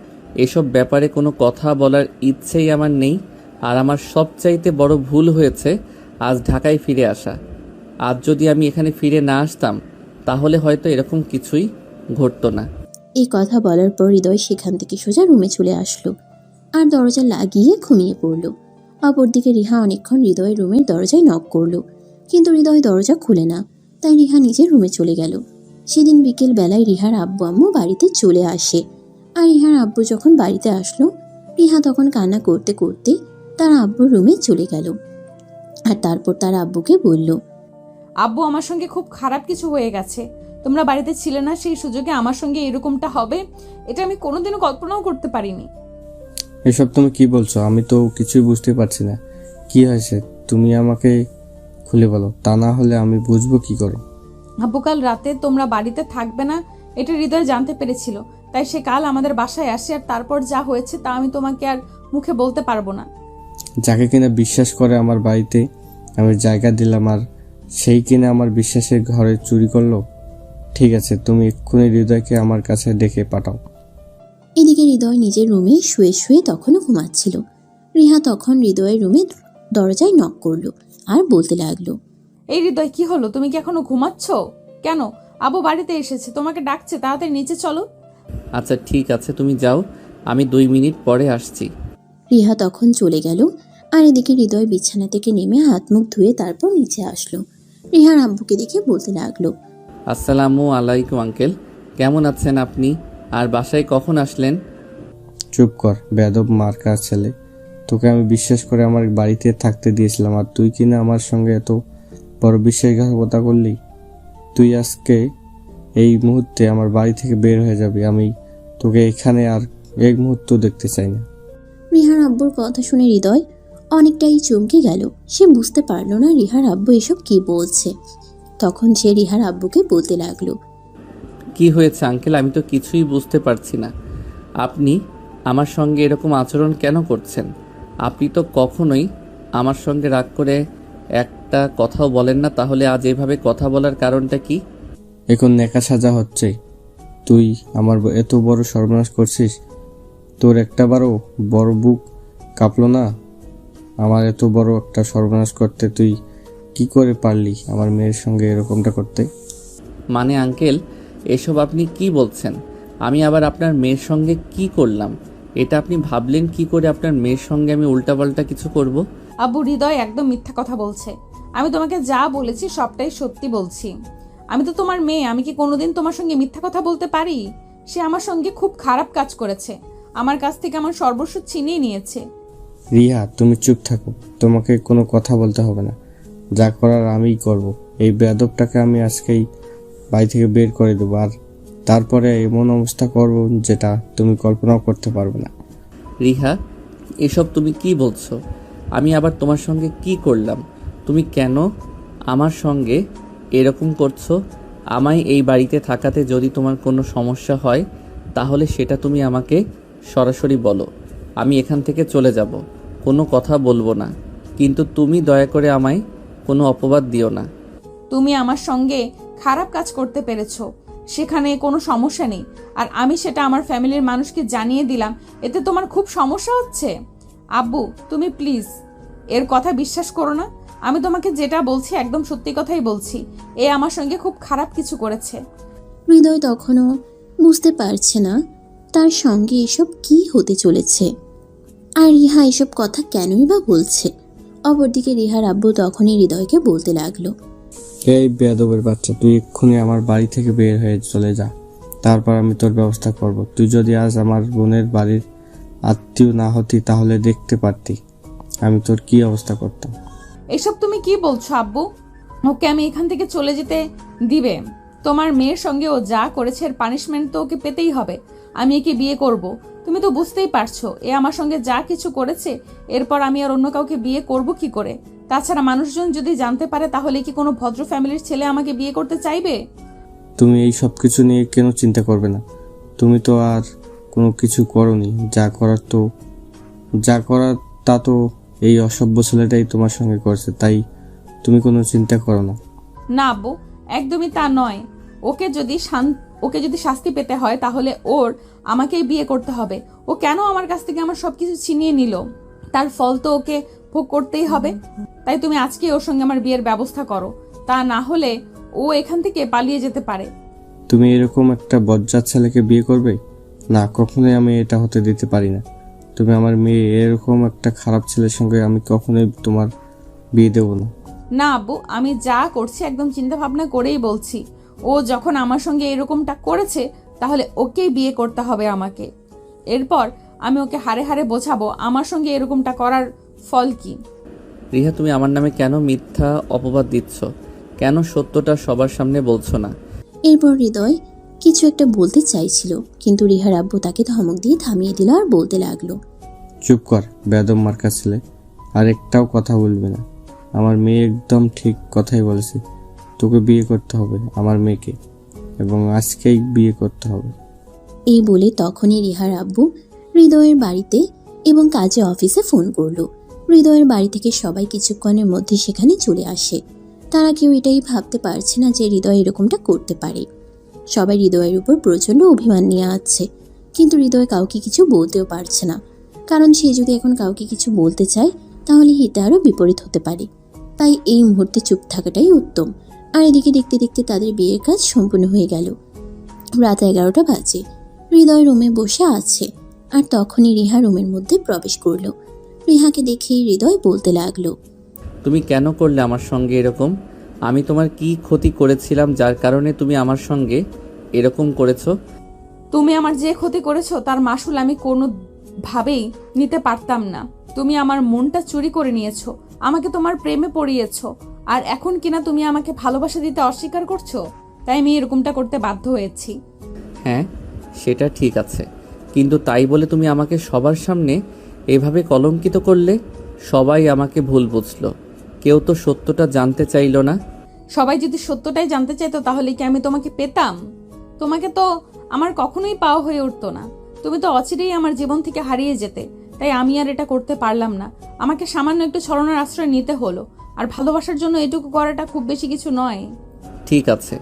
[SPEAKER 2] এসব ব্যাপারে কোনো কথা বলার ইচ্ছেই আমার নেই। আর আমার সবচাইতে বড় ভুল হয়েছে আজ ঢাকায় ফিরে আসা। আজ যদি আমি এখানে ফিরে না আসতাম তাহলে হয়তো এরকম কিছুই ঘটতো না।
[SPEAKER 3] এই কথা বলার পর হৃদয় সেখান থেকে সোজা রুমে চলে আসলো আর দরজা লাগিয়ে ঘুমিয়ে পড়ল। অপরদিকে রিহা অনেকক্ষণ হৃদয়ের রুমের দরজায় নক করলো, কিন্তু হৃদয় দরজা খুলে না। তাই রিহা নিজের রুমে চলে গেল। সেদিন বিকেল বেলায় রিহার আব্বু আম্মু বাড়িতে চলে আসে। আর রিহার আব্বু যখন বাড়িতে আসলো, রিহা তখন কান্না করতে করতে তার আব্বুর রুমে চলে গেল। আর তারপর তার আব্বুকে বলল,
[SPEAKER 1] আব্বু, আমার সঙ্গে খুব খারাপ কিছু হয়ে গেছে। তোমরা বাড়িতে ছিলে না, সেই সুযোগে আমার সঙ্গে এরকমটা হবে এটা আমি কোনোদিনও কল্পনাও করতে পারিনি।
[SPEAKER 8] এসব তুমি কি বলছো? আমি তো কিছুই বুঝতে পারছি না। কি হয়েছে তুমি আমাকে খুলে বলো, তা না হলে আমি বুঝবো কি করে।
[SPEAKER 1] আব্বু, কাল রাতে তোমরা বাড়িতে থাকবে না এটা হৃদয় জানতে পেরেছিল, তাই সে কাল আমাদের বাসায় আসে। আর তারপর যা হয়েছে তা আমি তোমাকে আর মুখে বলতে পারবো না।
[SPEAKER 8] যাকে কিনা বিশ্বাস করে আমার বাড়িতে আমি জায়গা দিলাম, আর সেই কিনা আমার বিশ্বাসের ঘরে চুরি করলো। ঠিক আছে, তুমি এক্ষুনি হৃদয়কে আমার কাছে ডেকে পাঠাও।
[SPEAKER 3] এদিকে হৃদয় নিজের রুমে শুয়ে শুয়ে তখনও ঘুমাচ্ছিল। রিহা তখন হৃদয়ের রুমে দরজায় নক করলো আর বলতে লাগলো,
[SPEAKER 1] এই হৃদয়, কি হলো? তুমি কি এখনো ঘুমাচ্ছ? কেন? আবু বাড়িতে এসেছে, তোমাকে ডাকছে, তাড়াতাড়ি নিচে চলো।
[SPEAKER 2] আচ্ছা ঠিক আছে, তুমি যাও, আমি 2 মিনিট পরে আসছি।
[SPEAKER 3] রিহা তখন চলে গেল। আর এদিকে হৃদয় বিছানা থেকে নেমে হাত মুখ ধুয়ে তারপর নিচে আসলো। রিহার আব্বুকে দেখে বলতে লাগলো,
[SPEAKER 2] আসসালামু আলাইকুম আঙ্কেল, কেমন আছেন আপনি? আর বাসায় কখন আসলেন?
[SPEAKER 8] চুপ কর বেয়াদব মার্কা ছেলে, তোকে আমি বিশ্বাস করে আমার বাড়িতে থাকতে দিয়েছিলাম, আর তুই কিনা আমার সঙ্গে এত বড় বিশ্বাসঘাতকতা করলি। তুই আজকে এই মুহূর্তে আমার বাড়ি থেকে বের হয়ে যাবি। আমি তোকে এখানে আর এক মুহূর্ত দেখতে চাই না।
[SPEAKER 3] রিহার আব্বুর কথা শুনে হৃদয় অনেকটাই চমকে গেল। সে বুঝতে পারলো না রিহার আব্বু এসব কি বলছে। তখন সে রিহার আব্বুকে বলতে লাগলো,
[SPEAKER 2] কি হয়েছে আঙ্কেল? আমি তো কিছুই বুঝতে পারছি না। আপনি আমার সঙ্গে এরকম আচরণ কেন করছেন? আপনি তো কখনোই আমার সঙ্গে রাগ করে একটা কথাও বলেন না, তাহলে আজ এভাবে কথা বলার কারণটা কি?
[SPEAKER 8] এখন নেকা সাজা হচ্ছে। তুই আমার এত বড় সর্বনাশ করছিস, তোর একটাবারও বড় বুক কাঁপলো না? আমার এত বড় একটা সর্বনাশ করতে তুই কি করে পারলি আমার মেয়ের সঙ্গে এরকমটা করতে?
[SPEAKER 2] মানে আঙ্কেল, এসব আপনি কি বলছেন? আমি আবার আপনার মেয়ের সঙ্গে কি করলাম? এটা আপনি ভাবলেন কি করে আপনার মেয়ের সঙ্গে আমি উল্টাপাল্টা কিছু করব?
[SPEAKER 1] আব্বু, হৃদয় একদম মিথ্যা কথা বলছে। আমি তোমাকে যা বলেছি সবটাই সত্যি বলছি। আমি তো তোমার মেয়ে, আমি কি কোনোদিন তোমার সঙ্গে মিথ্যা কথা বলতে পারি? সে আমার সঙ্গে খুব খারাপ কাজ করেছে, আমার কাছ থেকে আমার সর্বস্ব ছিনিয়ে নিয়েছে।
[SPEAKER 8] রিয়া, তুমি চুপ থাকো, তোমাকে কোনো কথা বলতে হবে না। যা করার আমিই করব। এই বেয়াদবটাকে আমি আজকেই বাড়ি থেকে বের করে দেবো, আর তারপরে এমন অবস্থা করব যেটা তুমি কল্পনাও করতে পারবে না।
[SPEAKER 2] রিহা, এসব তুমি কি বলছো? আমি আবার তোমার সঙ্গে কি করলাম? তুমি কেন আমার সঙ্গে এরকম করছো? আমায় এই বাড়িতে থাকাতে যদি তোমার কোনো সমস্যা হয় তাহলে সেটা তুমি আমাকে সরাসরি বলো, আমি এখান থেকে চলে যাব, কোনো কথা বলবো না। কিন্তু তুমি দয়া করে আমায় কোনো অপবাদ দিও না।
[SPEAKER 1] তুমি আমার সঙ্গে খারাপ কাজ করতে পেরেছো, সেখানে কোনো সমস্যা নেই, আর আমি সেটা আমার ফ্যামিলির মানুষকে জানিয়ে দিলাম, এতে তোমার খুব সমস্যা হচ্ছে? আব্বু, তুমি প্লিজ এর কথা বিশ্বাস করো না। আমি তোমাকে যেটা বলছি একদম সত্যি কথাই বলছি। এ আমার সঙ্গে খুব খারাপ কিছু করেছে।
[SPEAKER 3] হৃদয় তখনও বুঝতে পারছে না তার সঙ্গে এসব কি হতে চলেছে, আর রিহা এসব কথা কেনই বা বলছে। অপরদিকে রিহার আব্বু তখনই হৃদয়কে বলতে লাগলো,
[SPEAKER 8] এই বেয়াদবের বাচ্চা, তুই এক্ষুনি আমার বাড়ি থেকে বের হয়ে চলে যা, তারপর আমি তোর ব্যবস্থা করব। তুই যদি আজ আমার বোনের বাড়ির আত্মীয় না হতি তাহলে দেখতে পারতি আমি তোর কি অবস্থা করতাম।
[SPEAKER 1] এসব তুমি কি বলছো আব্বু? ওকে আমি এখান থেকে চলে যেতে দিবে? তোমার মেয়ের সঙ্গে ও যা করেছে এর পানিশমেন্ট তো ওকে পেতেই হবে। আমি একে বিয়ে করব, তুমি তো বুঝতেই পারছো। এ আমার সঙ্গে যা কিছু করেছে, এরপর আমি আর অন্য কাউকে বিয়ে করব কি করে? তাছাড়া মানুষজন যদি জানতে পারে তাহলে কি কোনো ভদ্র ফ্যামিলির ছেলে আমাকে বিয়ে করতে চাইবে?
[SPEAKER 8] তুমি এই সব কিছু নিয়ে কেন চিন্তা করবে না? তুমি তো আর কোনো কিছু করনি। যা করার তা তো এই অসভ্য ছেলেটাই তোমার সঙ্গে করেছে, তাই তুমি কোনো চিন্তা করো না।
[SPEAKER 1] না আব্বু, একদমই তা নয়। ওকে যদি শাস্তি পেতে হয় তাহলে আমাকেই বিয়ে করতে হবে। ও কেন আমার কাছ থেকে আমার সবকিছু ছিনিয়ে নিল? তার ফল তো ওকে ভোগ করতেই হবে। তাই তুমি আজকে ওর সঙ্গে আমার বিয়ের ব্যবস্থা করো, তা না হলে ও এখান থেকে পালিয়ে যেতে পারে।
[SPEAKER 8] তুমি এরকম একটা বজ্জাত ছেলেকে বিয়ে করবে? না, কখনোই আমি এটা হতে দিতে পারি না। তুমি আমার মেয়ে, এরকম একটা খারাপ ছেলের সঙ্গে আমি কখনোই তোমার বিয়ে দেব না।
[SPEAKER 1] না আব্বু, আমি যা করছি একদম চিন্তা ভাবনা করেই বলছি। ও যখন আমার সঙ্গে এরকমটা করেছে তাহলে ওকেই বিয়ে করতে হবে আমাকে। এরপর আমি ওকে হারে হারে বোঝাবো আমার সঙ্গে এরকমটা করার ফল কি।
[SPEAKER 2] রিহা, তুমি আমার নামে কেন মিথ্যা অপবাদ দিচ্ছ? কেন সত্যটা সবার সামনে বলছো না?
[SPEAKER 3] এরপর হৃদয় কিছু একটা বলতে চাইছিল, কিন্তু রিহার আব্বু তাকে ধমক দিয়ে থামিয়ে দিল আর বলতে লাগলো,
[SPEAKER 8] চুপ কর বেয়াদব মার্কা ছেলে, আর একটাও কথা বলবে না। আমার মেয়ে একদম ঠিক কথাই বলেছে, তোকে বিয়ে করতে হবে আমার মেয়েকে, এবং আজকেই বিয়ে করতে হবে।
[SPEAKER 3] এই বলে তখনই রিহার আব্বু হৃদয়ের বাড়িতে এবং কাজে অফিসে ফোন করলো। হৃদয়ের বাড়ি থেকে সবাই কিছুক্ষণের মধ্যে সেখানে চলে আসে। তারা কেউ এটাই ভাবতে পারছে না যে হৃদয় এরকমটা করতে পারে। সবাই হৃদয়ের উপর প্রচণ্ড অভিমান নিয়ে আসছে, কিন্তু হৃদয় কাউকে কিছু বলতেও পারছে না, কারণ সে যদি এখন কাউকে কিছু বলতে চায় তাহলে হিতে আরও বিপরীত হতে পারে। তাই এই মুহূর্তে চুপ থাকাটাই উত্তম। আর এদিকে দেখতে দেখতে তাদের বিয়ের কাজ সম্পূর্ণ হয়ে গেল। রাত 11টা বাজে। হৃদয় রুমে বসে আছে, আর তখনই রিহা রুমের মধ্যে প্রবেশ করলো। রিহাকে দেখেই হৃদয় বলতে লাগলো,
[SPEAKER 2] তুমি কেন করলে আমার সঙ্গে এরকম? আমি তোমার কি ক্ষতি করেছিলাম যার কারণে তুমি আমার সঙ্গে এরকম করেছো?
[SPEAKER 1] তুমি আমার যে ক্ষতি করেছো তার মাসুল আমি কোনোভাবেই নিতে পারতাম না। তুমি আমার মনটা চুরি করে নিয়েছো, আমাকে তোমার প্রেমে পড়িয়েছো, আর এখন কিনা তুমি আমাকে ভালোবাসা দিতে অস্বীকার করছো। তাই আমি এরকমটা করতে বাধ্য হয়েছি।
[SPEAKER 2] হ্যাঁ, সেটা ঠিক আছে, কিন্তু তাই বলে তুমি আমাকে সবার সামনে এভাবে কলঙ্কিত করলে। সবাই আমাকে ভুল বুঝলো, কেউ তো সত্যটা জানতে চাইলো না।
[SPEAKER 1] সবাই যদি সত্যটাই জানতে চাইতো তাহলে কি আমি তোমাকে পেতাম? তোমাকে তো আমার কখনোই পাওয়া হয়ে উঠতো না। তুমি তো অচিরেই আমার জীবন থেকে হারিয়ে যেতে। তাই আমি আর এটা করতে পারলাম না। আমাকে সামান্য একটু ছলনার আশ্রয় নিতে হলো। আর ভালোবাসার জন্য এটুকু করাটা খুব বেশি কিছু নয়।
[SPEAKER 2] ঠিক আছে,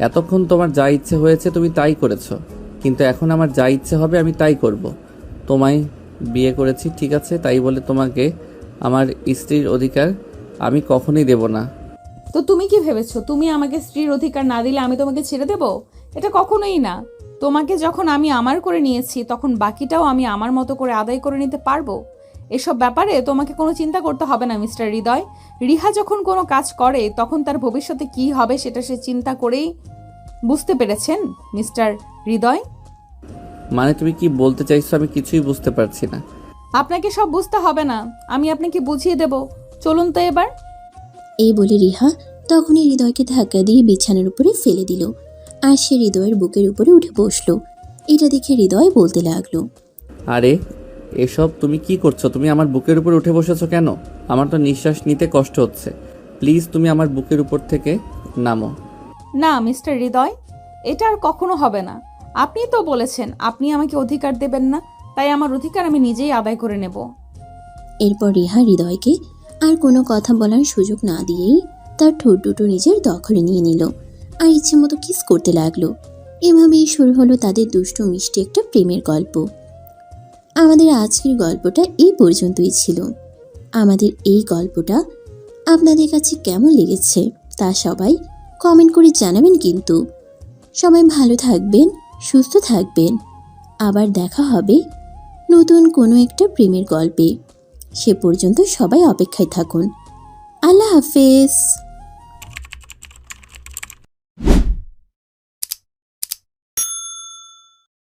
[SPEAKER 2] এতক্ষণ তোমার যা ইচ্ছে হয়েছে তুমি তাই করেছো, কিন্তু এখন আমার যা ইচ্ছে হবে আমি তাই করব। তোমায় বিয়ে করেছি, ঠিক আছে, তাই বলে তোমাকে আমার স্ত্রীর অধিকার আমি কখনোই দেব না।
[SPEAKER 1] তো তুমি কি ভেবেছো তুমি আমাকে স্ত্রীর অধিকার না দিলে আমি তোমাকে ছেড়ে দেব? এটা কখনোই না। তোমাকে যখন আমি আমার করে নিয়েছি তখন বাকিটাও আমি আমার মতো করে আদায় করে নিতে পারবো। এসব ব্যাপারে তোমাকে কোনো চিন্তা করতে হবে না মিস্টার হৃদয়। রিহা যখন কোনো কাজ করে তখন তার ভবিষ্যতে কি হবে সেটা সে চিন্তা করেই বুঝতে পেরেছেন মিস্টার হৃদয়।
[SPEAKER 2] মানে তুমি কি বলতে চাইছো? আমি কিছুই বুঝতে পারছি না।
[SPEAKER 1] আপনাকে সব বুঝতে হবে না, আমি আপনাকে বুঝিয়ে দেব। চলুন তো এবার।
[SPEAKER 3] এই বলে রিহা তখনই হৃদয়কে ধাক্কা দিয়ে বিছানার উপরে ফেলে দিল, আর সে হৃদয়ের বুকের উপরে উঠে বসলো। এটা দেখে হৃদয় বলতে লাগলো,
[SPEAKER 2] আরে এসব তুমি কি করছো? তুমি আমার বুকের উপর উঠে বসেছো কেন? আমার তো নিঃশ্বাস নিতে কষ্ট হচ্ছে। প্লিজ তুমি আমার বুকের উপর থেকে নামো।
[SPEAKER 1] না মিস্টার হৃদয়, এটা আর কখনো হবে না। আপনি তো বলেছেন আপনি আমাকে অধিকার দেবেন না, তাই আমার অধিকার আমি নিজেই আদায় করে নেব।
[SPEAKER 3] এরপর রিহা হৃদয়কে আর কোনো কথা বলার সুযোগ না দিয়েই তার ঠোঁট দুটো নিজের দখলে নিয়ে নিল, আর ইচ্ছে মতো কিস করতে লাগলো। এভাবেই শুরু হলো তাদের দুষ্টু মিষ্টি একটা প্রেমের গল্প। আমাদের আজকের গল্পটা এই পর্যন্তই ছিল। আমাদের এই গল্পটা আপনাদের কাছে কেমন লেগেছে তা সবাই কমেন্ট করে জানাবেন। কিন্তু সবাই ভালো থাকবেন, সুস্থ থাকবেন। আবার দেখা হবে নতুন কোনো একটা প্রেমের গল্পে। সে পর্যন্ত সবাই অপেক্ষায় থাকুন। আল্লাহ হাফেজ।